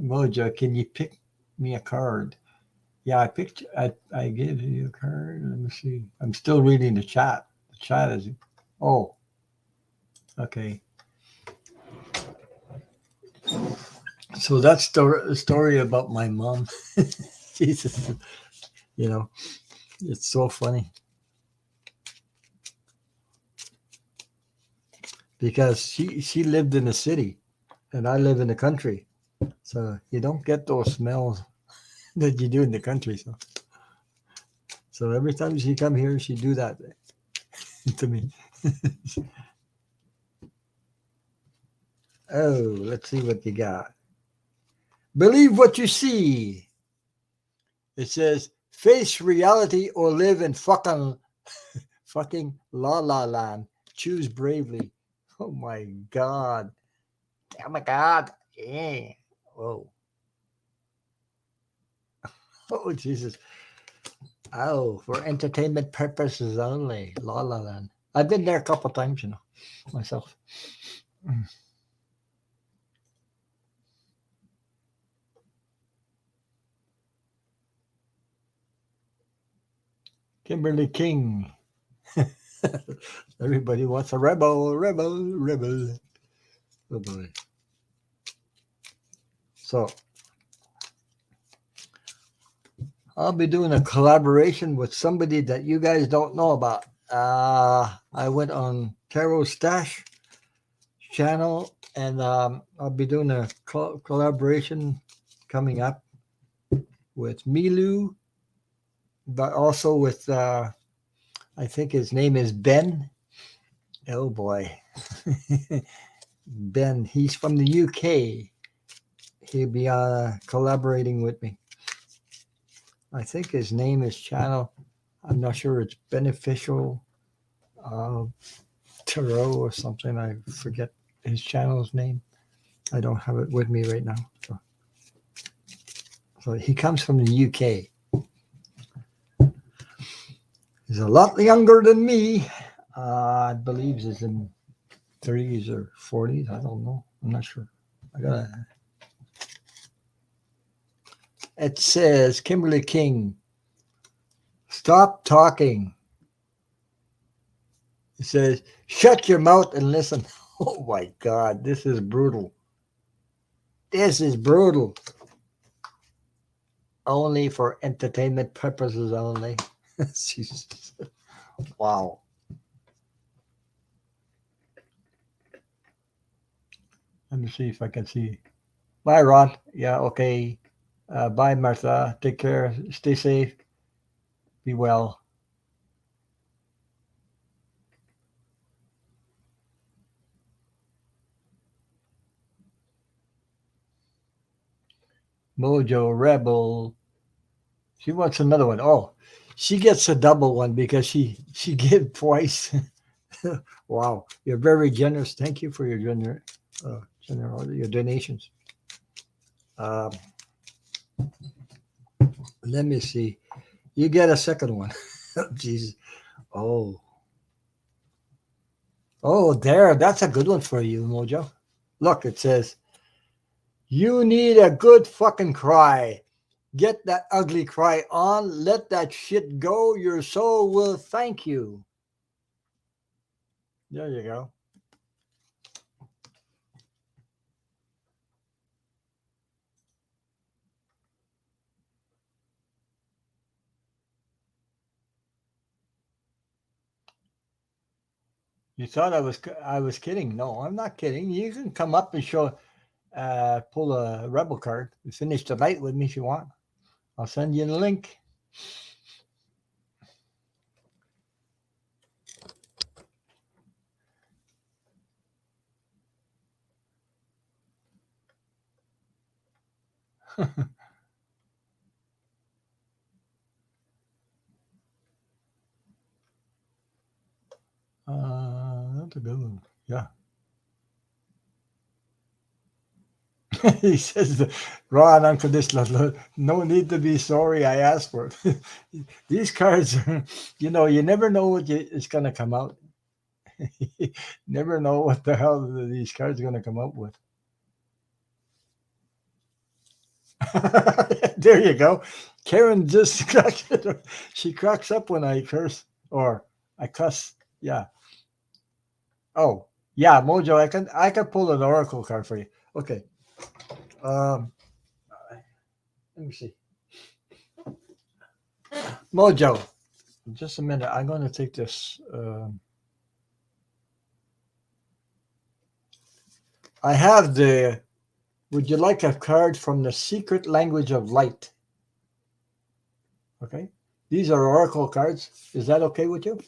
Mojo, can you pick me a card? Yeah, I gave you a card. Let me see. I'm still reading the chat. The chat is oh, okay. So that's the story about my mom. Jesus, you know, it's so funny because she lived in the city and I live in the country. So you don't get those smells that you do in the country. So every time she come here, she do that to me. Oh, let's see what you got. Believe what you see. It says face reality or live in fucking la la land. Choose bravely. Oh my God. Oh my God. Yeah. Whoa. Oh Jesus. Oh, for entertainment purposes only. La la land. I've been there a couple times, myself. Kimberly King. Everybody wants a rebel, rebel, rebel. Oh boy. So I'll be doing a collaboration with somebody that you guys don't know about. I went on Caro Stash channel, and I'll be doing a collaboration coming up with Milu, but also with I think his name is Ben. Oh boy, Ben. He's from the UK. He'll be collaborating with me. I think his name is channel. I'm not sure it's beneficial uh, tarot or something. I forget his channel's name. I don't have it with me right now. So he comes from the UK. He's a lot younger than me. I believe he's in 30s or 40s. I don't know. I'm not sure. I gotta. It says Kimberly King. Stop talking. It says shut your mouth and listen. Oh my God, this is brutal. This is brutal. Only for entertainment purposes only. Wow. Let me see if I can see. Bye, Ron. Yeah, okay. Bye, Martha. Take care. Stay safe. Be well. Mojo Rebel. She wants another one. Oh, she gets a double one because she gave twice. Wow, you're very generous. Thank you for your your donations. Um, let me see. You get a second one. Jesus. Oh. Oh, there. That's a good one for you, Mojo. Look, it says, you need a good fucking cry. Get that ugly cry on. Let that shit go. Your soul will thank you. There you go. You thought I was kidding. No, I'm not kidding. You can come up and pull a rebel card and finish the night with me if you want. I'll send you the link. That's a good one. Yeah. He says, Ron, unconditional. No need to be sorry. I asked for it. These cards, you never know what it's going to come out. Never know what the hell these cards are going to come up with. There you go. Karen just she cracks up when I curse or I cuss. Yeah. Oh, yeah, Mojo, I can pull an oracle card for you. Okay. Um let me see. Mojo, just a minute. I'm going to take this. I have the. Would you like a card from the secret language of light? Okay. These are oracle cards. Is that okay with you?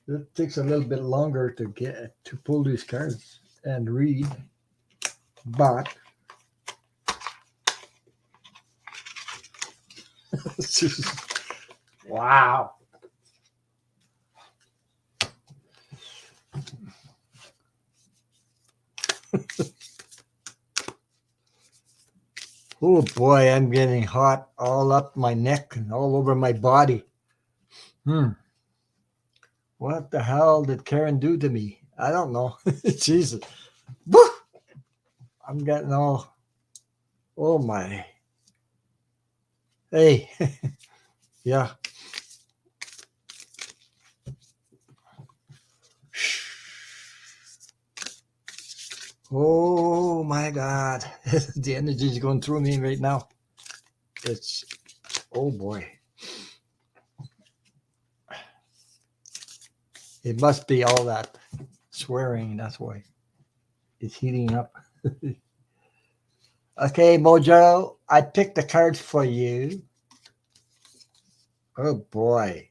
It takes a little bit longer to pull these cards and read, but wow. Oh boy, I'm getting hot all up my neck and all over my body. What the hell did Karen do to me? I don't know. Jesus. Woo! I'm getting all. Oh my. Hey. Yeah. Oh my God. The energy is going through me right now. It's, oh boy. It must be all that swearing. That's why it's heating up. Okay, Mojo, I picked the cards for you. Oh boy.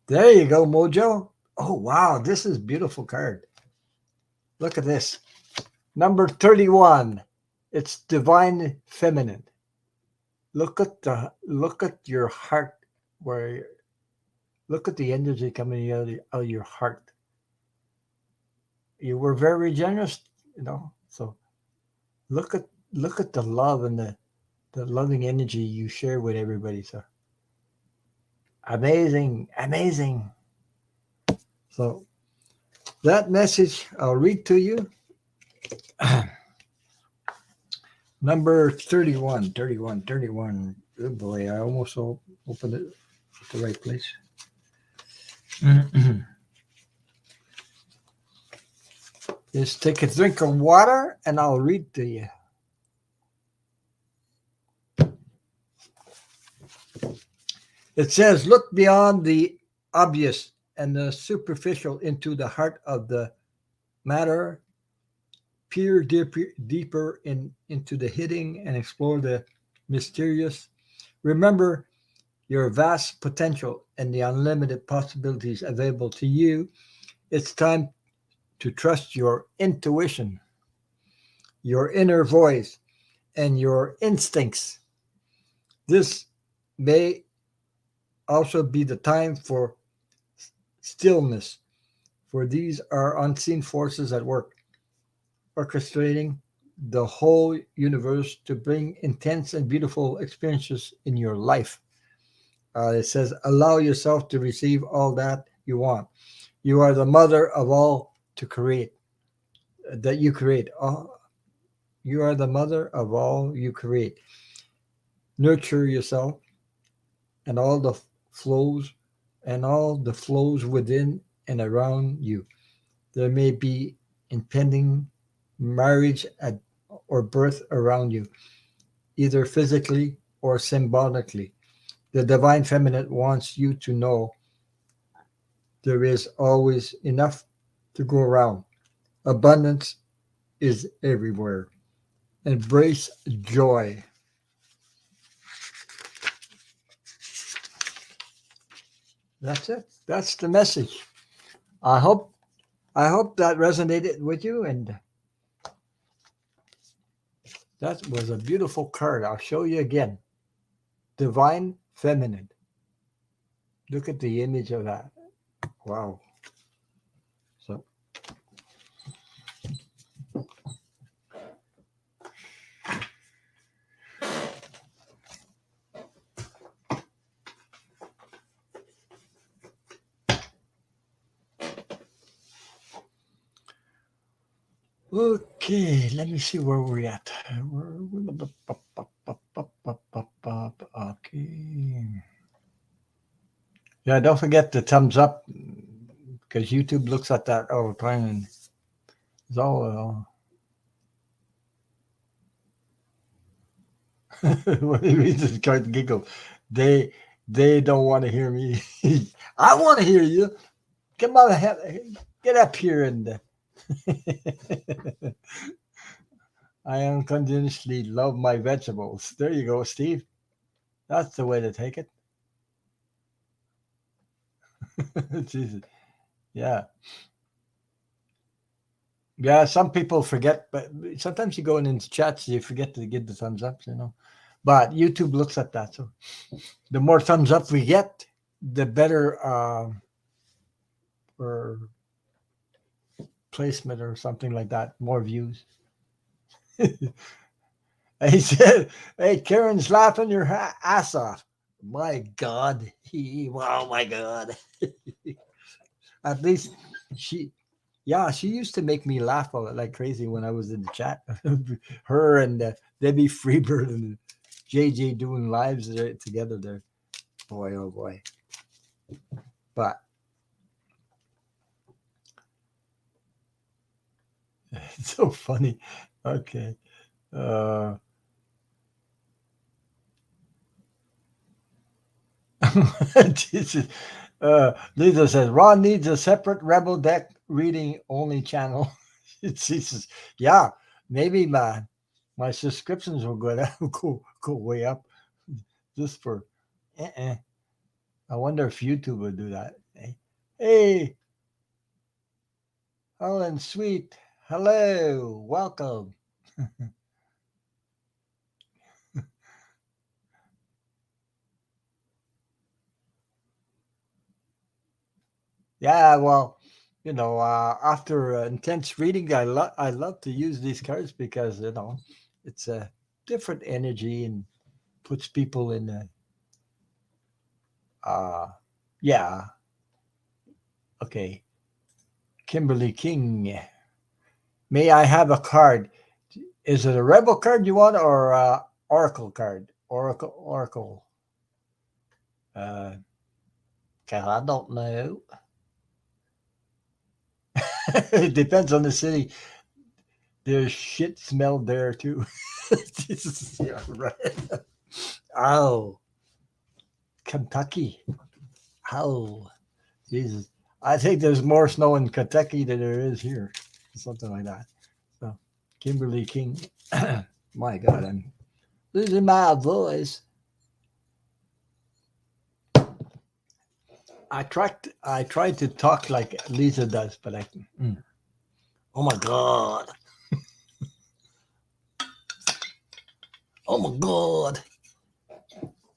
There you go, Mojo. Oh wow, this is a beautiful card. Look at this. Number 31. It's divine feminine. Look at your heart where look at the energy coming out of your heart. You were very generous, So look at the love and the loving energy you share with everybody. So amazing, amazing. So that message I'll read to you. Number 31, 31, 31. Oh boy, I almost opened it at the right place. Just take a drink of water and I'll read to you. It says, look beyond the obvious and the superficial into the heart of the matter, peer deeper into the hidden and explore the mysterious. Remember your vast potential and the unlimited possibilities available to you. It's time to trust your intuition, your inner voice, and your instincts. This may also be the time for stillness, for these are unseen forces at work, orchestrating the whole universe to bring intense and beautiful experiences in your life. It says, allow yourself to receive all that you want. You are the mother of all to create, that you create. You are the mother of all you create. Nurture yourself and all the flows within and around you. There may be impending marriage or birth around you, either physically or symbolically. The divine feminine wants you to know there is always enough to go around. Abundance is everywhere. Embrace joy. That's it. That's the message. I hope that resonated with you, and that was a beautiful card. I'll show you again. Divine feminine. Look at the image of that. Wow. So okay, let me see where we're at. Okay. Yeah, don't forget the thumbs up because YouTube looks at that all the time and it's all. When he reads this card, giggle. They don't want to hear me. I want to hear you. Come on, get up here and. I unconditionally love my vegetables. There you go, Steve. That's the way to take it. Jesus. Yeah. Yeah, some people forget, but sometimes you go into chats, you forget to give the thumbs up, But YouTube looks at that. So the more thumbs up we get, the better for placement or something like that, more views. He said, hey, Karen's laughing your ass off. My God. Oh, my God. At least she used to make me laugh like crazy when I was in the chat. Her and Debbie Freebird and JJ doing lives together there. Boy, oh boy. But it's so funny. Okay. Jesus. Lisa says Ron needs a separate Rebel deck reading only channel. Jesus. Yeah, maybe my subscriptions will go down, go way up just for. Uh-uh. I wonder if YouTube will do that. Hey, Helen, sweet. Hello, welcome. Yeah, well, after intense reading, I love to use these cards because it's a different energy and puts people in a uh yeah. Okay, Kimberly King. May I have a card? Is it a rebel card you want or oracle card? Oracle. Uh, 'Cause I don't know. It depends on the city. There's shit smelled there too. Jesus, yeah, right. Oh, Kentucky. Oh, Jesus. I think there's more snow in Kentucky than there is here. Something like that. So, Kimberly King. My God, I'm losing my voice. I tried to talk like Lisa does, but I. Mm. Oh my God. Oh my God.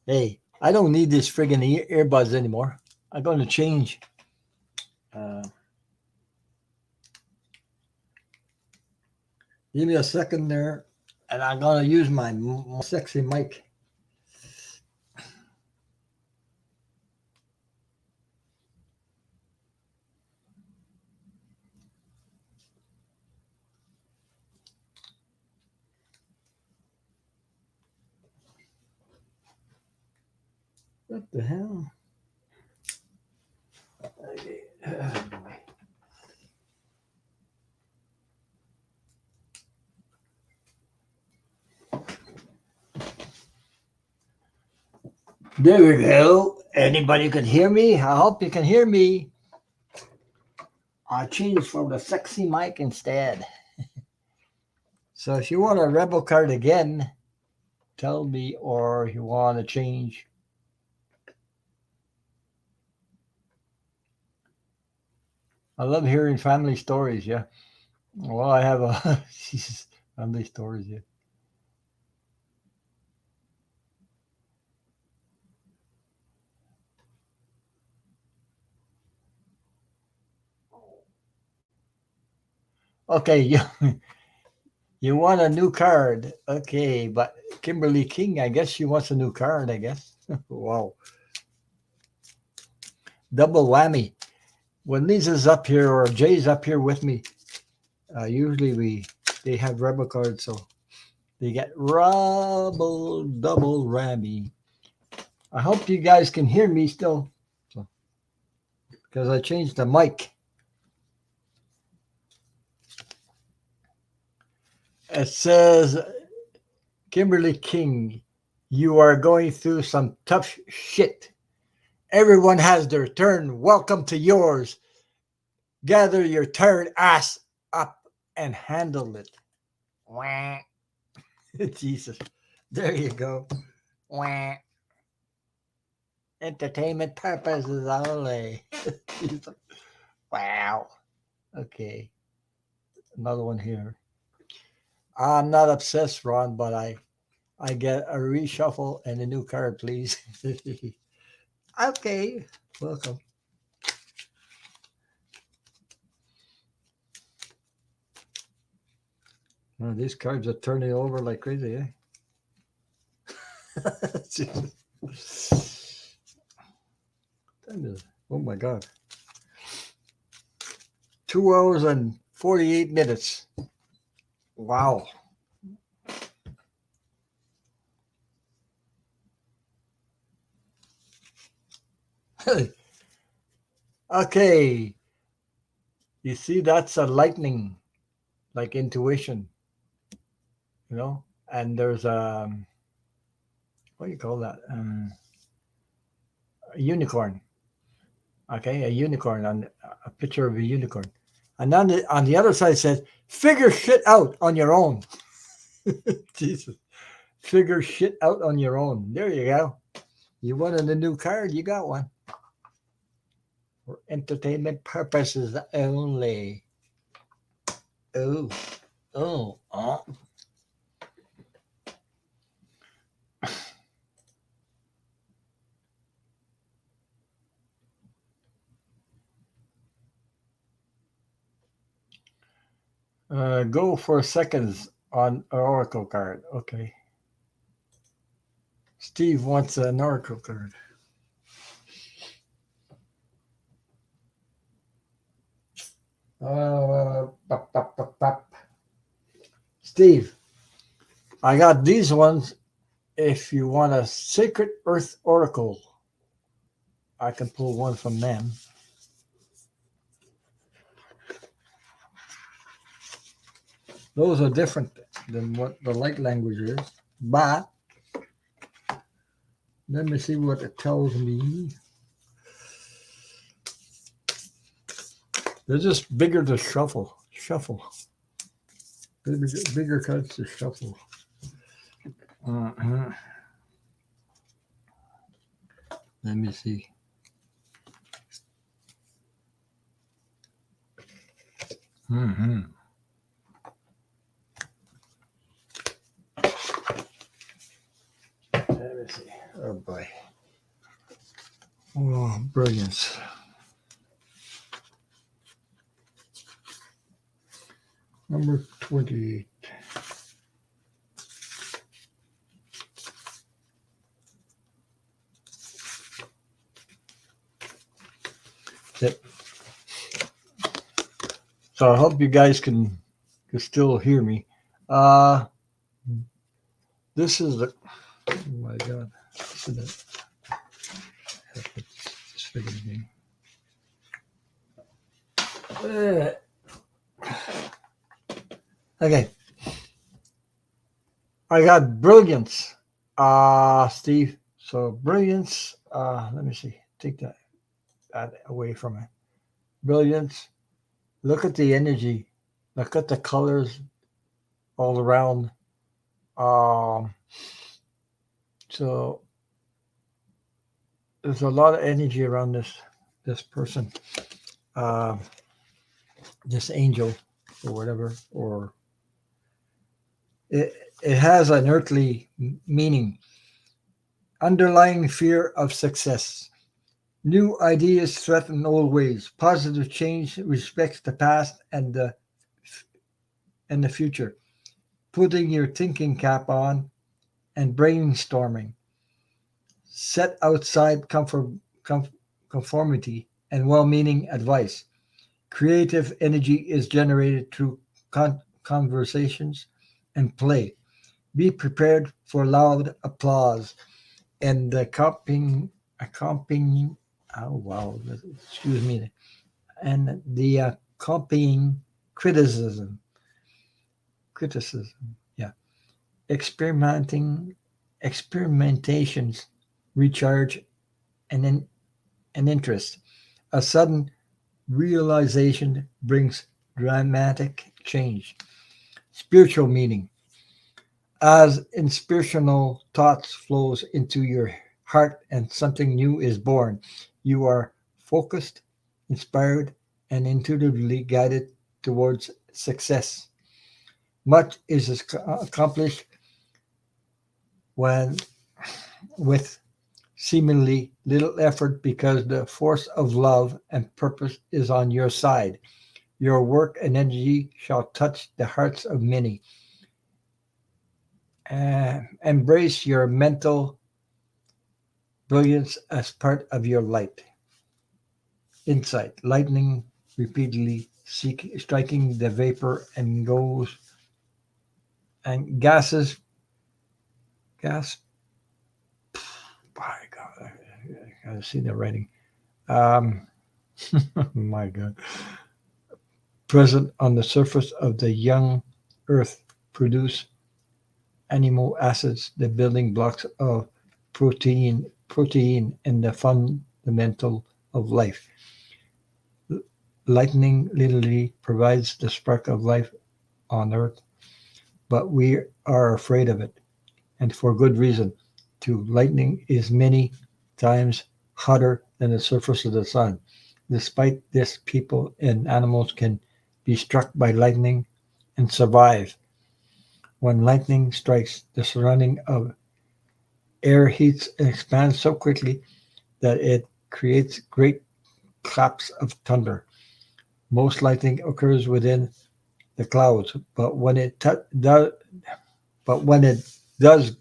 Hey, I don't need this friggin' earbuds anymore. I'm going to change. Uh, Give me a second there, and I'm going to use my sexy mic. What the hell? Okay. There we go. Anybody can hear me? I hope you can hear me. I changed from the sexy mic instead. So if you want a rebel card again, tell me, or you want to change. I love hearing family stories. Yeah. Well, I have a family stories. Yeah. Okay. You want a new card. Okay. But Kimberly King, I guess she wants a new card, I guess. Wow. Double whammy. When Lisa's up here or Jay's up here with me, usually they have rebel cards, so they get double whammy. I hope you guys can hear me still, so, because I changed the mic. It says, Kimberly King, you are going through some tough shit. Everyone has their turn. Welcome to yours. Gather your tired ass up and handle it. Wah. Jesus. There you go. Wah. Entertainment purposes only. Wow. Okay. Another one here. I'm not obsessed, Ron, but I get a reshuffle and a new card, please. Okay. Welcome. Oh, these cards are turning over like crazy, eh? Oh my God. 2 hours and 48 minutes. Wow. Okay. You see, that's a lightning, like intuition, And there's what do you call that? a unicorn. Okay, a unicorn on a picture of a unicorn, and on the other side said, "Figure shit out on your own." Jesus, figure shit out on your own. There you go. You wanted a new card, you got one. For entertainment purposes only. Oh, oh, oh. Go for seconds on Oracle card. Okay. Steve wants an Oracle card. Pop, pop, pop, pop. Steve, I got these ones. If you want a Sacred Earth Oracle, I can pull one from them. Those are different than what the light language is, but let me see what it tells me. They're just bigger to shuffle. Bigger cards to shuffle. Uh-huh. Let me see. Mm-hmm. Let me see. Oh boy. Oh, brilliance. Number 28. Yep. So I hope you guys can still hear me. This is the. Oh my God. This is it. This figure game. Okay. I got brilliance, Steve. So brilliance. Let me see. Take that away from it. Brilliance. Look at the energy. Look at the colors all around. So there's a lot of energy around this person, this angel, or whatever, or it has an earthly meaning. Underlying fear of success. New ideas threaten old ways. Positive change respects the past and the future. Putting your thinking cap on and brainstorming. Set outside conformity and well-meaning advice. Creative energy is generated through conversations and play. Be prepared for loud applause and the accompanying oh wow, excuse me, and the accompanying criticism. Yeah. Experimentations recharge and interest. A sudden realization brings dramatic change. Spiritual meaning. As inspirational thoughts flows into your heart and something new is born, you are focused, inspired, and intuitively guided towards success. Much is accomplished when with seemingly little effort because the force of love and purpose is on your side. Your work and energy shall touch the hearts of many. Embrace your mental brilliance as part of your light. Insight, lightning repeatedly striking the vapor and goes and gas. My God, I gotta see the writing. Um, my God, present on the surface of the young Earth, produce amino acids, the building blocks of protein protein, and the fundamental of life. Lightning literally provides the spark of life on Earth, but we are afraid of it, and for good reason. Too, lightning is many times hotter than the surface of the sun. Despite this, people and animals can be struck by lightning and survive. When lightning strikes, the surrounding of air heats and expands so quickly that it creates great claps of thunder. Most lightning occurs within the clouds, but when it does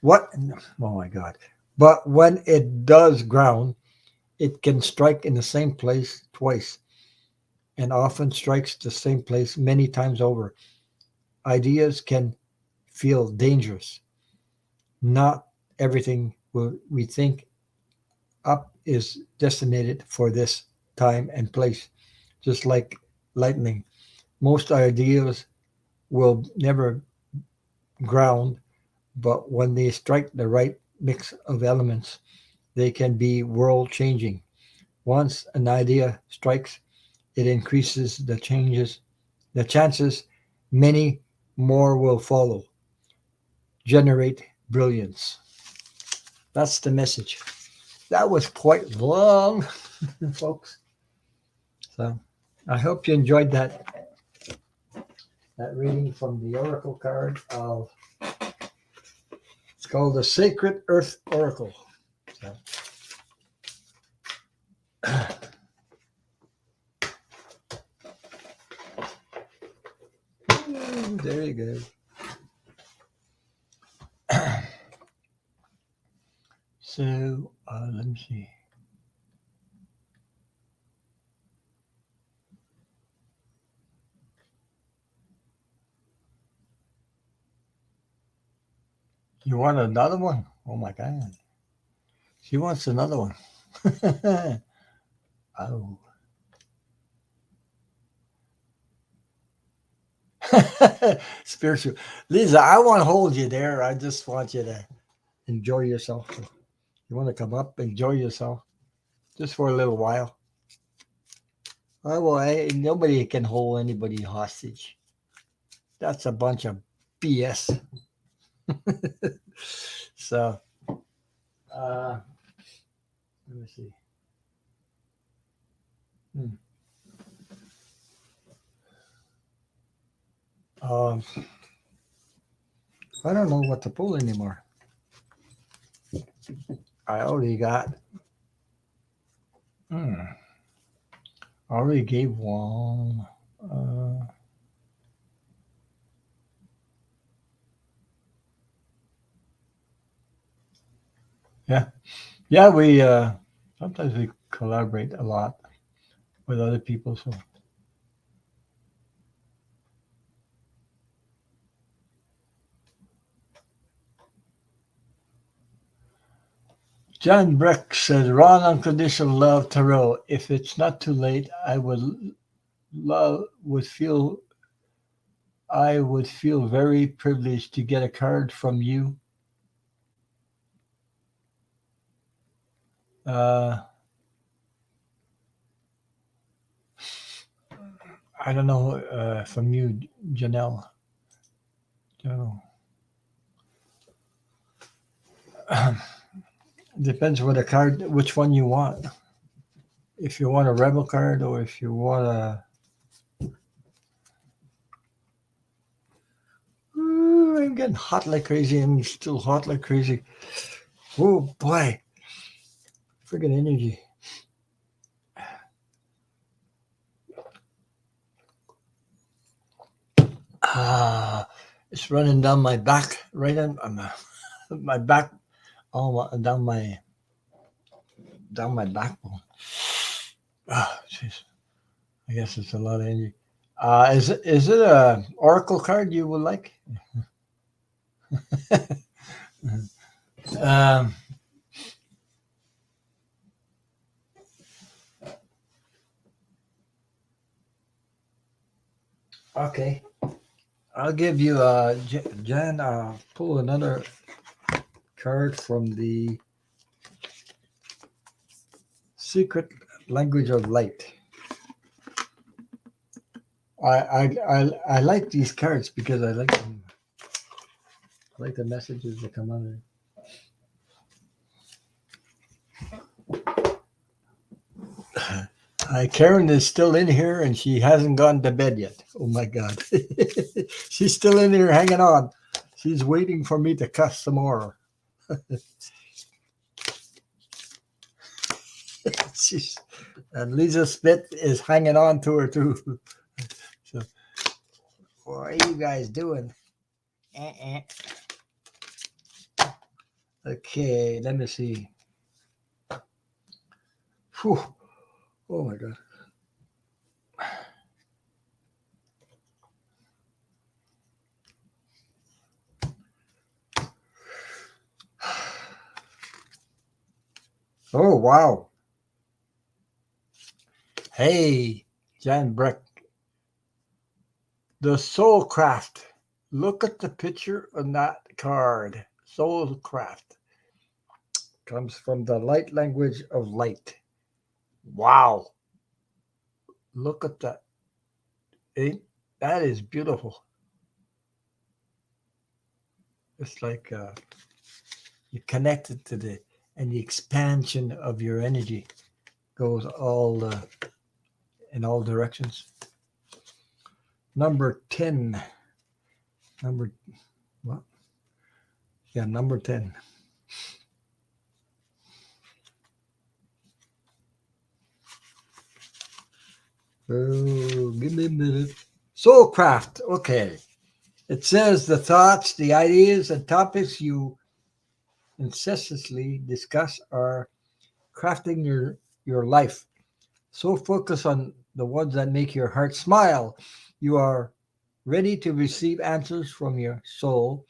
what? Oh my God! But when it does ground, it can strike in the same place twice, and often strikes the same place many times over. Ideas can feel dangerous. Not everything we think up is designated for this time and place, just like lightning. Most ideas will never ground, but when they strike the right mix of elements, they can be world changing. Once an idea strikes, it increases the chances many more will follow. Generate brilliance. That's the message. That was quite long, folks. So I hope you enjoyed that reading from the Oracle card of it's called the Sacred Earth Oracle. So, there you go. So let me see. You want another one? Oh my God. She wants another one. Oh. Spiritual. Lisa, I want to hold you there. I just want you to enjoy yourself. You want to come up, enjoy yourself just for a little while. Oh, well, nobody can hold anybody hostage. That's a bunch of BS. So, uh, let me see. Hmm. Um, I don't know what to pull anymore. I already got. Hmm, I already gave one. Uh, yeah, yeah. We sometimes we collaborate a lot with other people. So John Breck said, "Ron, unconditional love, Tarot. If it's not too late, love would feel I would feel very privileged to get a card from you. Uh, I don't know from you, Janelle. Oh. Depends what a card, which one you want. If you want a rebel card or if you want a. Ooh, I'm getting hot like crazy. I'm still hot like crazy. Oh boy, friggin' energy. Ah, it's running down my back, right on my back, down my backbone. Ah, jeez. I guess it's a lot of energy. Is it a oracle card you would like? um, okay, I'll give you Jan. Pull another card from the Secret language of light. I like these cards because I like them. I like the messages that come out of it. Karen is still in here and she hasn't gone to bed yet. Oh my God. She's still in here hanging on. She's waiting for me to cuss some more. She's, and Lisa Smith is hanging on to her too. So, what are you guys doing? Okay, let me see. Whew. Oh my God. Oh, wow. Hey, Jan Breck. The Soul Craft. Look at the picture on that card. Soul Craft comes from the light language of light. Wow. Look at that. That is beautiful. It's like you're connected to and the expansion of your energy goes in all directions. Number 10. Number, what? Yeah, number 10. Oh, give me a minute. Soulcraft. Okay. It says the thoughts, the ideas, and topics you incessantly discuss are crafting your life. So focus on the ones that make your heart smile. You are ready to receive answers from your soul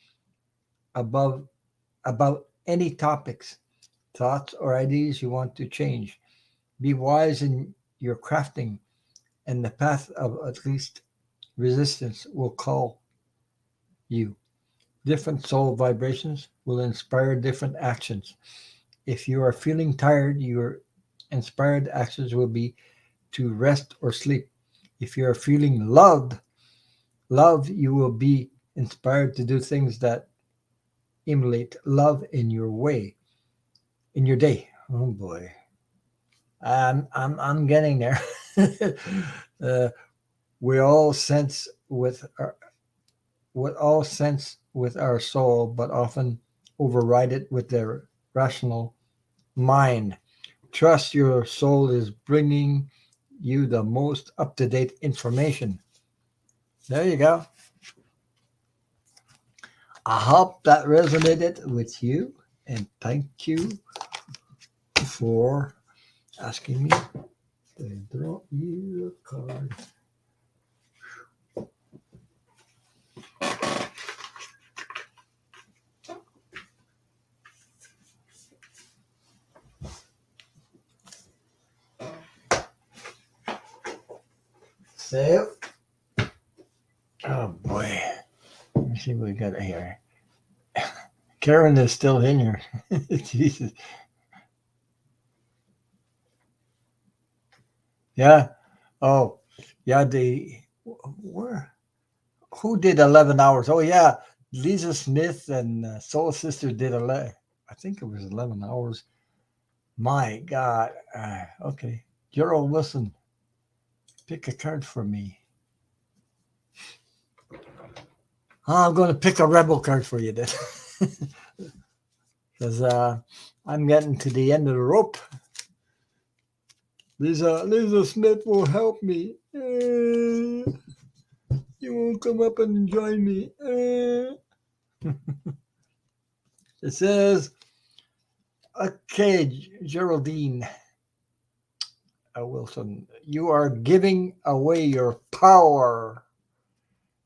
above about any topics, thoughts, or ideas you want to change. Be wise in your crafting, and the path of at least resistance will call you. Different soul vibrations will inspire different actions. If you are feeling tired, your inspired actions will be to rest or sleep. If you are feeling love, you will be inspired to do things that emulate love in your way, in your day. Oh boy, I'm getting there. uh, we all sense with our with our soul, but often override it with their rational mind. Trust your soul is bringing you the most up to date information. There you go. I hope that resonated with you, and thank you for asking me to draw you a card. So, oh boy, let me see what we got here. Karen is still in here. Jesus. Yeah. Oh, yeah. Where? Who did 11 hours? Oh, yeah. Lisa Smith and Soul Sister did 11. I think it was 11 hours. My God. Okay. Gerald Wilson, pick a card for me. I'm going to pick a rebel card for you then. Because I'm getting to the end of the rope. Lisa Smith will help me. You won't come up and join me. It says, okay, Geraldine Wilson, you are giving away your power.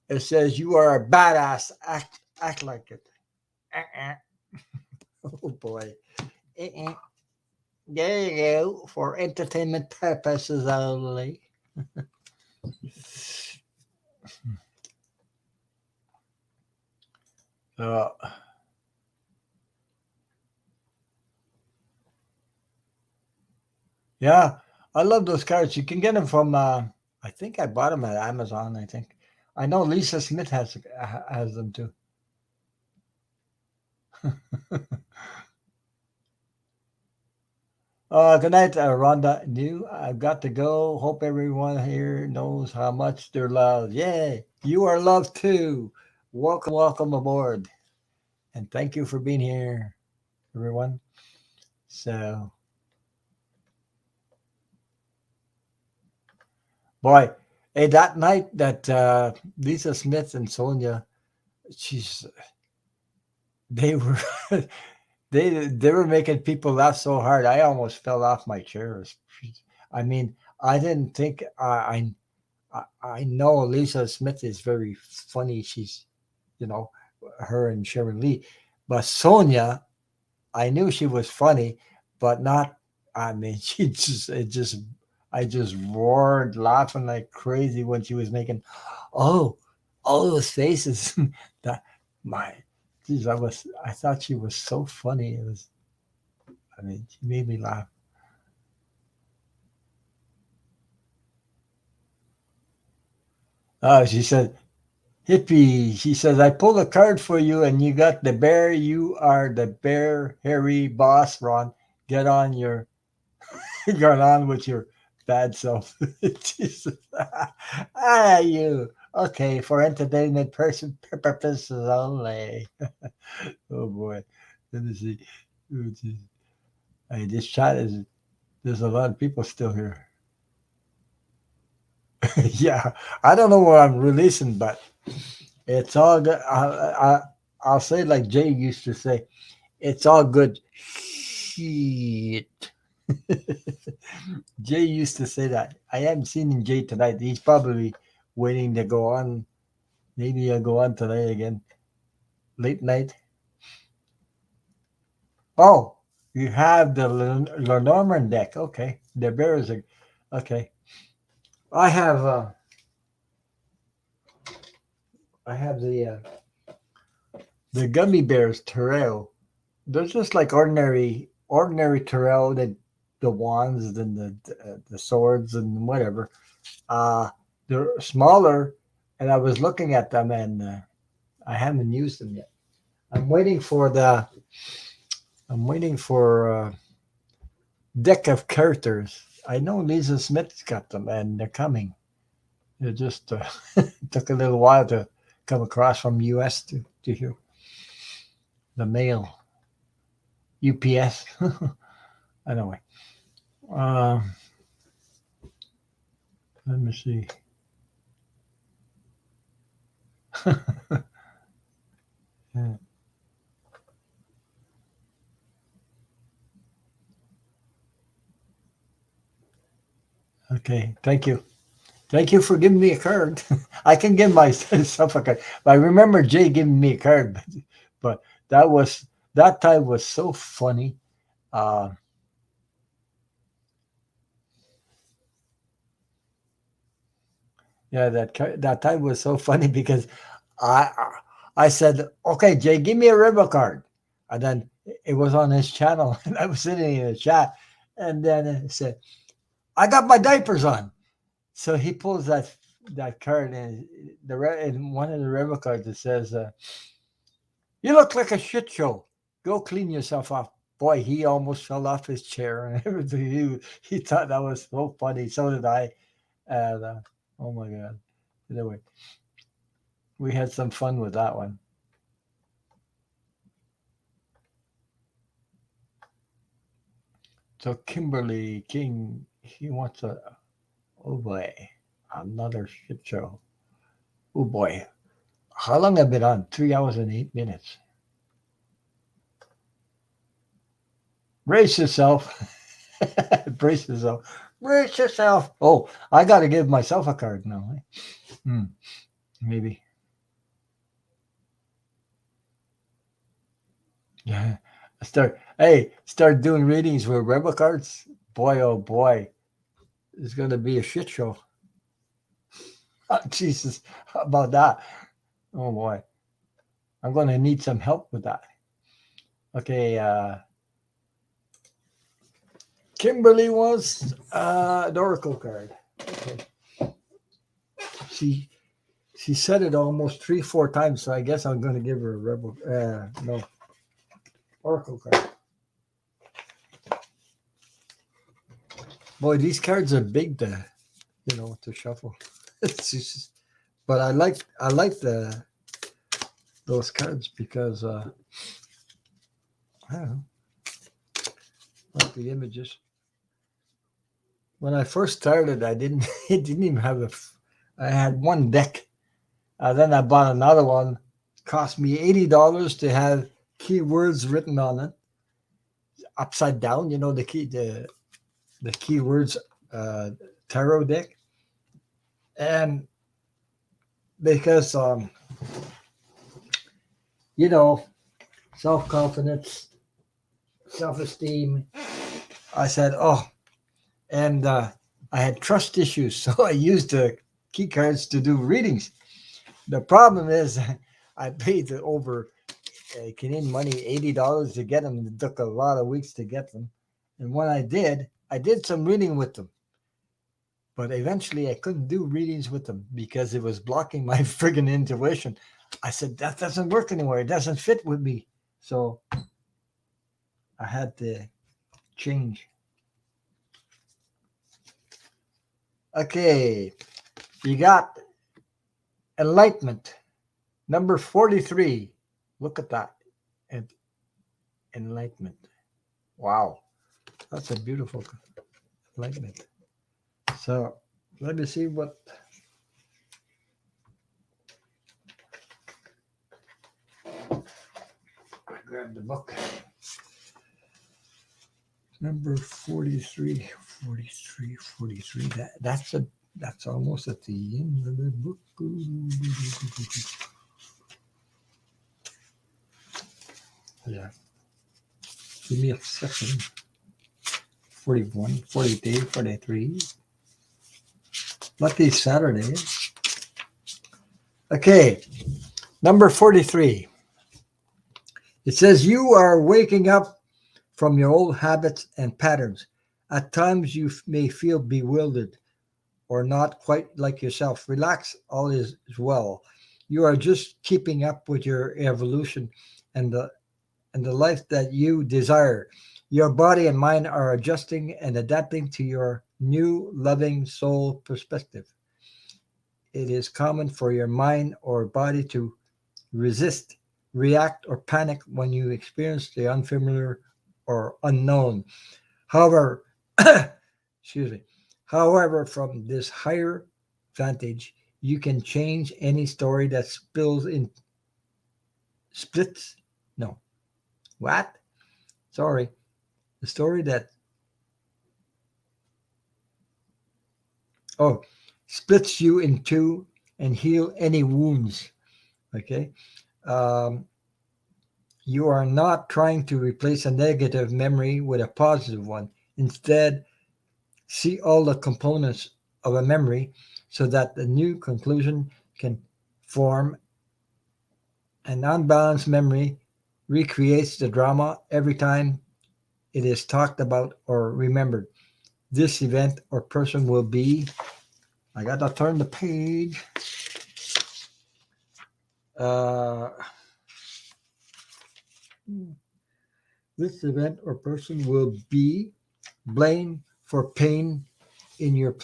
It says you are a badass. Act like it. Oh boy. There you go. For entertainment purposes only. Uh, Yeah, I love those cards. You can get them from. I think I bought them at Amazon. I think. I know Lisa Smith has them too. Good night, Rhonda. New. I've got to go. Hope everyone here knows how much they're loved. Yay! You are loved too. Welcome, welcome aboard, and thank you for being here, everyone. So, boy, hey, that night that Lisa Smith and Sonia, she's they were they were making people laugh so hard. I almost fell off my chair. I mean, I didn't think I know Lisa Smith is very funny. She's, you know, her and Sharon Lee, but Sonia, I knew she was funny, but not. I mean, she just it just I just roared laughing like crazy when she was making oh all those faces. that my geez, I thought she was so funny. It was I mean, she made me laugh. She said, Hippie, she says, I pulled a card for you and you got the bear. You are the bear, hairy boss, Ron. Get on your, get on with your bad self. Jesus. You. Okay, for entertainment purposes only. Oh boy. Let me see. Oh, geez. Hey, this chat is, there's a lot of people still here. Yeah, I don't know what I'm releasing, but it's all good. I'll say like Jay used to say, it's all good. Shit. Jay used to say that. I haven't seen Jay tonight. He's probably waiting to go on. Maybe I'll go on tonight again. Late night. Oh, you have the Lenormand deck. Okay. The Bears are okay. I have the Gummy Bears Terrell. They're just like ordinary Terrell, the wands and the swords and whatever. Uh, they're smaller, and I was looking at them, and I haven't used them yet. I'm waiting for the. I'm waiting for deck of characters. I know Lisa Smith's got them, and they're coming. It just took a little while to come across from US to here. The mail, UPS. Anyway, um, let me see. Yeah. Okay, thank you. Thank you for giving me a card. I can give myself a card. But I remember Jay giving me a card, but that was that time was so funny. Uh, yeah, that time was so funny because I I said, "Okay, Jay, give me a river card," and then it was on his channel, and I was sitting in the chat, and then it said, "I got my diapers on." So he pulls that card, and in one of the river cards it says. You look like a shit show. Go clean yourself off. Boy, he almost fell off his chair and everything. He thought that was so funny. So did I. And oh my god. Anyway, we had some fun with that one. So Kimberly King, he wants a oh boy, another shit show. Oh boy. How long have I been on? 3 hours and 8 minutes. Brace yourself. Brace yourself. Brace yourself. Oh, I got to give myself a card now. Hmm, maybe. Yeah. Start doing readings with rebel cards. Boy, oh boy, it's going to be a shit show. Oh, Jesus, how about that? Oh boy, I'm going to need some help with that. Okay, Kimberly wants an oracle card. Okay. She said it almost 3-4 times, so I guess I'm going to give her a rebel. No, oracle card. Boy, these cards are big to shuffle. It's just, but I like those cards because I don't know, I like the images. When I first started, I didn't it didn't even have I had one deck. Then I bought another one. Cost me $80 to have keywords written on it, upside down. You know the keywords tarot deck, and because you know, self-confidence, self-esteem. I said, oh, and I had trust issues, so I used the key cards to do readings. The problem is I paid over Canadian money $80 to get them. It took a lot of weeks to get them. And when I did some reading with them. But eventually I couldn't do readings with them because it was blocking my friggin' intuition. I said, that doesn't work anymore. It doesn't fit with me. So I had to change. Okay. You got enlightenment. Number 43. Look at that. And enlightenment. Wow. That's a beautiful enlightenment. So let me see what. I grabbed the book. Number 43. That's almost at the end of the book. Yeah. Give me a second. 41, 42, 43. Lucky Saturday. Okay. Number 43. It says you are waking up from your old habits and patterns. At times you may feel bewildered or not quite like yourself. Relax, all is well. You are just keeping up with your evolution and the life that you desire. Your body and mind are adjusting and adapting to your new loving soul perspective. It is common for your mind or body to resist, react, or panic when you experience the unfamiliar or unknown. However, excuse me. However, from this higher vantage, you can change any story that splits. No, what? Sorry, the story that splits you in two and heal any wounds. Okay. Um, you are not trying to replace a negative memory with a positive one. Instead, see all the components of a memory so that the new conclusion can form. An unbalanced memory recreates the drama every time it is talked about or remembered. This event or person will be, I got to turn the page. This event or person will be blamed for pain in your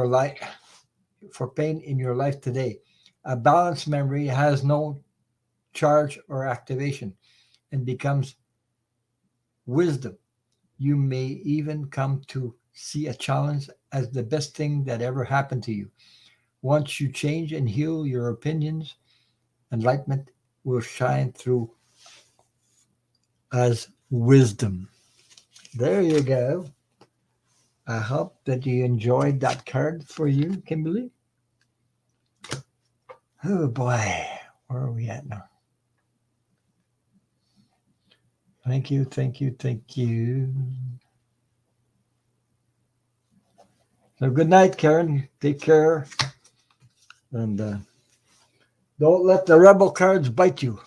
life, for pain in your life today. A balanced memory has no charge or activation and becomes wisdom. You may even come to see a challenge as the best thing that ever happened to you. Once you change and heal your opinions, enlightenment will shine through as wisdom. There you go. I hope that you enjoyed that card for you, Kimberly. Oh boy, where are we at now? Thank you. So good night, Karen. Take care. And don't let the rebel cards bite you.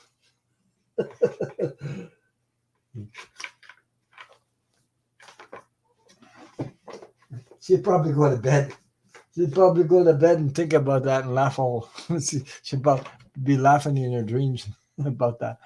she'd probably go to bed. She'd probably go to bed and think about that and laugh all. She'd about be laughing in her dreams about that.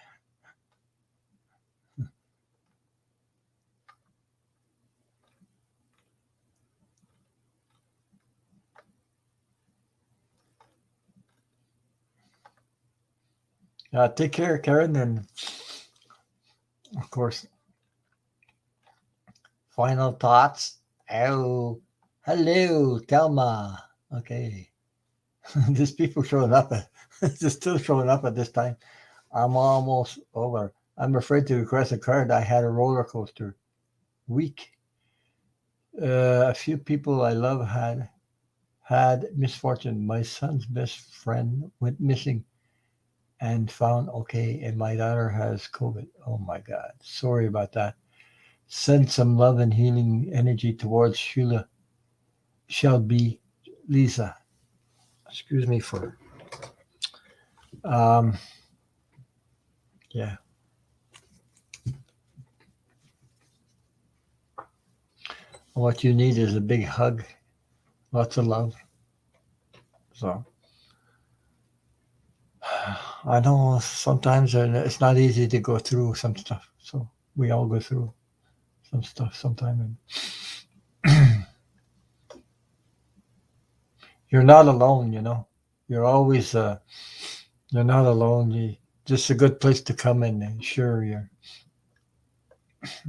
Take care, Karen, and of course, final thoughts. Oh, hello, Thelma. Okay, there's people showing up. They're still showing up at this time. I'm almost over. I'm afraid to request a card. I had a roller coaster week. A few people I love had misfortune. My son's best friend went missing and found okay, and my daughter has COVID. Oh my God. Sorry about that. Send some love and healing energy towards Sheila, Shelby, Lisa. Excuse me for, um, yeah. What you need is a big hug, lots of love. So I know sometimes it's not easy to go through some stuff. So we all go through some stuff sometime. And you're not alone, you know. You're always you're not alone. Just a good place to come in and share your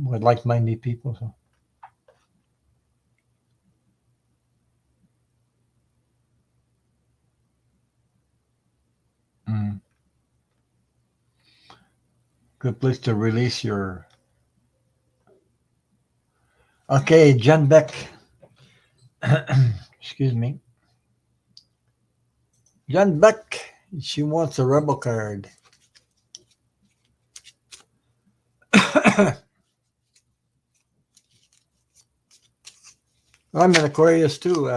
with like-minded people. So mm, good place to release your. Okay, Jen Beck. Excuse me, Jen Beck. She wants a rebel card. I'm an Aquarius too.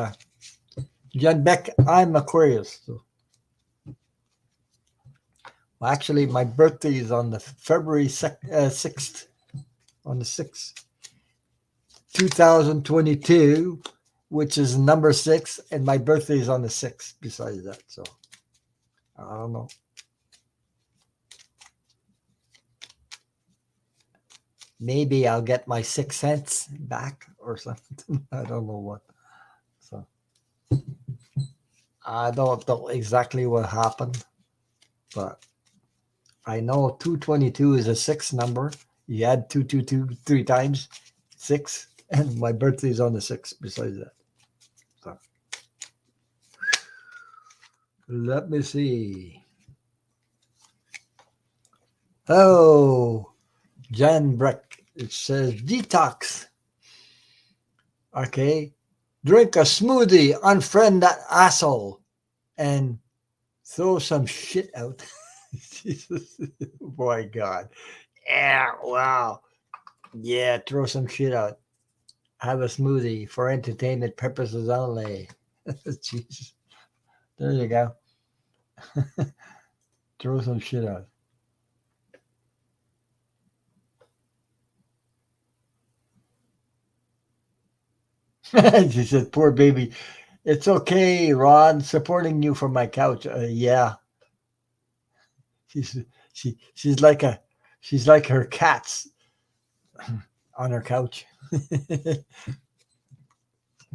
Jen Beck, I'm Aquarius. So, well, actually, my birthday is on the February 6th, on the 6th, 2022, which is number 6, and my birthday is on the 6th besides that. So, I don't know. Maybe I'll get my 6 cents back or something. I don't know what. So, I don't know exactly what happened, but I know 222 is a 6 number. You add 222 3 times, 6, and my birthday is on the 6th besides that. So let me see. Oh, Jan Breck. It says detox. Okay. Drink a smoothie, unfriend that asshole, and throw some shit out. Jesus. Boy, God. Yeah, wow. Yeah, throw some shit out. Have a smoothie for entertainment purposes only. Jesus. There you go. Throw some shit out. She said, poor baby. It's okay, Ron, supporting you from my couch. Yeah. She's she's like she's like her cats on her couch.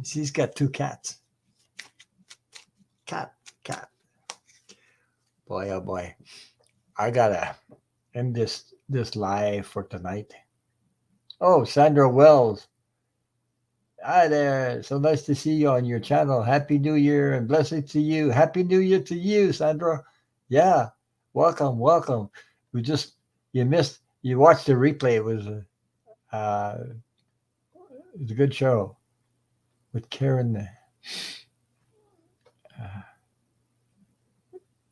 She's got 2 cats. Cat, cat. Boy, oh boy. I gotta end this live for tonight. Oh, Sandra Wells. Hi there. So nice to see you on your channel. Happy New Year and blessings to you. Happy New Year to you, Sandra. Yeah. Welcome, welcome. We just you watched the replay. Uh it was a good show with Karen.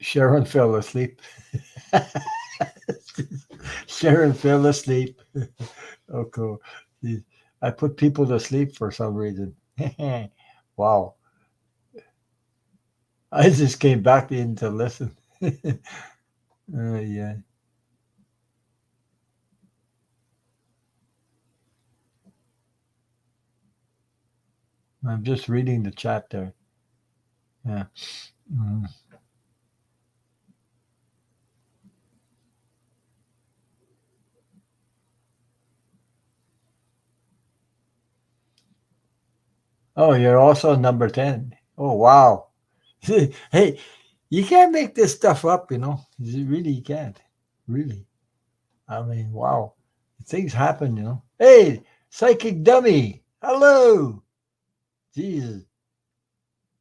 Sharon fell asleep. Sharon fell asleep. Oh, cool. I put people to sleep for some reason. Wow. I just came back in to listen. Yeah. I'm just reading the chat there. Yeah. Mm. Oh, you're also number 10. Oh, wow. Hey, you can't make this stuff up, you know. You really can't. Really. I mean, wow. Things happen, you know. Hey, psychic dummy. Hello. Jesus.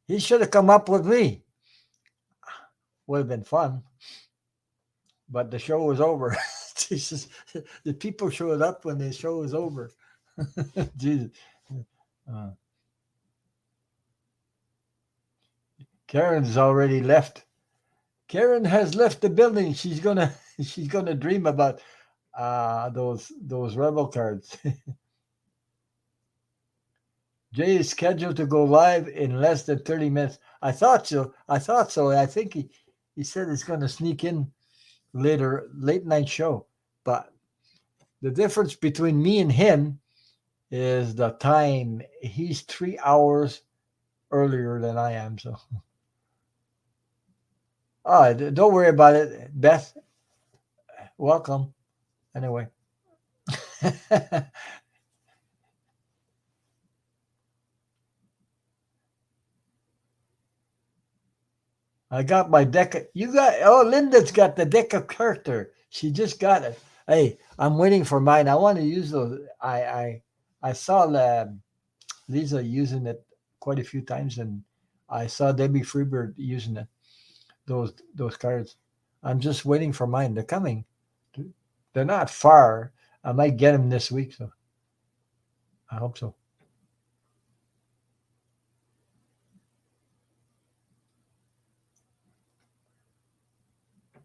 He should have come up with me. Would have been fun. But the show was over. Jesus. The people showed up when the show was over. Jesus. Uh, Karen's already left. Karen has left the building. She's gonna dream about those rebel cards. Jay is scheduled to go live in less than 30 minutes. I thought so. I think he said he's gonna sneak in later, late night show. But the difference between me and him is the time. He's 3 hours earlier than I am. So don't worry about it. Beth, welcome. Anyway. I got my deck. You got, oh, Linda's got the deck of character. She just got it. Hey, I'm waiting for mine. I want to use those. I saw Lisa using it quite a few times, and I saw Debbie Freebird using it. Those cards. I'm just waiting for mine. They're coming. They're not far. I might get them this week, so I hope so.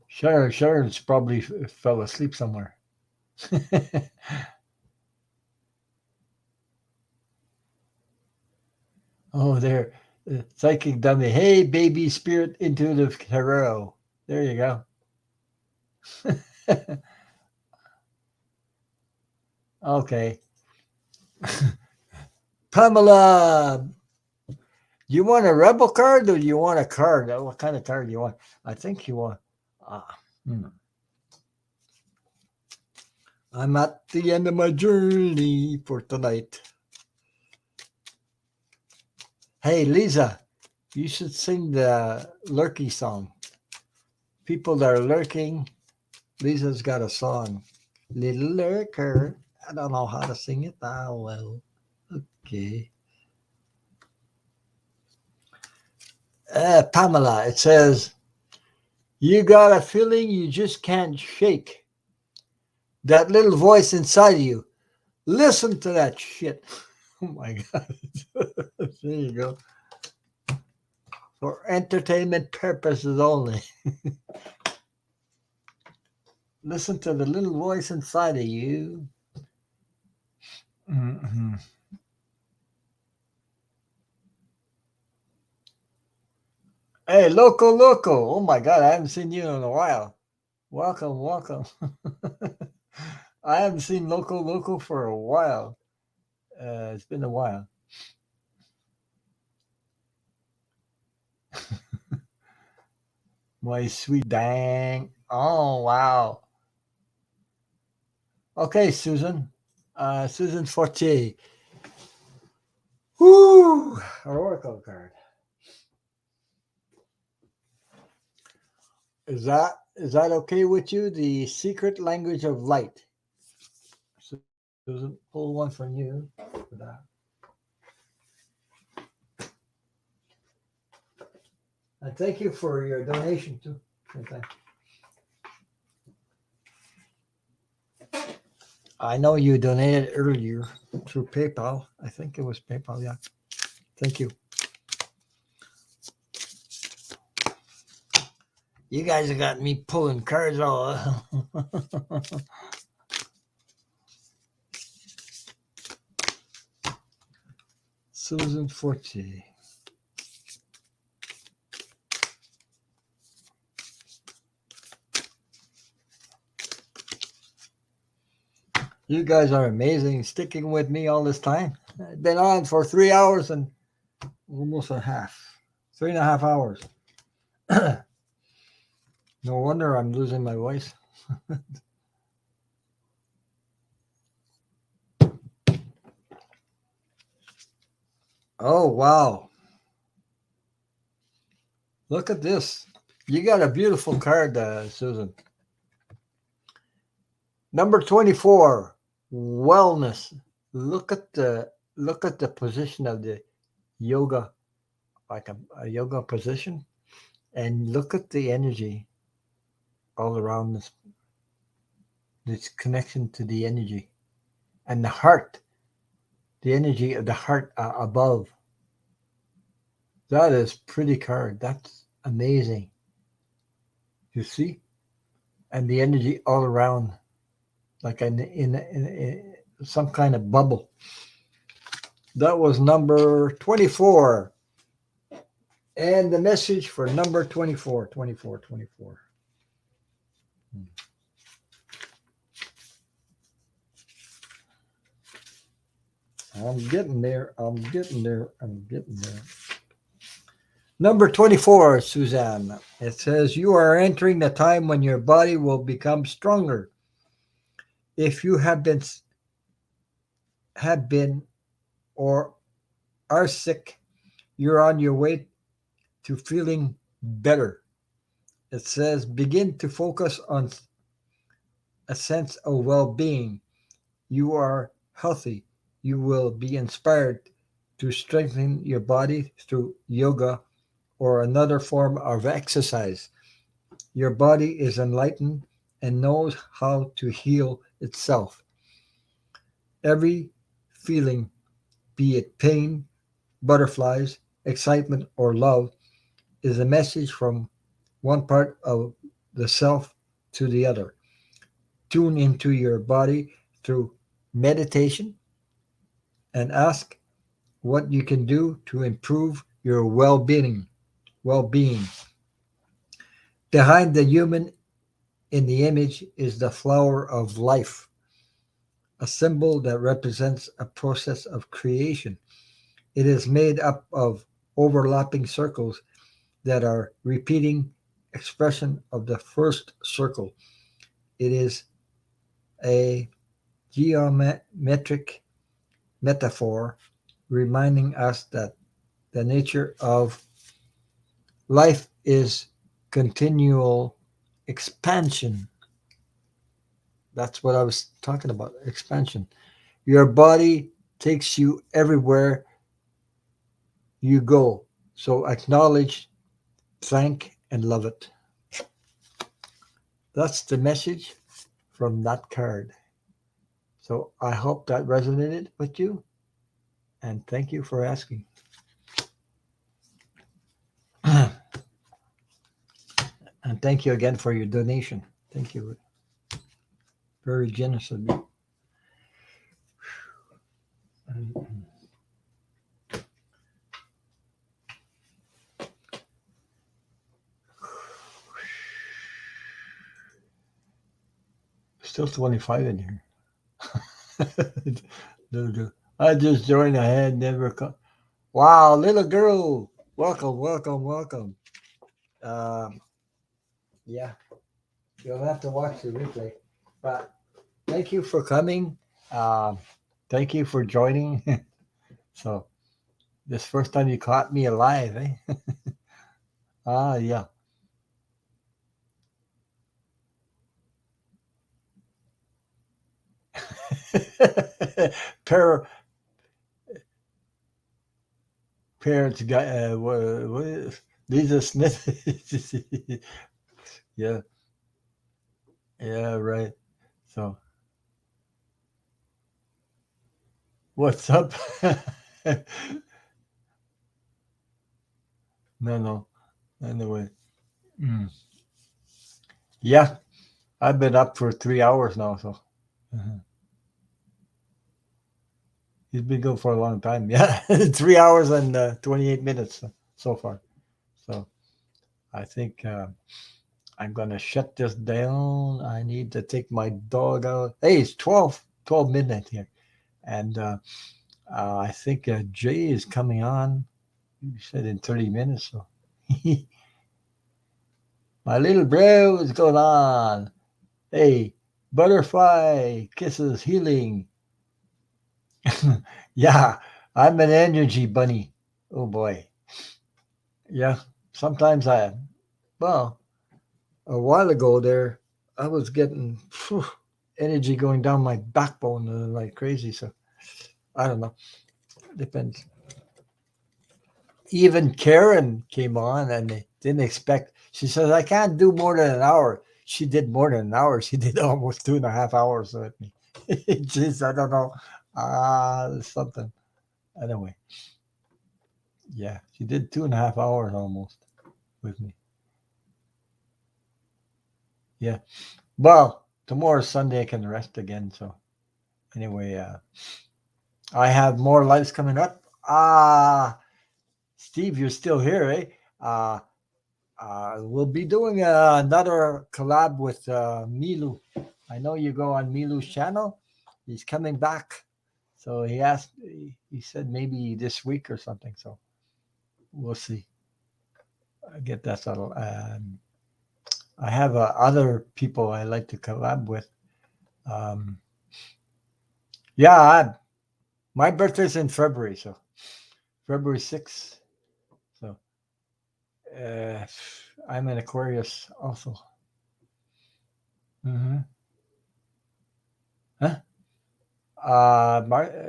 Sharon's probably fell asleep somewhere. Oh, there. Psychic dummy. Hey, baby spirit intuitive tarot. There you go. Okay. Pamela, you want a rebel card or you want a card? What kind of card do you want? I think you want. Hmm. I'm at the end of my journey for tonight. Hey, Lisa, you should sing the lurky song. People that are lurking, Lisa's got a song. Little lurker. I don't know how to sing it. Well, okay. Pamela, it says, you got a feeling you just can't shake. That little voice inside of you. Listen to that shit. Oh my God. There you go. For entertainment purposes only. Listen to the little voice inside of you. Mm-hmm. Hey, Loco. Oh my God, I haven't seen you in a while. Welcome. I haven't seen Loco for a while. It's been a while. My sweet dang. Oh, wow. Okay, Susan. Susan Fortier. Woo! Oracle card. Is that okay with you? The secret language of light. Susan, pull one from you for that. And thank you for your donation too. Okay. I know you donated earlier through PayPal. I think it was PayPal, yeah. Thank you. You guys have got me pulling cards all. Susan Fortier. You guys are amazing, sticking with me all this time. I've been on for 3 hours and almost a half, 3.5 hours. No wonder I'm losing my voice. Oh, wow. Look at this. You got a beautiful card, Susan. Number 24, wellness. Look at the position of the yoga, like a yoga position, and look at the energy all around this connection to the energy and the heart, the energy of the heart above. That is pretty card. That's amazing. You see, and the energy all around, like in some kind of bubble. That was number 24. And the message for number 24, 24, 24. I'm getting there. I'm getting there. I'm getting there. Number 24, Suzanne. It says, you are entering the time when your body will become stronger. If you have been or are sick, you're on your way to feeling better. It says, begin to focus on a sense of well-being. You are healthy. You will be inspired to strengthen your body through yoga or another form of exercise. Your body is enlightened and knows how to heal itself. Every feeling, be it pain, butterflies, excitement, or love, is a message from one part of the self to the other. Tune into your body through meditation and ask what you can do to improve your well-being. Well-being. Behind the human in the image is the flower of life, a symbol that represents a process of creation. It is made up of overlapping circles that are repeating expression of the first circle. It is a geometric metaphor reminding us that the nature of life is continual expansion. That's what I was talking about, expansion. Your body takes you everywhere you go. So acknowledge, thank, and love it. That's the message from that card. So I hope that resonated with you. And thank you for asking. And thank you again for your donation. Thank you. Very generous of you. Still 25 in here. I just joined. I had never come. Wow, little girl. Welcome, welcome, welcome. Yeah, you'll have to watch the replay. But thank you for coming. Thank you for joining. So this first time you caught me alive, eh? Yeah. Par- Parents got what is Lisa Smith? Yeah, yeah, right. So what's up? No, no. Anyway, mm. Yeah, I've been up for 3 hours now, so uh he's been going for a long time. Yeah, 3 hours and 28 minutes so far. So I think I'm gonna shut this down. I need to take my dog out. Hey, it's 12 midnight here, and I think Jay is coming on. You said in 30 minutes. So, my little bro, what's going on? Hey, butterfly kisses healing. Yeah, I'm an energy bunny. Oh boy. Yeah, sometimes well, a while ago there, I was getting energy going down my backbone like crazy. So I don't know. Depends. Even Karen came on and they didn't expect. She says, I can't do more than an hour. She did more than an hour. She did almost 2.5 hours with me. Jeez, I don't know. Something. Anyway, yeah, she did 2.5 hours almost with me. Yeah. Well, tomorrow's Sunday. I can rest again. So anyway, I have more lives coming up. Steve, you're still here, eh? Uh, we'll be doing another collab with Milu. I know you go on Milu's channel. He's coming back. So he said maybe this week or something. So we'll see. I get that settled. I have other people I like to collab with. Um, yeah, my birthday's in February. So February 6th. So uh, I'm an Aquarius also. Mm-hmm. Huh?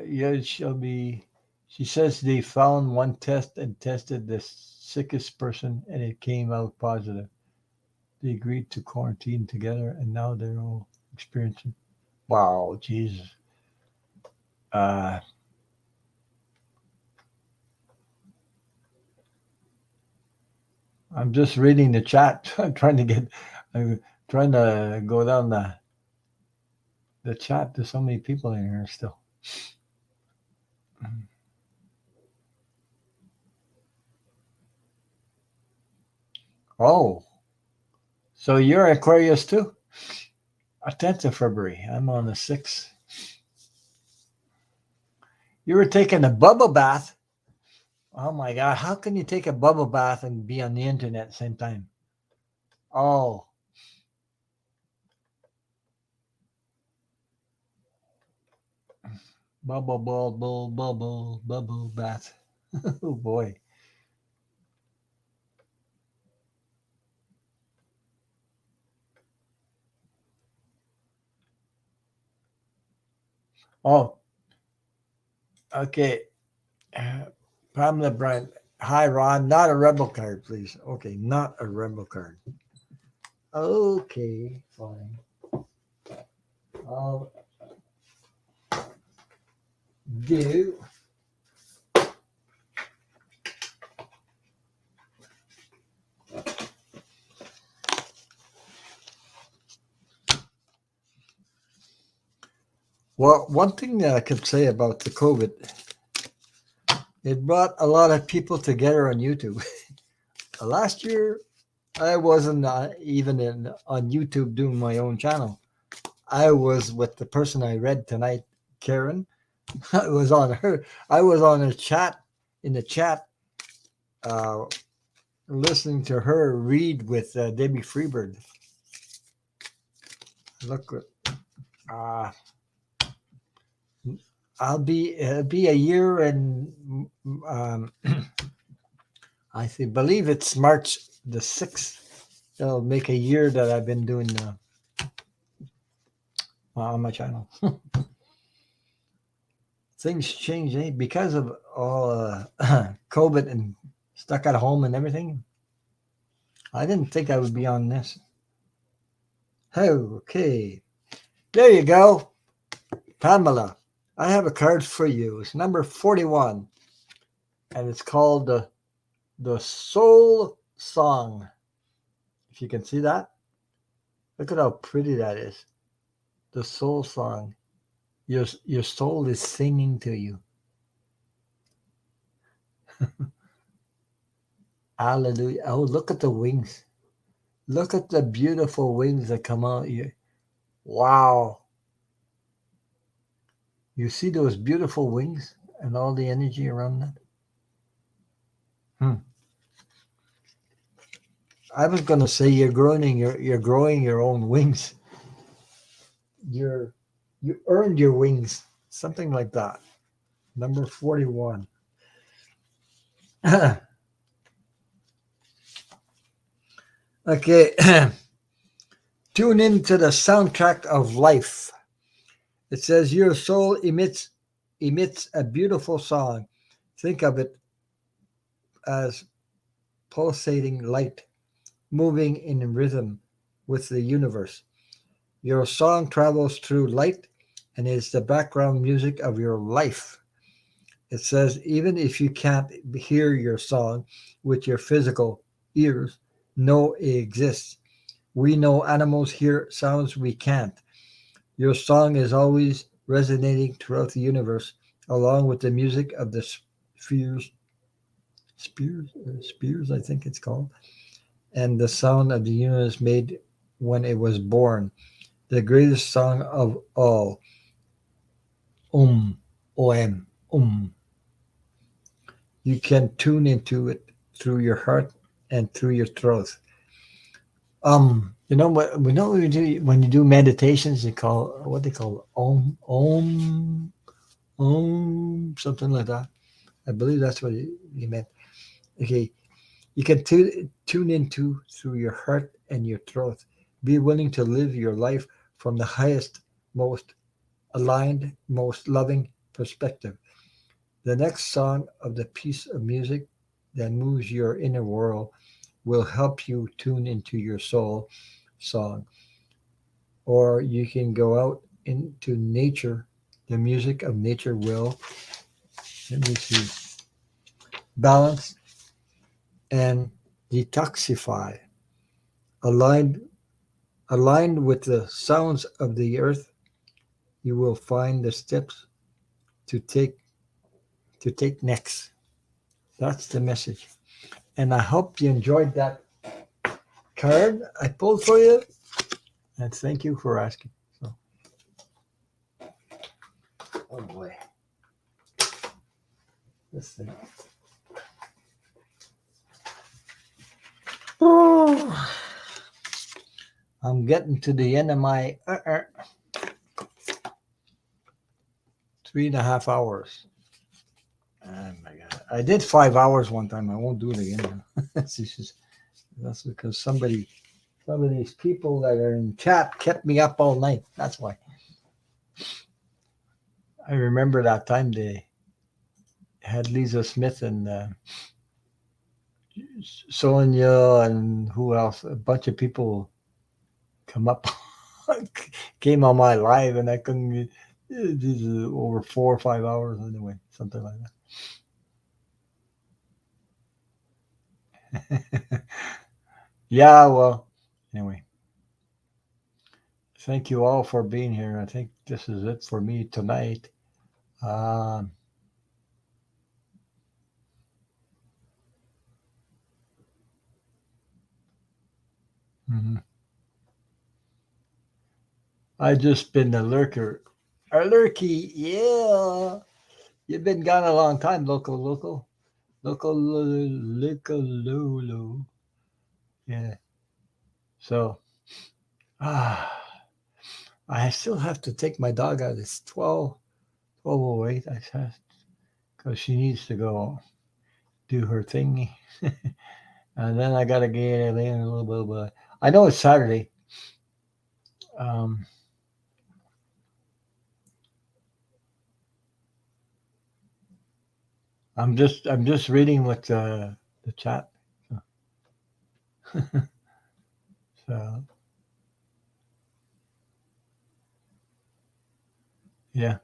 Yeah, she'll be. She says they found one test and tested the sickest person, and it came out positive. They agreed to quarantine together, and now they're all experiencing. Wow, Jesus. Uh, I'm just reading the chat. I'm trying to go down the chat. There's so many people in here still. Oh, so you're Aquarius too? A 10th of February. I'm on the 6th. You were taking a bubble bath. Oh my God. How can you take a bubble bath and be on the internet at the same time? Oh, bubble bath. Oh boy. Oh, okay. Pamela Bryant. Hi, Ron. Not a rebel card, please. Okay, not a rebel card. Okay, fine. I'll do. Well, one thing that I could say about the COVID, it brought a lot of people together on YouTube. Last year, I wasn't even on YouTube doing my own channel. I was with the person I read tonight, Karen. I was on her. I was on a chat in the chat, uh, listening to her read with Debbie Freebird. Look, uh, it'll be a year and I believe it's March the 6th. It'll make a year that I've been doing on my channel. Things change, eh? Because of all COVID and stuck at home and everything. I didn't think I would be on this. Okay. There you go. Pamela, I have a card for you. It's number 41. And it's called the Soul Song. If you can see that. Look at how pretty that is. The Soul Song. Your soul is singing to you. Hallelujah. Oh, look at the wings. Look at the beautiful wings that come out here. Wow. You see those beautiful wings and all the energy around that? Hmm. I was gonna say you're growing your own wings. You're you earned your wings, something like that. Number 41. Okay, tune into the soundtrack of life. It says your soul emits a beautiful song. Think of it as pulsating light moving in rhythm with the universe. Your song travels through light and is the background music of your life. It says even if you can't hear your song with your physical ears, know it exists. We know animals hear sounds we can't. Your song is always resonating throughout the universe, along with the music of the spheres, spears, I think it's called, and the sound of the universe made when it was born. The greatest song of all, om, um. You can tune into it through your heart and through your throat. You know what? We know when you do meditations. They call what they call something like that. I believe that's what you meant. Okay, you can tune into through your heart and your throat. Be willing to live your life from the highest, most aligned, most loving perspective. The next song of the piece of music that moves your inner world will help you tune into your soul song. Or you can go out into nature. The music of nature will, let me see, balance and detoxify. Aligned, aligned with the sounds of the earth, you will find the steps to take next. That's the message. And I hope you enjoyed that card I pulled for you. And thank you for asking. So, oh boy, this thing. Oh, I'm getting to the end of my 3.5 hours. Oh my god! I did 5 hours one time. I won't do it again. That's because some of these people that are in chat kept me up all night. That's why. I remember that time they had Lisa Smith and Sonia and who else? A bunch of people come up, came on my live, and I couldn't. This is over 4 or 5 hours anyway, something like that. Yeah, well, anyway, thank you all for being here. I think this is it for me tonight. Um, mhm. I just been a lurker. A lurky, yeah. You've been gone a long time, local, lolo. Yeah. So, ah, I still have to take my dog out. It's 12:08. I have because she needs to go do her thing, and then I gotta get in a little bit. But I know it's Saturday. Um, I'm just reading what the chat. So yeah,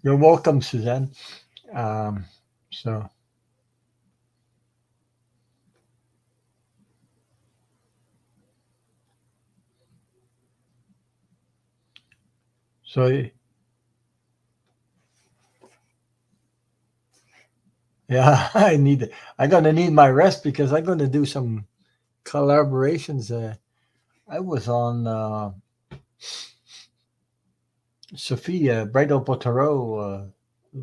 you're welcome, Suzanne. Um, so so yeah, I'm gonna need my rest because I'm gonna do some collaborations. I was on Sophia Bridal Potero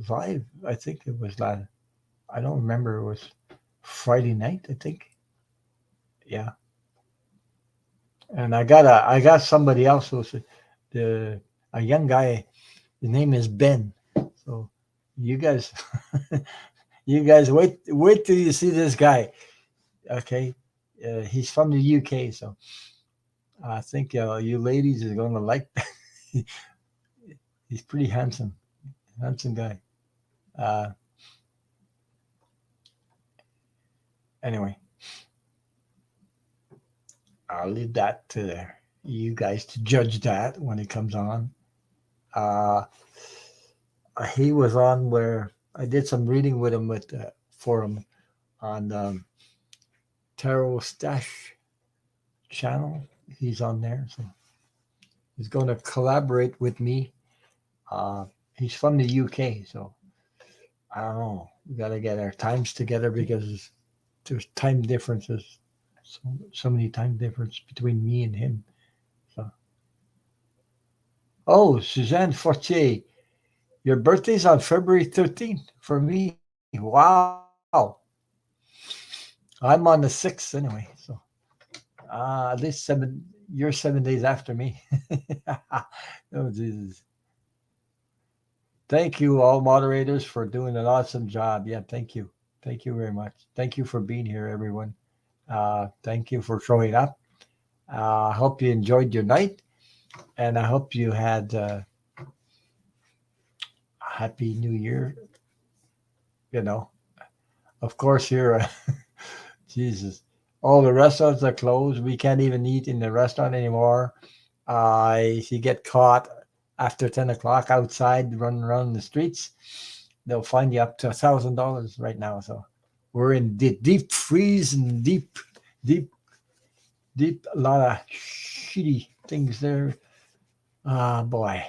live. I think it was that. I don't remember. It was Friday night, I think. Yeah. And I got somebody else who's the a young guy. His name is Ben. So you guys, you guys wait till you see this guy. Okay, he's from the UK, so I think you ladies are going to like. He's pretty handsome guy. Uh, anyway, I'll leave that to you guys to judge that when it comes on. Uh, he was on where I did some reading with him with for him on Tarot Stash channel. He's on there, so he's going to collaborate with me. Uh, he's from the UK, so I don't know. We got to get our times together because there's time differences, so many time difference between me and him. So, oh, Suzanne Fortier, your birthday's on February 13th for me. Wow, I'm on the 6th anyway. So, at least you're 7 days after me. Oh, Jesus. Thank you, all moderators, for doing an awesome job. Yeah, thank you. Thank you very much. Thank you for being here, everyone. Thank you for showing up. I hope you enjoyed your night, and I hope you had a happy new year. You know, of course, here, Jesus, all the restaurants are closed. We can't even eat in the restaurant anymore. If you get caught after 10 o'clock outside running around the streets, they'll fine you up to $1,000 right now. So we're in deep freeze and deep, a lot of shitty things there. Ah, boy.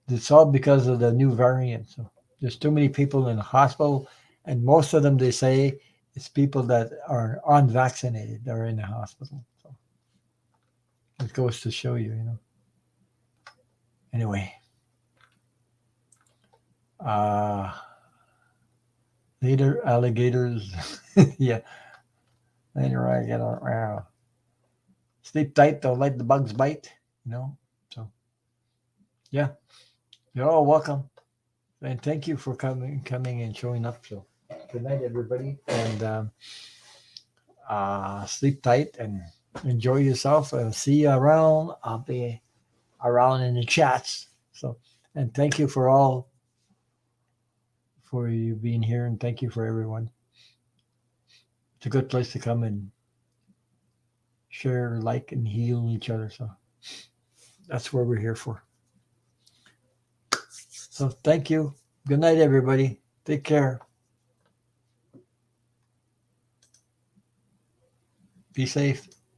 It's all because of the new variant. So there's too many people in the hospital, and most of them, they say, it's people that are unvaccinated that are in the hospital. So it goes to show you. Anyway, uh, later alligators. Yeah, later I get around. Sleep tight, don't let the bugs bite. So yeah, you're all welcome, and thank you for coming and showing up. So good night, everybody, and sleep tight and enjoy yourself. And see you around. I'll be around in the chats. So, and thank you for you being here, and thank you for everyone. It's a good place to come and share, like, and heal each other. So that's what we're here for. So thank you. Good night, everybody. Take care. Be safe.